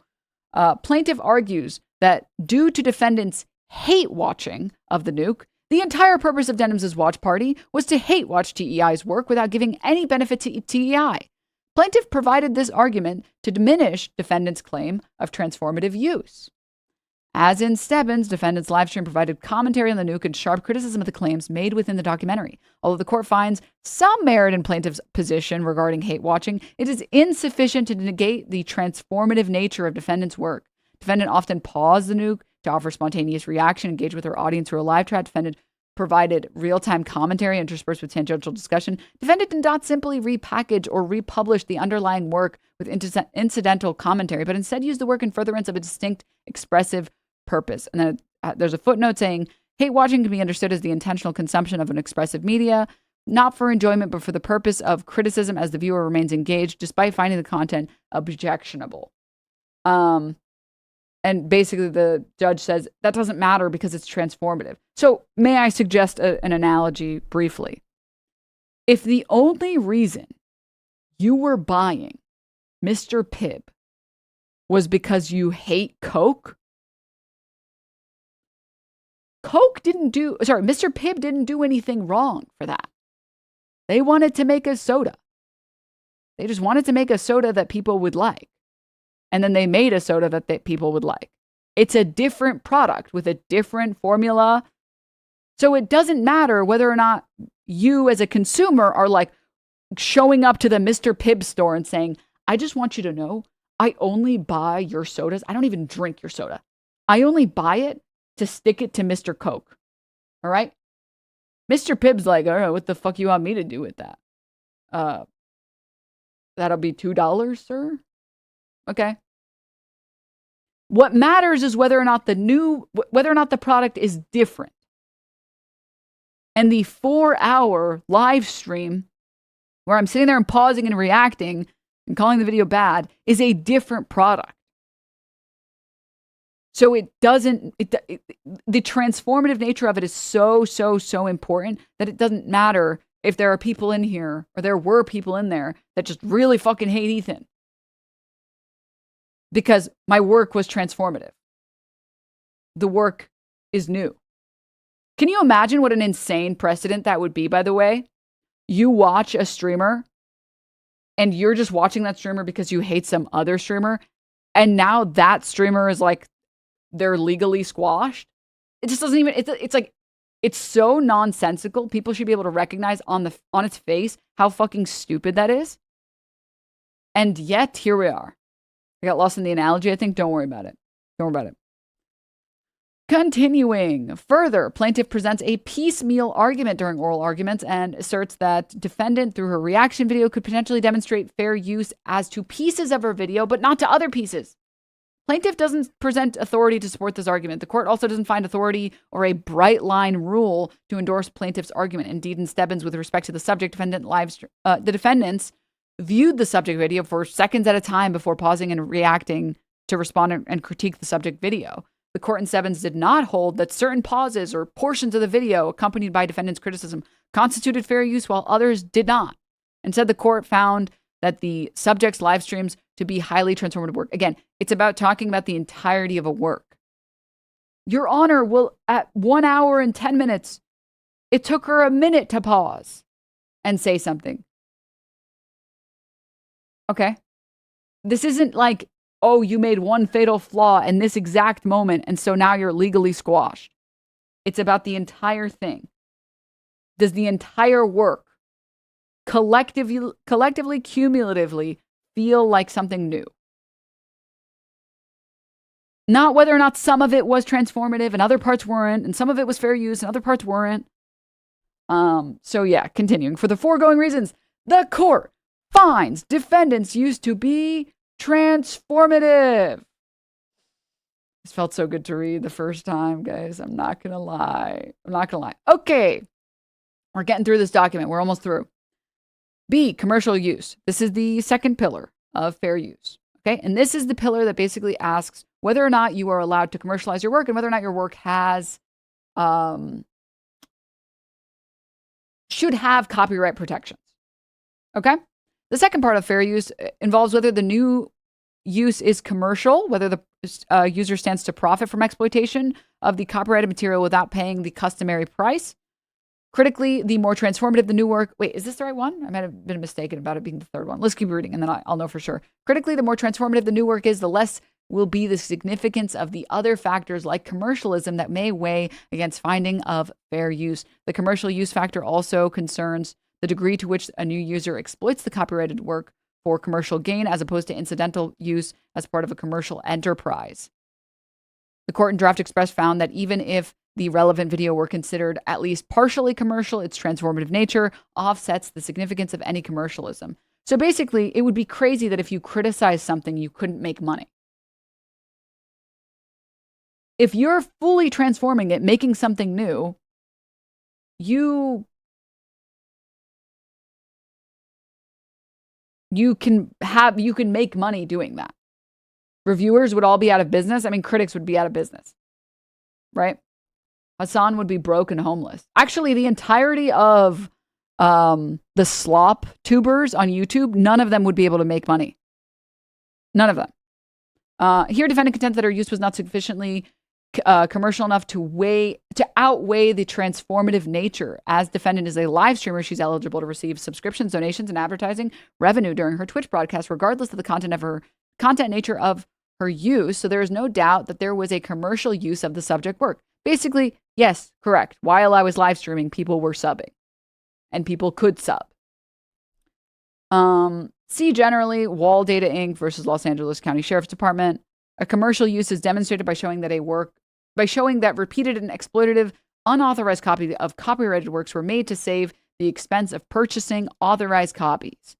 plaintiff argues that due to defendant's hate watching of the nuke, The entire purpose of Denims' watch party was to hate watch TEI's work without giving any benefit to TEI. Plaintiff provided this argument to diminish defendant's claim of transformative use. As in Stebbins, defendant's livestream provided commentary on the nuke and sharp criticism of the claims made within the documentary. Although the court finds some merit in plaintiff's position regarding hate watching, it is insufficient to negate the transformative nature of defendant's work. Defendant often paused the nuke to offer spontaneous reaction, engage with her audience through a live chat. Defendant provided real-time commentary interspersed with tangential discussion. Defendant did not simply repackage or republish the underlying work with incidental commentary, but instead used the work in furtherance of a distinct expressive purpose. And then there's a footnote saying, hate watching can be understood as the intentional consumption of an expressive media, not for enjoyment, but for the purpose of criticism as the viewer remains engaged, despite finding the content objectionable. And basically the judge says that doesn't matter because it's transformative. So may I suggest an analogy briefly? If the only reason you were buying Mr. Pibb was because you hate Coke, Mr. Pibb didn't do anything wrong for that. They wanted to make a soda. They just wanted to make a soda that people would like. And then they made a soda that people would like. It's a different product with a different formula. So it doesn't matter whether or not you as a consumer are like showing up to the Mr. Pibb store and saying, I just want you to know, I only buy your sodas. I don't even drink your soda. I only buy it to stick it to Mr. Coke. All right? Mr. Pibb's like, all right, what the fuck you want me to do with that? That'll be $2, sir? Okay. What matters is whether or not the product is different. And the 4-hour live stream where I'm sitting there and pausing and reacting and calling the video bad is a different product. So it doesn't, the transformative nature of it is so important that it doesn't matter if there are people in here or there were people in there that just really fucking hate Ethan. Because my work was transformative. The work is new. Can you imagine what an insane precedent that would be, by the way? You watch a streamer and you're just watching that streamer because you hate some other streamer. And now that streamer is like, they're legally squashed. It just doesn't even, it's like, it's so nonsensical. People should be able to recognize on its face how fucking stupid that is. And yet, here we are. I got lost in the analogy, I think. Don't worry about it. Don't worry about it. Continuing. Further, plaintiff presents a piecemeal argument during oral arguments and asserts that defendant, through her reaction video, could potentially demonstrate fair use as to pieces of her video, but not to other pieces. Plaintiff doesn't present authority to support this argument. The court also doesn't find authority or a bright line rule to endorse plaintiff's argument. Indeed, in Stebbins, with respect to the subject, the defendants viewed the subject video for seconds at a time before pausing and reacting to respond and critique the subject video. The court in Stebbins did not hold that certain pauses or portions of the video accompanied by defendant's criticism constituted fair use while others did not. Instead, the court found that the subject's live streams to be highly transformative work. Again, it's about talking about the entirety of a work. Your Honor, will at 1 hour and 10 minutes, it took her a minute to pause and say something. Okay. This isn't like, oh, you made one fatal flaw in this exact moment, and so now you're legally squashed. It's about the entire thing. Does the entire work collectively, cumulatively feel like something new? Not whether or not some of it was transformative and other parts weren't, and some of it was fair use and other parts weren't. So yeah, continuing. For the foregoing reasons, the court finds defendants used to be transformative. This felt so good to read the first time, guys. I'm not gonna lie. Okay. We're getting through this document. We're almost through. B, commercial use. This is the second pillar of fair use. Okay. And this is the pillar that basically asks whether or not you are allowed to commercialize your work and whether or not your work has, should have copyright protections. Okay. The second part of fair use involves whether the new use is commercial, whether the user stands to profit from exploitation of the copyrighted material without paying the customary price. Critically, the more transformative the new work... Wait, is this the right one? I might have been mistaken about it being the third one. Let's keep reading, and then I'll know for sure. Critically, the more transformative the new work is, the less will be the significance of the other factors like commercialism that may weigh against finding of fair use. The commercial use factor also concerns the degree to which a new user exploits the copyrighted work for commercial gain as opposed to incidental use as part of a commercial enterprise. The court in Draft Express found that even if the relevant video were considered at least partially commercial, its transformative nature offsets the significance of any commercialism. So basically, it would be crazy that if you criticize something, you couldn't make money. If you're fully transforming it, making something new, you can make money doing that. Reviewers would all be out of business. I mean, critics would be out of business, right? Hassan would be broke and homeless. Actually, the entirety of the slop tubers on YouTube, none of them would be able to make money. None of them. Here, defendant contends that her use was not sufficiently commercial enough to outweigh the transformative nature. As defendant is a live streamer, she's eligible to receive subscriptions, donations, and advertising revenue during her Twitch broadcast, regardless of the content nature of her use. So there is no doubt that there was a commercial use of the subject work. Basically, yes, correct. While I was live streaming, people were subbing, and people could sub. See generally, Wall Data Inc. versus Los Angeles County Sheriff's Department. A commercial use is demonstrated by showing that repeated and exploitative, unauthorized copies of copyrighted works were made to save the expense of purchasing authorized copies.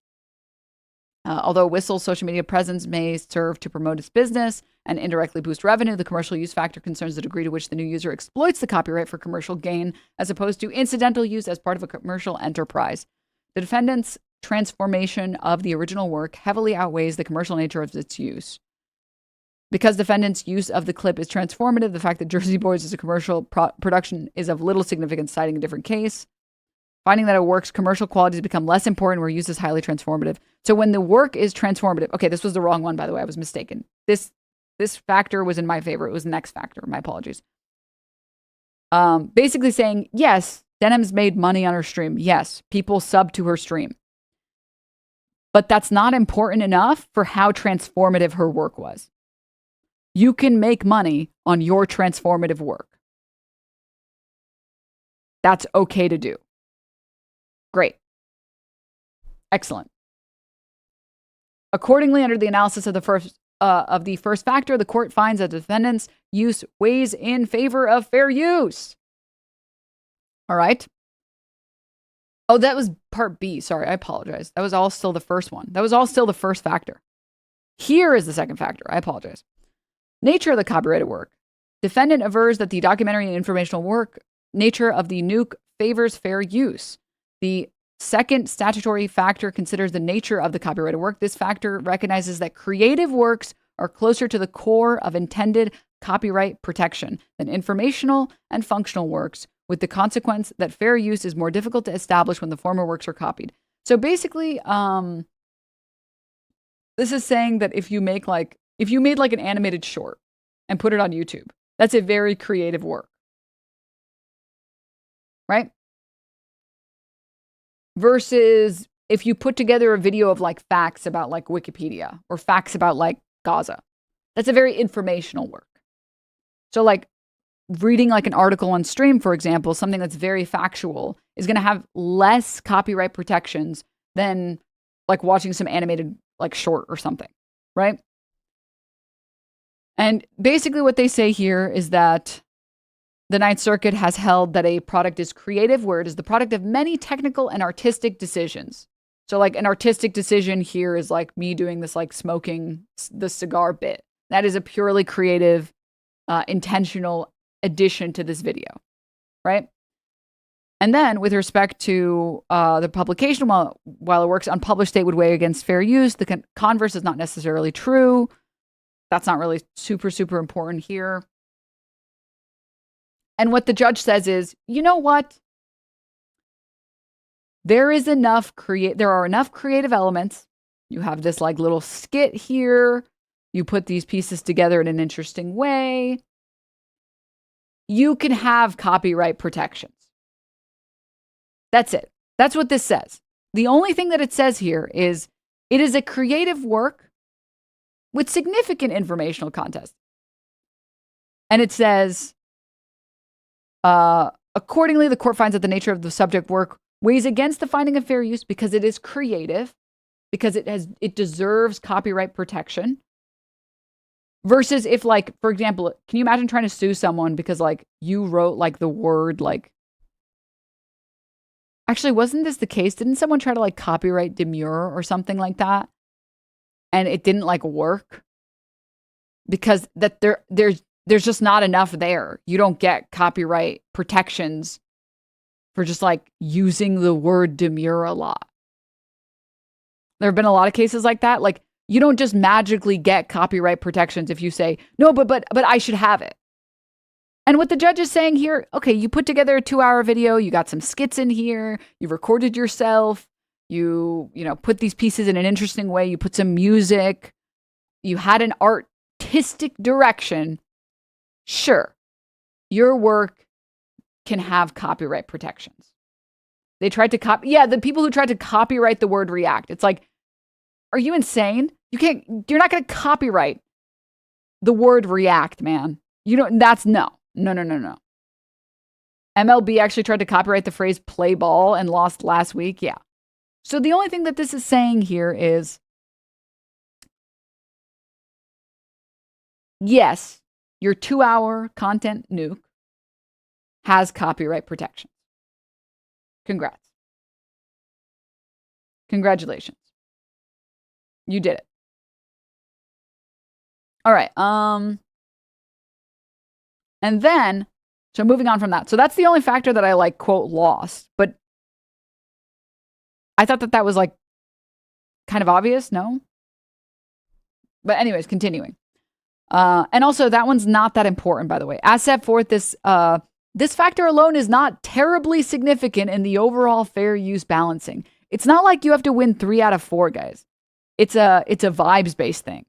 Although Whistle's social media presence may serve to promote its business and indirectly boost revenue, the commercial use factor concerns the degree to which the new user exploits the copyright for commercial gain as opposed to incidental use as part of a commercial enterprise. The defendant's transformation of the original work heavily outweighs the commercial nature of its use. Because defendant's use of the clip is transformative, the fact that Jersey Boys is a commercial production is of little significance, citing a different case. Finding that a work's commercial qualities become less important where use is highly transformative. So when the work is transformative, okay, this was the wrong one, by the way, I was mistaken. This factor was in my favor. It was the next factor. My apologies. Basically saying, yes, Denims made money on her stream. Yes, people sub to her stream. But that's not important enough for how transformative her work was. You can make money on your transformative work. That's okay to do. Great. Excellent. Accordingly, under the analysis of the first factor, the court finds that the defendant's use weighs in favor of fair use. All right. Oh, that was part B. Sorry, I apologize. That was all still the first one. That was all still the first factor. Here is the second factor. I apologize. Nature of the copyrighted work. Defendant avers that the documentary and informational work nature of the nuke favors fair use. The second statutory factor considers the nature of the copyrighted work. This factor recognizes that creative works are closer to the core of intended copyright protection than informational and functional works, with the consequence that fair use is more difficult to establish when the former works are copied. So basically, this is saying that if you made like an animated short and put it on YouTube, that's a very creative work, right? Versus if you put together a video of like facts about like Wikipedia or facts about like Gaza, that's a very informational work. So like reading like an article on stream, for example, something that's very factual is going to have less copyright protections than like watching some animated like short or something, right? And basically what they say here is that the Ninth Circuit has held that a product is creative where it is the product of many technical and artistic decisions. So like an artistic decision here is like me doing this like smoking the cigar bit. That is a purely creative, intentional addition to this video, right? And then with respect to the publication, while a work's unpublished state would weigh against fair use, the converse is not necessarily true. That's not really super, super important here. And what the judge says is, you know what? There are enough creative elements. You have this like little skit here you put these pieces together in an interesting way, you can have copyright protections. That's it. That's what this says. The only thing that it says here is it is a creative work with significant informational context. And it says, accordingly, the court finds that the nature of the subject work weighs against the finding of fair use because it is creative, because it deserves copyright protection. Versus if, like, for example, can you imagine trying to sue someone because, like, you wrote, like, the word, like, actually, wasn't this the case? Didn't someone try to, like, copyright demure or something like that? And it didn't, like, work? Because that there's just not enough there. You don't get copyright protections for just, like, using the word demure a lot. There have been a lot of cases like that. Like, you don't just magically get copyright protections if you say, no, but I should have it. And what the judge is saying here, okay, you put together a 2-hour video, you got some skits in here, you recorded yourself, you put these pieces in an interesting way, you put some music, you had an artistic direction. Sure, your work can have copyright protections. They tried to the people who tried to copyright the word react. It's like, are you insane? You're not going to copyright the word react, man. No. MLB actually tried to copyright the phrase play ball and lost last week. Yeah. So the only thing that this is saying here is, yes, your 2-hour content nuke has copyright protection. Congrats. Congratulations. You did it. All right. And then, so moving on from that. So that's the only factor that I, like, quote, lost. But I thought that was, like, kind of obvious. No? But anyways, continuing. And also, that one's not that important, by the way. As set forth, this factor alone is not terribly significant in the overall fair use balancing. It's not like you have to win 3 out of 4, guys. It's a vibes-based thing.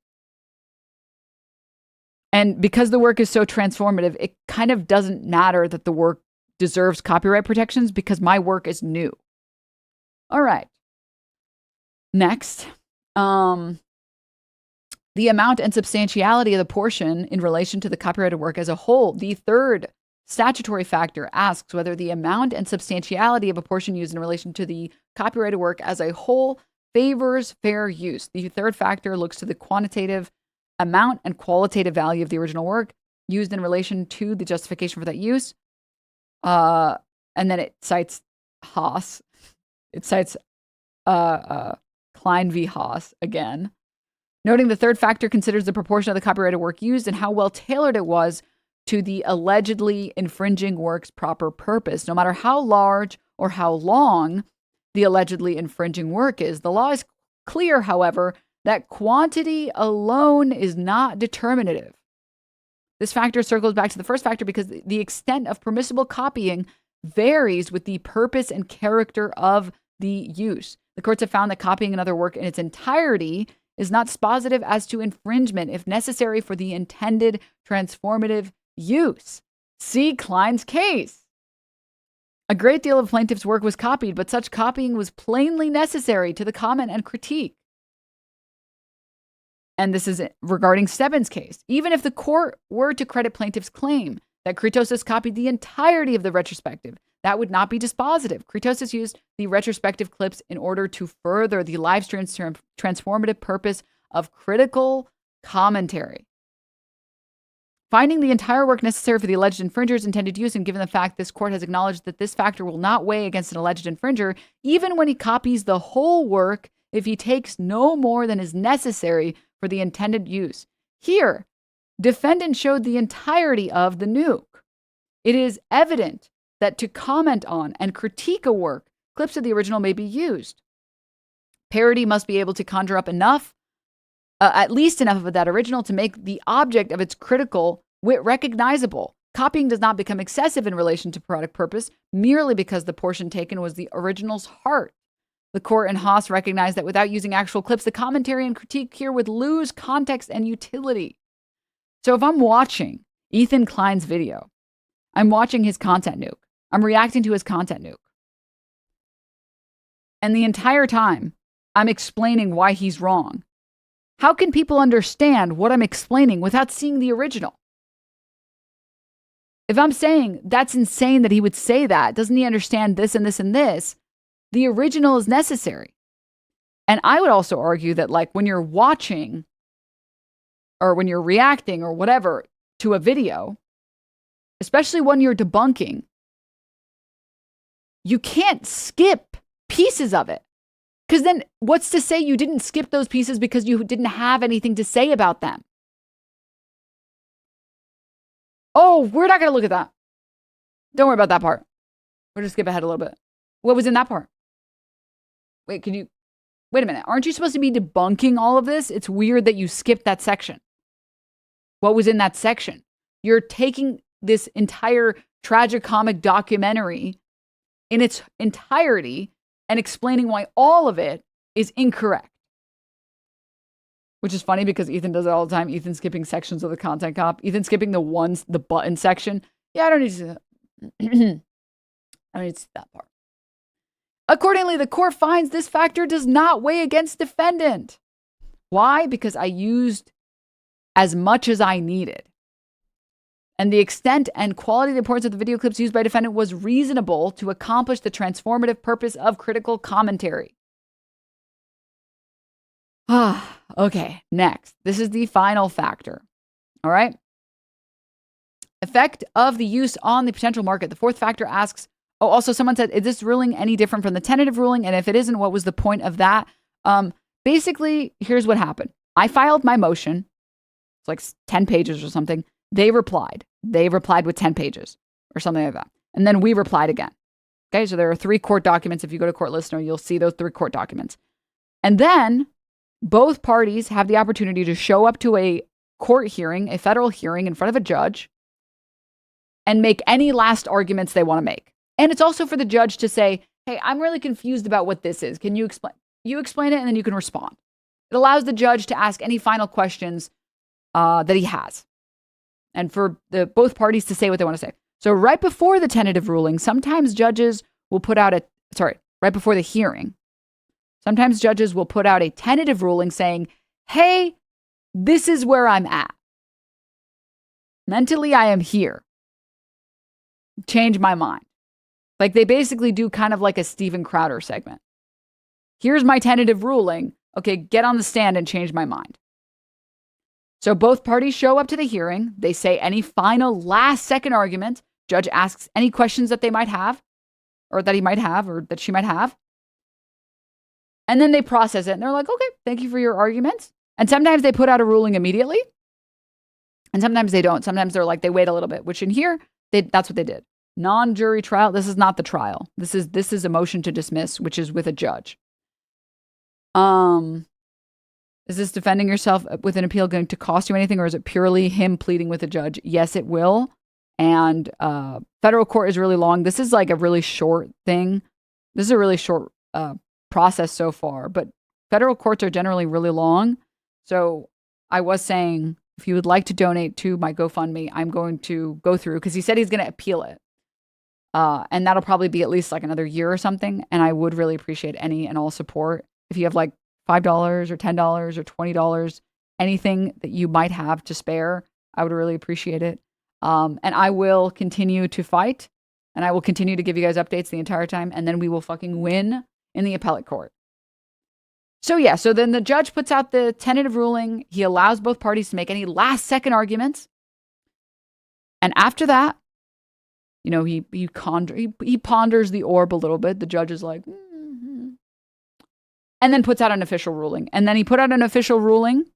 And because the work is so transformative, it kind of doesn't matter that the work deserves copyright protections because my work is new. All right. Next, the amount and substantiality of the portion in relation to the copyrighted work as a whole. The third statutory factor asks whether the amount and substantiality of a portion used in relation to the copyrighted work as a whole favors fair use. The third factor looks to the quantitative amount and qualitative value of the original work used in relation to the justification for that use. And then it cites Haas. It cites Klein v. Haas again. Noting the third factor considers the proportion of the copyrighted work used and how well tailored it was to the allegedly infringing work's proper purpose. No matter how large or how long the allegedly infringing work is, the law is clear, however, that quantity alone is not determinative. This factor circles back to the first factor because the extent of permissible copying varies with the purpose and character of the use. The courts have found that copying another work in its entirety is not dispositive as to infringement if necessary for the intended transformative use. See Klein's case. A great deal of plaintiff's work was copied, but such copying was plainly necessary to the comment and critique. And this is regarding Stebbins' case. Even if the court were to credit plaintiff's claim that Kritosis copied the entirety of the retrospective, that would not be dispositive. Kritosis used the retrospective clips in order to further the live stream's transformative purpose of critical commentary. Finding the entire work necessary for the alleged infringer's intended use, and given the fact this court has acknowledged that this factor will not weigh against an alleged infringer, even when he copies the whole work, if he takes no more than is necessary for the intended use. Here, defendant showed the entirety of the nuke. It is evident that to comment on and critique a work, clips of the original may be used. Parody must be able to conjure up enough, at least enough of that original to make the object of its critical wit recognizable. Copying does not become excessive in relation to product purpose merely because the portion taken was the original's heart. The court and Haas recognized that without using actual clips, the commentary and critique here would lose context and utility. So if I'm watching Ethan Klein's video, I'm watching his content nuke. I'm reacting to his content nuke. And the entire time, I'm explaining why he's wrong. How can people understand what I'm explaining without seeing the original? If I'm saying that's insane that he would say that, doesn't he understand this and this and this? The original is necessary. And I would also argue that, like, when you're watching or when you're reacting or whatever to a video, especially when you're debunking, you can't skip pieces of it. Because then what's to say you didn't skip those pieces because you didn't have anything to say about them? Oh, we're not going to look at that. Don't worry about that part. We're just skip ahead a little bit. What was in that part? Wait a minute. Aren't you supposed to be debunking all of this? It's weird that you skipped that section. What was in that section? You're taking this entire tragicomic documentary in its entirety and explaining why all of it is incorrect. Which is funny because Ethan does it all the time. Ethan skipping sections of the content cop. Ethan skipping the button section. Yeah, I don't need to see that. I don't need to see that part. Accordingly, the court finds this factor does not weigh against defendant. Why? Because I used as much as I needed. And the extent and quality of the importance of the video clips used by defendant was reasonable to accomplish the transformative purpose of critical commentary. Okay, next. This is the final factor. All right. Effect of the use on the potential market. The fourth factor asks, also someone said, is this ruling any different from the tentative ruling? And if it isn't, what was the point of that? Basically, here's what happened. I filed my motion. It's like 10 pages or something. They replied. They replied with 10 pages or something like that. And then we replied again. Okay, so there are 3 court documents. If you go to Court Listener, you'll see those 3 court documents. And then both parties have the opportunity to show up to a court hearing, a federal hearing in front of a judge, and make any last arguments they want to make. And it's also for the judge to say, hey, I'm really confused about what this is. Can you explain? You explain it, and then you can respond. It allows the judge to ask any final questions that he has, and for both parties to say what they want to say. So right before the tentative ruling, sometimes judges will put out right before the hearing, sometimes judges will put out a tentative ruling saying, hey, this is where I'm at. Mentally, I am here. Change my mind. Like they basically do kind of like a Steven Crowder segment. Here's my tentative ruling. Okay, get on the stand and change my mind. So both parties show up to the hearing. They say any final last second argument. Judge asks any questions that they might have, or that he might have, or that she might have. And then they process it and they're like, okay, thank you for your arguments. And sometimes they put out a ruling immediately. And sometimes they don't. Sometimes they're like, they wait a little bit, which in here, that's what they did. Non-jury trial. This is not the trial. This is a motion to dismiss, which is with a judge. Is this defending yourself with an appeal going to cost you anything, or is it purely him pleading with a judge? Yes, it will. And federal court is really long. This is like a really short thing. This is a really short process so far, but federal courts are generally really long. So I was saying, if you would like to donate to my GoFundMe, I'm going to go through, because he said he's going to appeal it. And that'll probably be at least like another year or something. And I would really appreciate any and all support. If you have like $5 or $10 or $20, anything that you might have to spare, I would really appreciate it. And I will continue to fight, and I will continue to give you guys updates the entire time, and then we will fucking win in the appellate court. So yeah, so then the judge puts out the tentative ruling. He allows both parties to make any last second arguments. And after that, you know, he ponders the orb a little bit. The judge is like, and then puts out an official ruling. And then he put out an official ruling,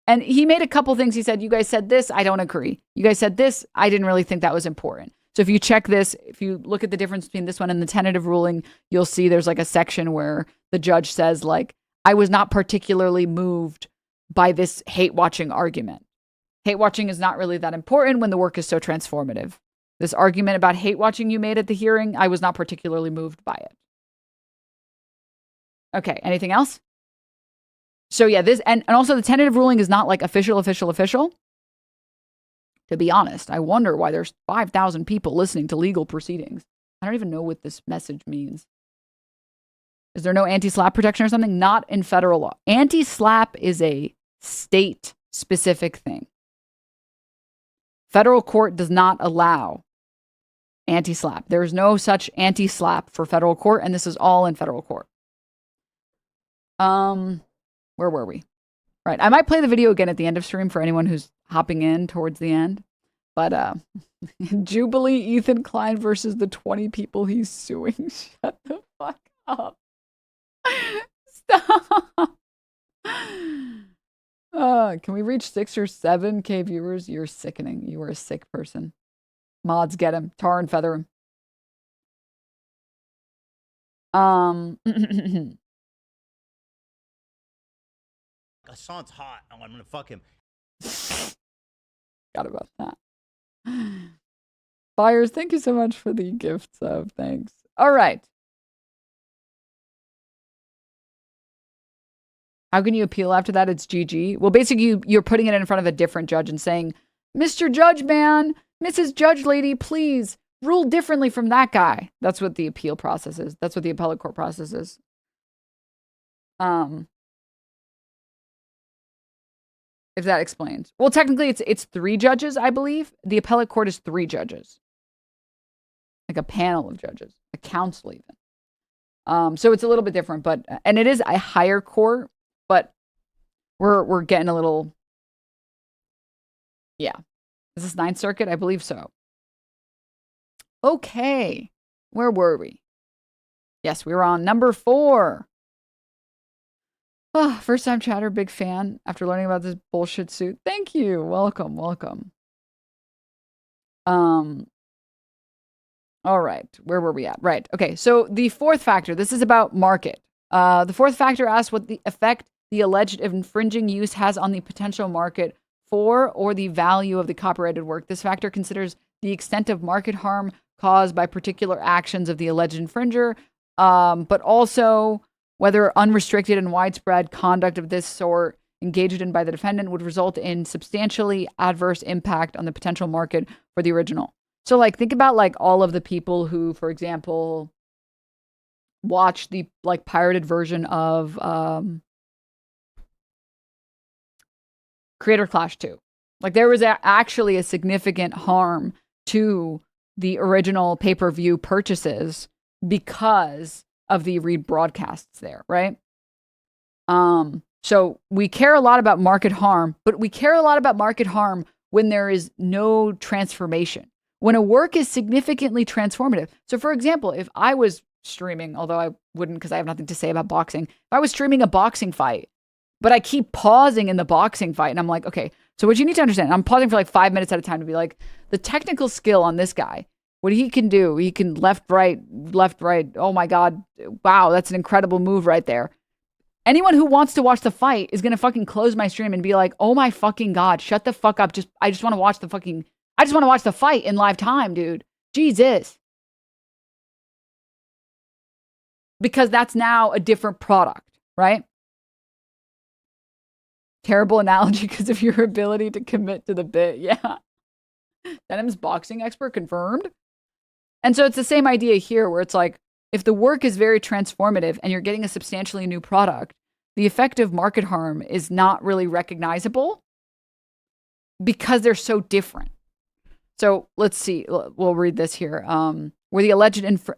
and he made a couple things. He said, you guys said this, I don't agree. You guys said this, I didn't really think that was important. So if you check this, if you look at the difference between this one and the tentative ruling, you'll see there's like a section where the judge says, like, I was not particularly moved by this hate watching argument. Hate watching is not really that important when the work is so transformative. This argument about hate watching you made at the hearing, I was not particularly moved by it. Okay, anything else? So yeah, this and also the tentative ruling is not like official. To be honest, I wonder why there's 5,000 people listening to legal proceedings. I don't even know what this message means. Is there no anti-slap protection or something? Not in federal law. Anti-slap is a state-specific thing. Federal court does not allow anti-slap. There is no such anti-slap for federal court, and this is all in federal court. Where were we? Right. I might play the video again at the end of stream for anyone who's hopping in towards the end. But Jubilee Ethan Klein versus the 20 people he's suing. Shut the fuck up. Stop. Can we reach 6 or 7K viewers? You're sickening. You are a sick person. Mods, get him. Tar and feather him. Hassan's hot. Oh, I'm gonna fuck him. Forgot about that. Buyers, thank you so much for the gifts of thanks. All right. How can you appeal after that? It's GG. Well, basically, you're putting it in front of a different judge and saying, Mr. Judge Man, Mrs. Judge Lady, please rule differently from that guy. That's what the appeal process is. That's what the appellate court process is. If that explains. Well, technically, it's 3 judges, I believe. The appellate court is 3 judges. Like a panel of judges. A council, even. So it's a little bit different, but... And it is a higher court, but we're getting a little... Yeah. Is this 9th Circuit? I believe so. Okay. Where were we? Yes, we were on number 4. Oh, first time chatter, big fan. After learning about this bullshit suit. Thank you. Welcome, welcome. All right. Where were we at? Right. Okay. So the 4th factor, this is about market. The 4th factor asks what the effect the alleged infringing use has on the potential market for or the value of the copyrighted work. This factor considers the extent of market harm caused by particular actions of the alleged infringer, but also whether unrestricted and widespread conduct of this sort engaged in by the defendant would result in substantially adverse impact on the potential market for the original. So, like, think about, like, all of the people who, for example, watch the, like, pirated version of Creator Clash 2. Like, there was actually a significant harm to the original pay-per-view purchases because of the rebroadcasts there, right? So we care a lot about market harm, but we care a lot about market harm when there is no transformation. When a work is significantly transformative. So for example, if I was streaming, although I wouldn't because I have nothing to say about boxing, if I was streaming a boxing fight, but I keep pausing in the boxing fight and I'm like, okay, so what you need to understand, I'm pausing for like 5 minutes at a time to be like, the technical skill on this guy, what he can do, he can left, right. Oh my God. Wow. That's an incredible move right there. Anyone who wants to watch the fight is going to fucking close my stream and be like, oh my fucking God, shut the fuck up. I just want to watch the fight in live time, dude. Jesus. Because that's now a different product, right? Terrible analogy because of your ability to commit to the bit. Yeah. Denims boxing expert confirmed. And so it's the same idea here where it's like, if the work is very transformative and you're getting a substantially new product, the effect of market harm is not really recognizable because they're so different. So let's see. We'll read this here. Where the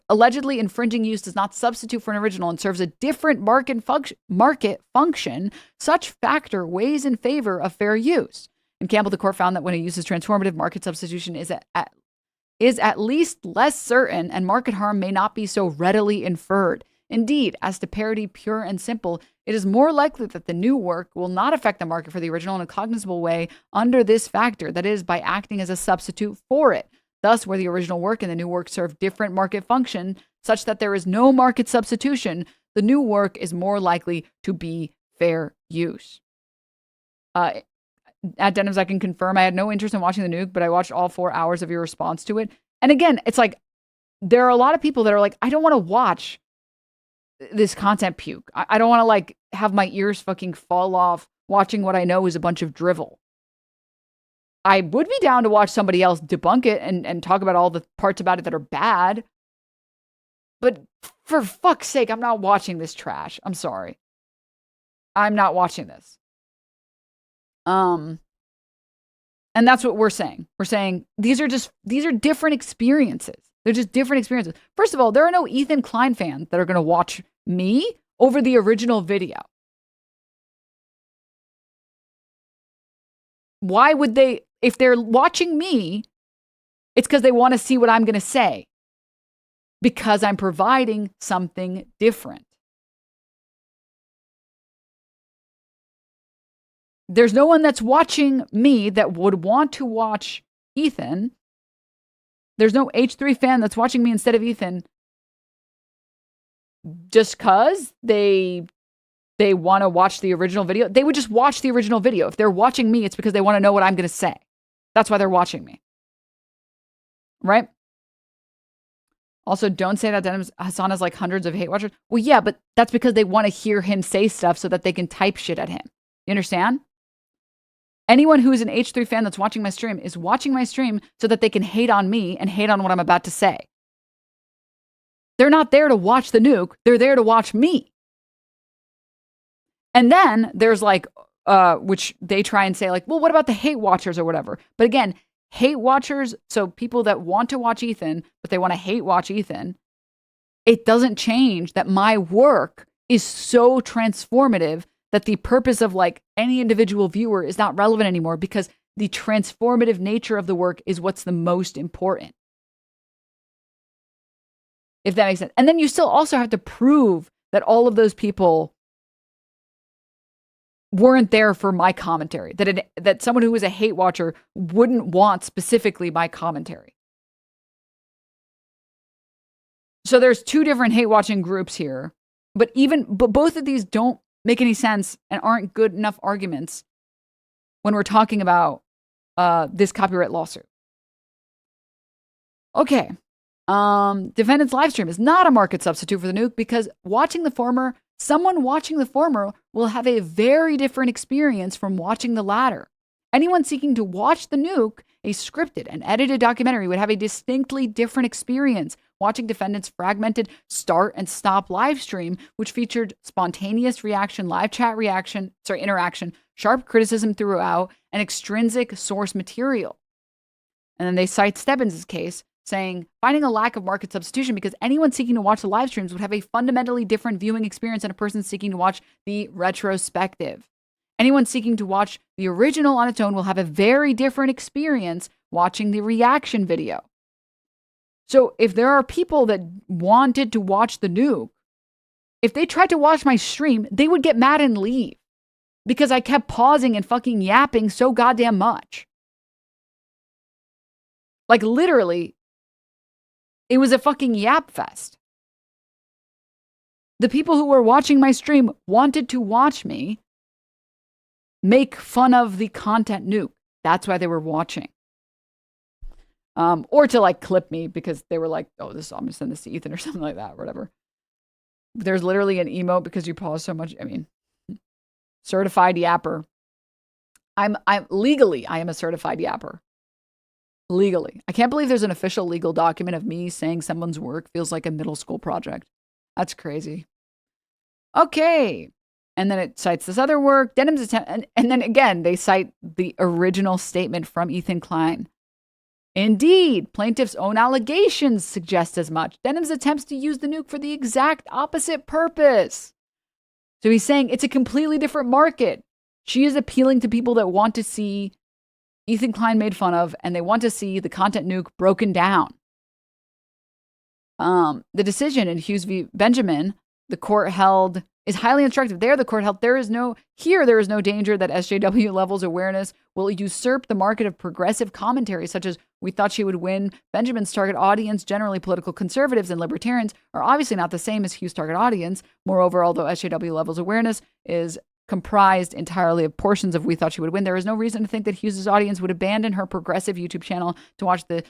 allegedly infringing use does not substitute for an original and serves a different market function, such factor weighs in favor of fair use. In Campbell, the court found that when a use is transformative, market substitution is at least less certain, and market harm may not be so readily inferred. Indeed, as to parity pure and simple, it is more likely that the new work will not affect the market for the original in a cognizable way under this factor, that is, by acting as a substitute for it. Thus, where the original work and the new work serve different market function, such that there is no market substitution, the new work is more likely to be fair use. At Denims, I can confirm I had no interest in watching the nuke, but I watched all 4 hours of your response to it. And again, it's like, there are a lot of people that are like, I don't want to watch this content puke. I don't want to like have my ears fucking fall off watching what I know is a bunch of drivel. I would be down to watch somebody else debunk it and talk about all the parts about it that are bad. But for fuck's sake, I'm not watching this trash. I'm sorry. I'm not watching this. And that's what we're saying. We're saying these are different experiences. They're just different experiences. First of all, there are no Ethan Klein fans that are going to watch me over the original video. Why would they? If they're watching me, it's because they want to see what I'm going to say. Because I'm providing something different. There's no one that's watching me that would want to watch Ethan. There's no H3 fan that's watching me instead of Ethan just because they want to watch the original video. They would just watch the original video. If they're watching me, it's because they want to know what I'm going to say. That's why they're watching me. Right? Also, don't say that Denims Hassan has like hundreds of hate watchers. Well, yeah, but that's because they want to hear him say stuff so that they can type shit at him. You understand? Anyone who is an H3 fan that's watching my stream is watching my stream so that they can hate on me and hate on what I'm about to say. They're not there to watch the nuke. They're there to watch me. And then there's like, which they try and say like, well, what about the hate watchers or whatever? But again, hate watchers, so people that want to watch Ethan, but they want to hate watch Ethan, it doesn't change that my work is so transformative that the purpose of like any individual viewer is not relevant anymore because the transformative nature of the work is what's the most important. If that makes sense. And then you still also have to prove that all of those people weren't there for my commentary, that someone who was a hate watcher wouldn't want specifically my commentary. So there's two different hate watching groups here, but both of these don't make any sense and aren't good enough arguments when we're talking about this copyright lawsuit. Okay. Defendant's live stream is not a market substitute for the nuke because someone watching the former will have a very different experience from watching the latter. Anyone seeking to watch the nuke, a scripted and edited documentary, would have a distinctly different experience watching defendant's fragmented start and stop live stream, which featured spontaneous reaction, live chat interaction, sharp criticism throughout, and extrinsic source material. And then they cite Stebbins' case, saying, finding a lack of market substitution because anyone seeking to watch the live streams would have a fundamentally different viewing experience than a person seeking to watch the retrospective. Anyone seeking to watch the original on its own will have a very different experience watching the reaction video. So if there are people that wanted to watch the nuke, if they tried to watch my stream, they would get mad and leave because I kept pausing and fucking yapping so goddamn much. Like literally, it was a fucking yap fest. The people who were watching my stream wanted to watch me make fun of the content nuke. That's why they were watching. Or to like clip me because they were like, oh, I'm gonna send this to Ethan or something like that, or whatever. There's literally an emote because you pause so much. I mean, certified yapper. I am a certified yapper. Legally. I can't believe there's an official legal document of me saying someone's work feels like a middle school project. That's crazy. Okay. And then it cites this other work, Denims attempt, and then again, they cite the original statement from Ethan Klein. Indeed, plaintiff's own allegations suggest as much. Denims attempts to use the nuke for the exact opposite purpose. So he's saying it's a completely different market. She is appealing to people that want to see Ethan Klein made fun of, and they want to see the content nuke broken down. The decision in Hughes v. Benjamin, the court held, is highly instructive. There, the court held there is no danger that SJW levels awareness will usurp the market of progressive commentary, such as we thought she would win. Benjamin's target audience, generally political conservatives and libertarians, are obviously not the same as Hughes' target audience. Moreover, although SJW levels awareness is comprised entirely of portions of We Thought She Would Win, there is no reason to think that Hughes' audience would abandon her progressive YouTube channel to watch the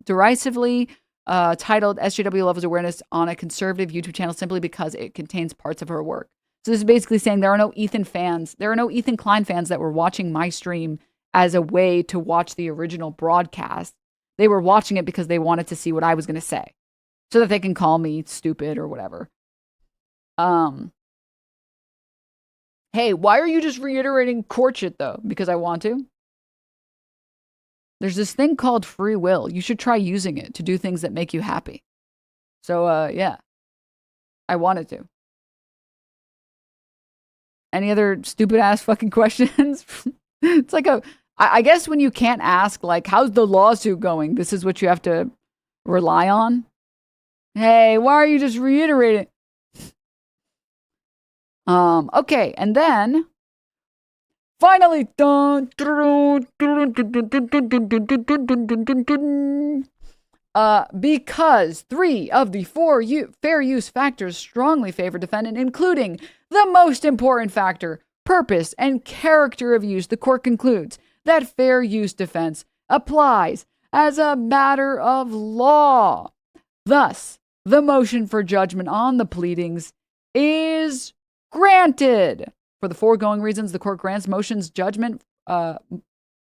derisively titled SJW Levels Awareness on a Conservative YouTube channel simply because it contains parts of her work. So this is basically saying there are no Ethan fans. There are no Ethan Klein fans that were watching my stream as a way to watch the original broadcast. They were watching it because they wanted to see what I was going to say so that they can call me stupid or whatever. Hey, why are you just reiterating court shit though? Because I want to. There's this thing called free will. You should try using it to do things that make you happy. So, yeah. I wanted to. Any other stupid ass fucking questions? It's like I guess when you can't ask, like, how's the lawsuit going? This is what you have to rely on. Hey, why are you just reiterating? Okay, and then finally, because 3 of the 4 fair use factors strongly favor defendant, including the most important factor, purpose and character of use, the court concludes that fair use defense applies as a matter of law. Thus, the motion for judgment on the pleadings is granted. For the foregoing reasons, the court grants motion for judgment on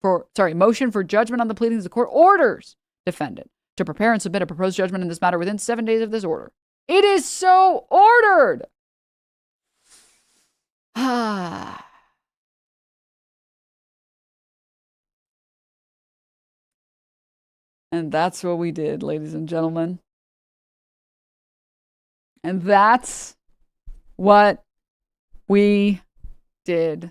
the pleadings. The court orders defendant to prepare and submit a proposed judgment in this matter within 7 days of this order. It is so ordered. And that's what we did, ladies and gentlemen. And that's what we did.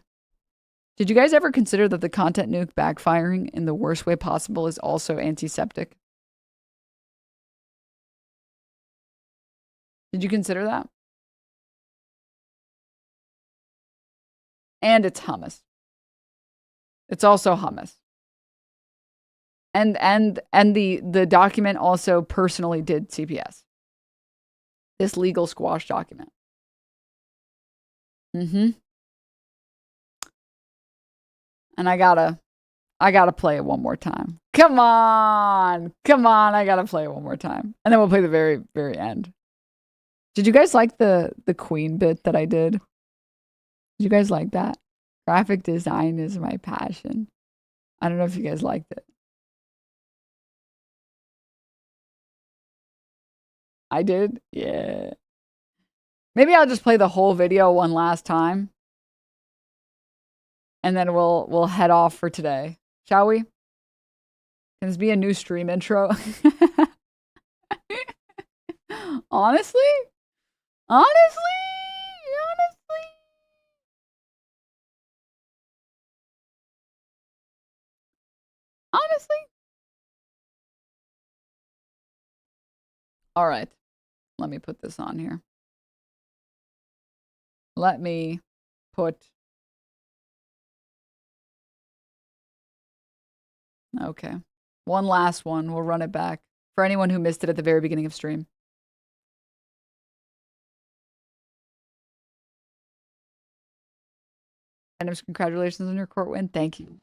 Did you guys ever consider that the content nuke backfiring in the worst way possible is also antiseptic? Did you consider that? And it's hummus. It's also hummus. And the document also personally did CPS. This legal squash document. And I gotta play it one more time. Come on, I gotta play it one more time. And then we'll play the very, very end. Did you guys like the Queen bit that I did? Did you guys like that? Graphic design is my passion. I don't know if you guys liked it. I did? Yeah. Maybe I'll just play the whole video one last time. And then we'll head off for today. Shall we? Can this be a new stream intro? Honestly? All right. Let me put this on here. Let me put... Okay. One last one. We'll run it back. For anyone who missed it at the very beginning of stream. Denims, congratulations on your court win. Thank you.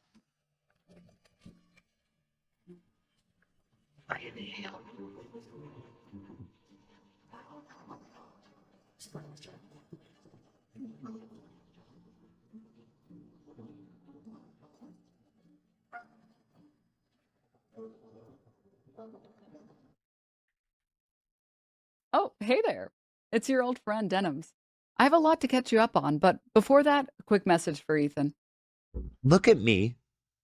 Oh, hey there. It's your old friend, Denims. I have a lot to catch you up on, but before that, a quick message for Ethan. Look at me.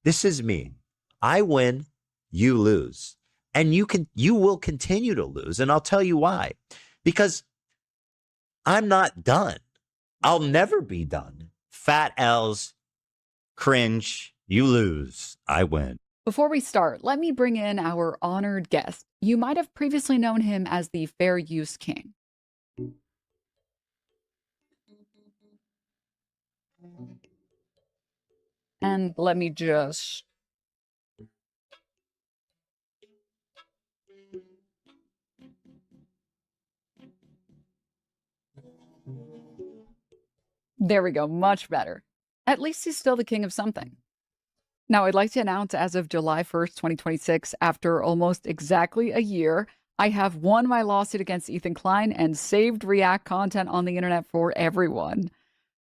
This is me. I win, you lose. And you will continue to lose. And I'll tell you why. Because I'm not done. I'll never be done. Fat L's, cringe, you lose. I win. Before we start, let me bring in our honored guest. You might have previously known him as the Fair Use King. And let me just... There we go, much better. At least he's still the king of something. Now, I'd like to announce as of July 1st, 2026, after almost exactly a year, I have won my lawsuit against Ethan Klein and saved React content on the internet for everyone.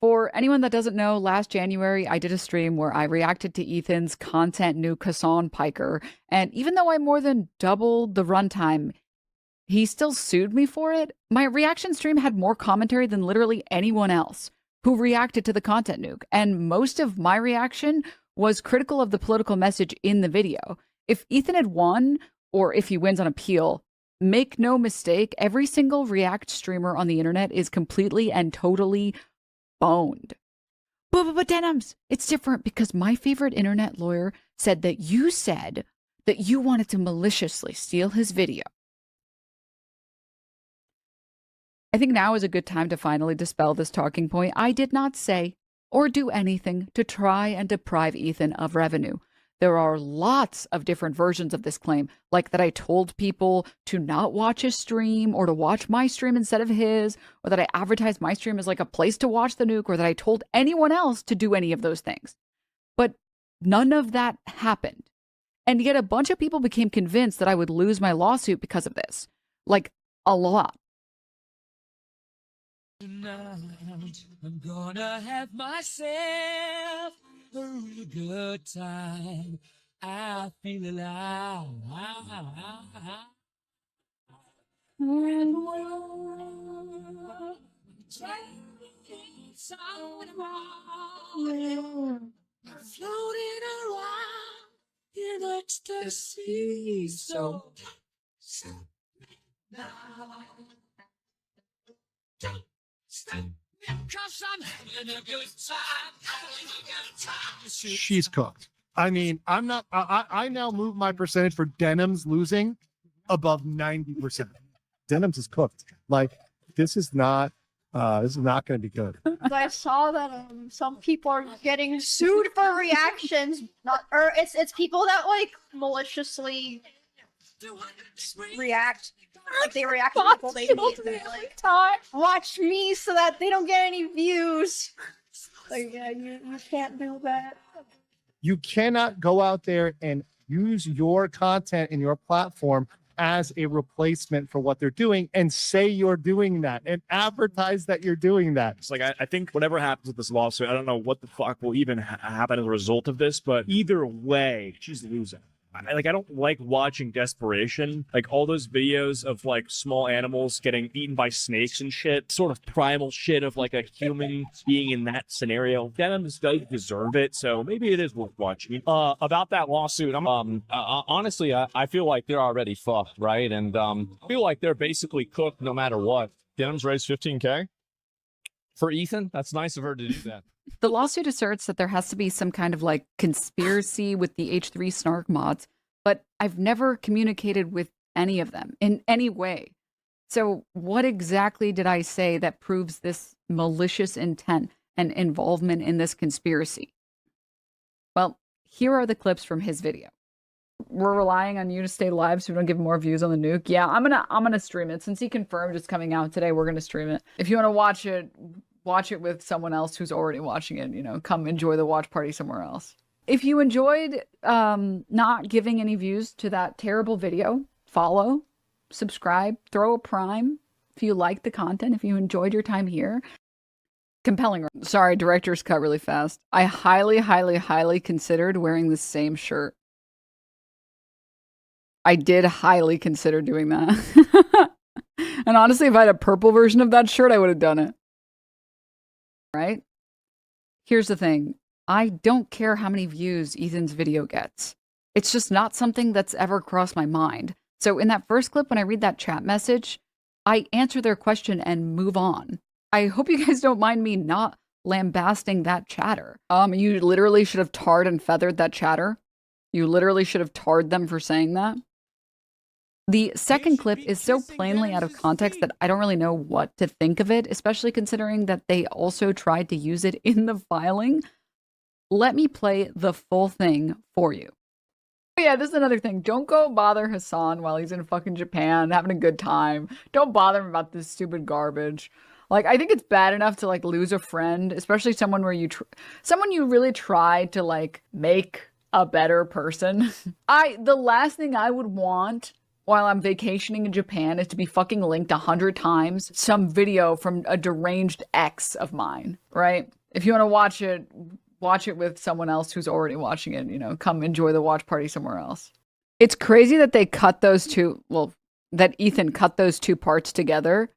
For anyone that doesn't know, last January, I did a stream where I reacted to Ethan's content new Kassan Piker, and even though I more than doubled the runtime, he still sued me for it. My reaction stream had more commentary than literally anyone else who reacted to the content nuke, and most of my reaction was critical of the political message in the video. If Ethan had won, or if he wins on appeal, make no mistake, every single React streamer on the internet is completely and totally boned. But Denims, it's different because my favorite internet lawyer said that you wanted to maliciously steal his video. I think now is a good time to finally dispel this talking point. I did not say or do anything to try and deprive Ethan of revenue. There are lots of different versions of this claim, like that I told people to not watch his stream or to watch my stream instead of his, or that I advertised my stream as like a place to watch the nuke, or that I told anyone else to do any of those things. But none of that happened. And yet a bunch of people became convinced that I would lose my lawsuit because of this. Like, a lot. Tonight, I'm gonna have myself a real good time. I feel alive. And we're floating around in ecstasy. So now. She's cooked. I mean, I'm not. I now move my percentage for Denims losing above 90%. Denims is cooked. Like this is not going to be good. I saw that some people are getting sued for reactions, or it's people that like maliciously react. Like they react to people they hate. They're like, watch me so that they don't get any views. Like, yeah, you can't do that. You cannot go out there and use your content in your platform as a replacement for what they're doing and say you're doing that and advertise that you're doing that. It's like, I think whatever happens with this lawsuit, I don't know what the fuck will even happen as a result of this, but either way, she's losing. I don't like watching desperation, like all those videos of like small animals getting eaten by snakes and shit, sort of primal shit of like a human being in that scenario. Denims does deserve it, so maybe it is worth watching. About that lawsuit, honestly, I feel like they're already fucked, right? And I feel like they're basically cooked no matter what. Denims raised 15K for Ethan. That's nice of her to do that. The lawsuit asserts that there has to be some kind of like conspiracy with the H3 snark mods, but I've never communicated with any of them in any way. So what exactly did I say that proves this malicious intent and involvement in this conspiracy? Well, here are the clips from his video. We're relying on you to stay live so we don't give more views on the nuke. Yeah, I'm gonna stream it. Since he confirmed it's coming out today, we're gonna stream it. If you want to watch it with someone else who's already watching it, you know, come enjoy the watch party somewhere else. If you enjoyed not giving any views to that terrible video, follow, subscribe, throw a prime if you like the content, if you enjoyed your time here. Compelling. Sorry, director's cut really fast. I highly considered wearing the same shirt. I did highly consider doing that. And honestly, if I had a purple version of that shirt, I would have done it. Right? Here's the thing. I don't care how many views Ethan's video gets. It's just not something that's ever crossed my mind. So in that first clip, when I read that chat message, I answer their question and move on. I hope you guys don't mind me not lambasting that chatter. You literally should have tarred and feathered that chatter. You literally should have tarred them for saying that. The second clip is so plainly out of context that I don't really know what to think of it, especially considering that they also tried to use it in the filing. Let me play the full thing for you. Oh yeah, this is another thing. Don't go bother Hassan while he's in fucking Japan having a good time. Don't bother him about this stupid garbage. Like, I think it's bad enough to like lose a friend, especially someone where someone you really try to like make a better person. The last thing I would want while I'm vacationing in Japan is to be fucking linked 100 times some video from a deranged ex of mine, right? If you want to watch it with someone else who's already watching it, you know, come enjoy the watch party somewhere else. It's crazy that they cut those two, well, that Ethan cut those two parts together,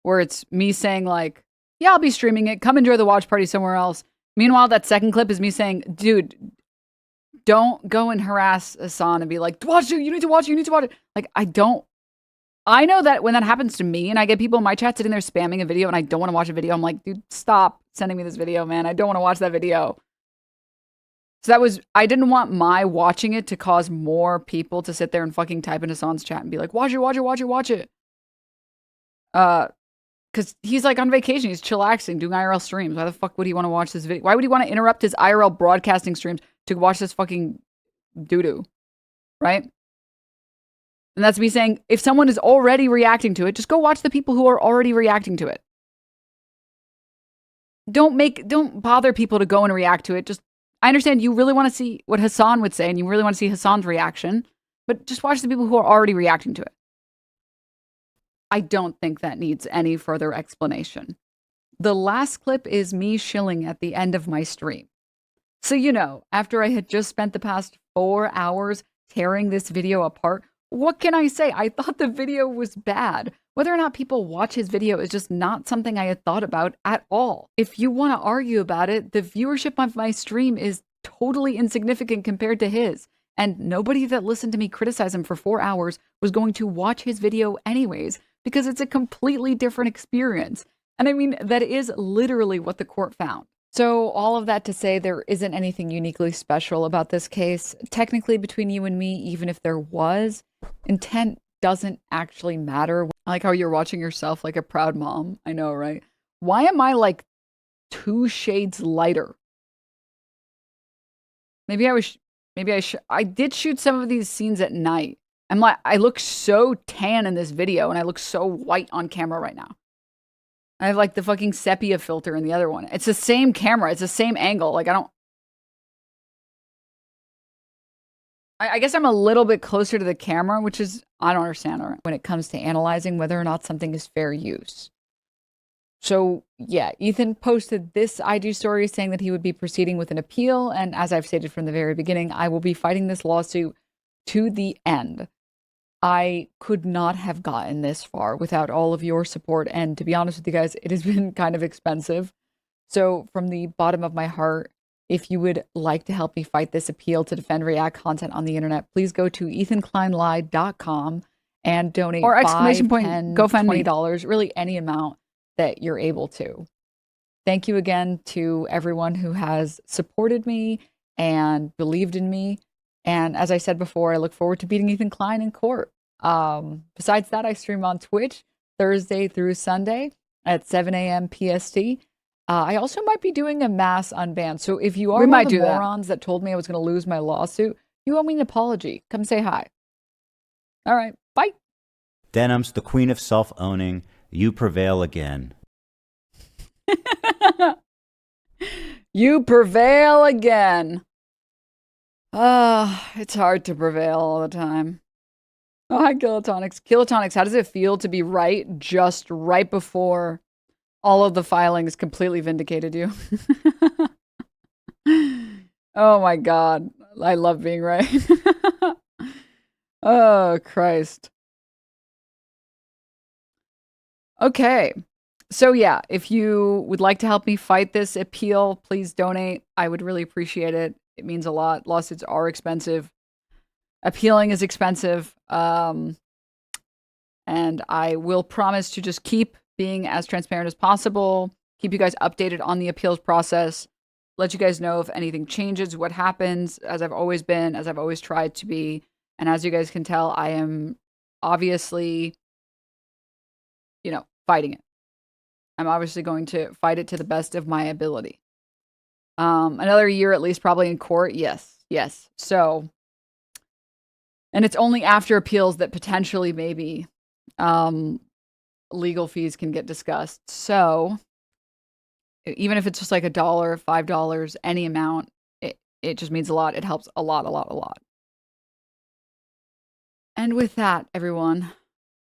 where it's me saying like, yeah, I'll be streaming it, come enjoy the watch party somewhere else. Meanwhile, that second clip is me saying, dude, don't go and harass Hassan and be like, watch it, you need to watch it. Like, I know that when that happens to me and I get people in my chat sitting there spamming a video and I don't want to watch a video, I'm like, dude, stop sending me this video, man. I don't want to watch that video. So I didn't want my watching it to cause more people to sit there and fucking type in Hassan's chat and be like, watch it. Because he's like on vacation, he's chillaxing, doing IRL streams. Why the fuck would he want to watch this video? Why would he want to interrupt his IRL broadcasting streams to watch this fucking doo-doo? Right? And that's me saying, if someone is already reacting to it, just go watch the people who are already reacting to it. Don't bother people to go and react to it. I understand you really want to see what Hassan would say and you really want to see Hassan's reaction, but just watch the people who are already reacting to it. I don't think that needs any further explanation. The last clip is me shilling at the end of my stream. So, you know, after I had just spent the past 4 hours tearing this video apart, what can I say? I thought the video was bad. Whether or not people watch his video is just not something I had thought about at all. If you want to argue about it, the viewership of my stream is totally insignificant compared to his. And nobody that listened to me criticize him for 4 hours was going to watch his video anyways, because it's a completely different experience. And I mean, that is literally what the court found. So all of that to say, there isn't anything uniquely special about this case. Technically, between you and me, even if there was, intent doesn't actually matter. I like how you're watching yourself like a proud mom. I know, right? Why am I like 2 shades lighter? I did shoot some of these scenes at night. I look so tan in this video and I look so white on camera right now. I have like the fucking sepia filter in the other one. It's the same camera. It's the same angle. Like I guess I'm a little bit closer to the camera, which is, I don't understand when it comes to analyzing whether or not something is fair use. So yeah, Ethan posted this IG story saying that he would be proceeding with an appeal. And as I've stated from the very beginning, I will be fighting this lawsuit to the end. I could not have gotten this far without all of your support. And to be honest with you guys, it has been kind of expensive. So from the bottom of my heart, if you would like to help me fight this appeal to defend React content on the internet, please go to ethankleinlive.com and donate or exclamation point, $5, $10, GoFundMe. $20, really any amount that you're able to. Thank you again to everyone who has supported me and believed in me. And as I said before, I look forward to beating Ethan Klein in court. Besides that, I stream on Twitch Thursday through Sunday at 7 a.m. PST. I also might be doing a mass unban. So if you are one of the morons that told me I was going to lose my lawsuit, you owe me an apology. Come say hi. All right. Bye. Denims, the queen of self-owning, you prevail again. You prevail again. It's hard to prevail all the time. Oh, hi, Kilotonics. Kilotonics, how does it feel to be right just right before all of the filings completely vindicated you? Oh my god. I love being right. Oh, Christ. Okay. So yeah, if you would like to help me fight this appeal, please donate. I would really appreciate it. It means a lot. Lawsuits are expensive. Appealing is expensive. And I will promise to just keep being as transparent as possible, keep you guys updated on the appeals process, let you guys know if anything changes, what happens, as I've always been, as I've always tried to be. And as you guys can tell, I am obviously, fighting it. I'm obviously going to fight it to the best of my ability. Another year at least probably in court. Yes. So, and it's only after appeals that potentially maybe legal fees can get discussed. So even if it's just like $1, $5, any amount, it just means a lot. It helps a lot. And with that, everyone,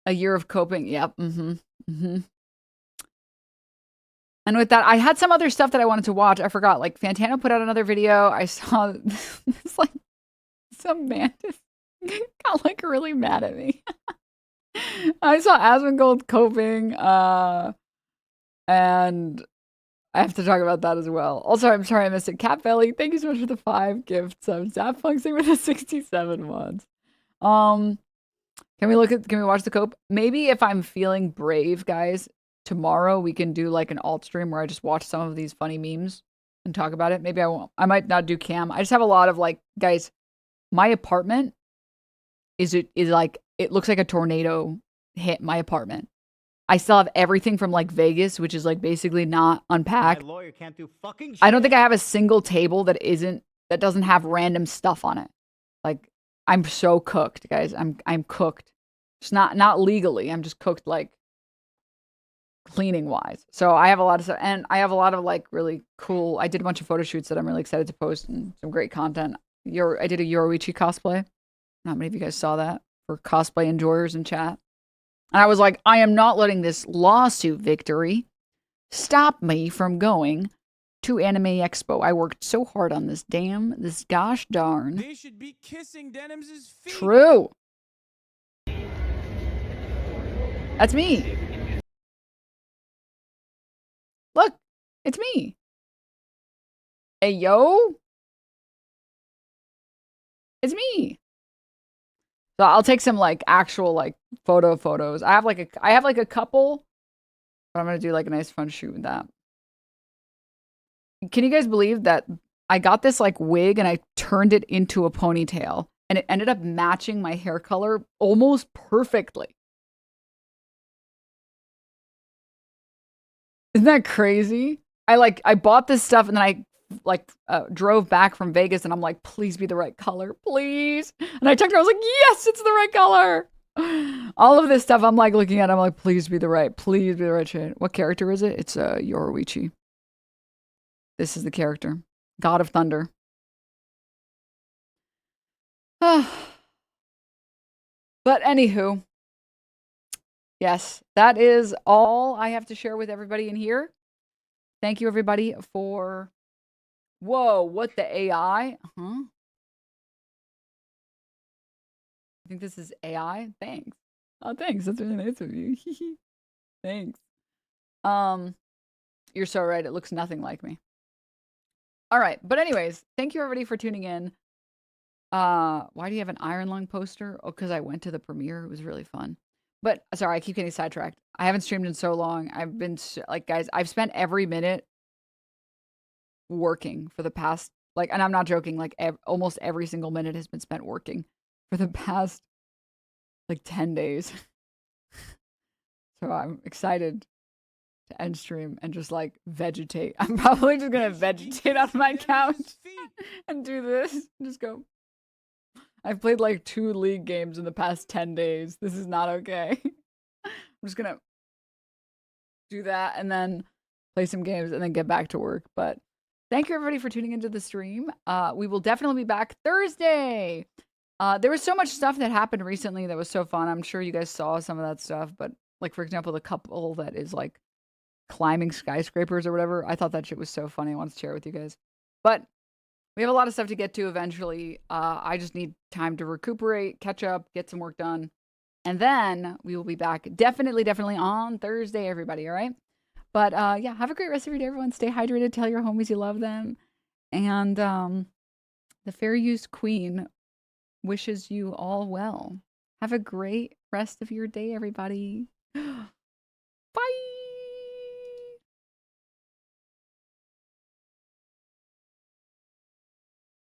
a year of coping. Yep. And with that, I had some other stuff that I wanted to watch. I forgot. Like Fantano put out another video. I saw this like some mantis got like really mad at me. I saw Asmongold coping, and I have to talk about that as well. Also, I'm sorry I missed it. Cat Belly, thank you so much for the 5 gifts. Zap Funksing with the 67 ones. Can we watch the cope? Maybe if I'm feeling brave, guys, tomorrow we can do like an alt stream where I just watch some of these funny memes and talk about it. Maybe I won't. I might not do cam. I just have a lot of like, guys, my apartment is like, it looks like a tornado hit my apartment. I still have everything from like Vegas, which is like basically not unpacked. My lawyer can't do fucking shit. I don't think I have a single table that doesn't have random stuff on it. Like I'm so cooked, guys. I'm cooked. It's not legally. I'm just cooked like cleaning wise. So I have a lot of stuff, and I have a lot of like really cool. I did a bunch of photo shoots that I'm really excited to post and some great content. I did a Yoruichi cosplay. Not many of you guys saw that for cosplay enjoyers in chat. And I was like, I am not letting this lawsuit victory stop me from going to Anime Expo. I worked so hard on this gosh darn. They should be kissing Denims' feet. True. That's me. Look, it's me. Hey, yo. It's me. So I'll take some like actual like photos. I have like a couple, but I'm gonna do like a nice fun shoot with that. Can you guys believe that I got this like wig and I turned it into a ponytail and it ended up matching my hair color almost perfectly? Isn't that crazy? I bought this stuff and then I drove back from Vegas and I'm like, please be the right color, please. And I checked it, I was like, yes, it's the right color. All of this stuff I'm like looking at, I'm like, please be the right shade. What character is it? It's Yoruichi. This is the character. God of Thunder. But anywho, yes, that is all I have to share with everybody in here. Thank you everybody for... Whoa, what the AI? Huh? I think this is AI. Thanks. Oh, thanks. That's really nice of you. Thanks. You're so right. It looks nothing like me. All right. But anyways, thank you everybody for tuning in. Why do you have an Iron Lung poster? Oh, because I went to the premiere. It was really fun. But sorry, I keep getting sidetracked. I haven't streamed in so long. I've been like, guys, I've spent every minute working for the past, like, and I'm not joking, like almost every single minute has been spent working for the past like 10 days. So I'm excited to end stream and just like vegetate. I'm probably just gonna vegetate on my couch and do this. Just go. I've played like 2 League games in the past 10 days. This is not okay. I'm just gonna do that and then play some games and then get back to work. But thank you everybody for tuning into the stream. We will definitely be back Thursday. There was so much stuff that happened recently that was so fun. I'm sure you guys saw some of that stuff, but like, for example, the couple that is like climbing skyscrapers or whatever. I thought that shit was so funny. I wanted to share it with you guys. But we have a lot of stuff to get to eventually. I just need time to recuperate, catch up, get some work done. And then we will be back definitely on Thursday, everybody. All right. But yeah, have a great rest of your day, everyone. Stay hydrated. Tell your homies you love them. And the Fair Use Queen wishes you all well. Have a great rest of your day, everybody. Bye.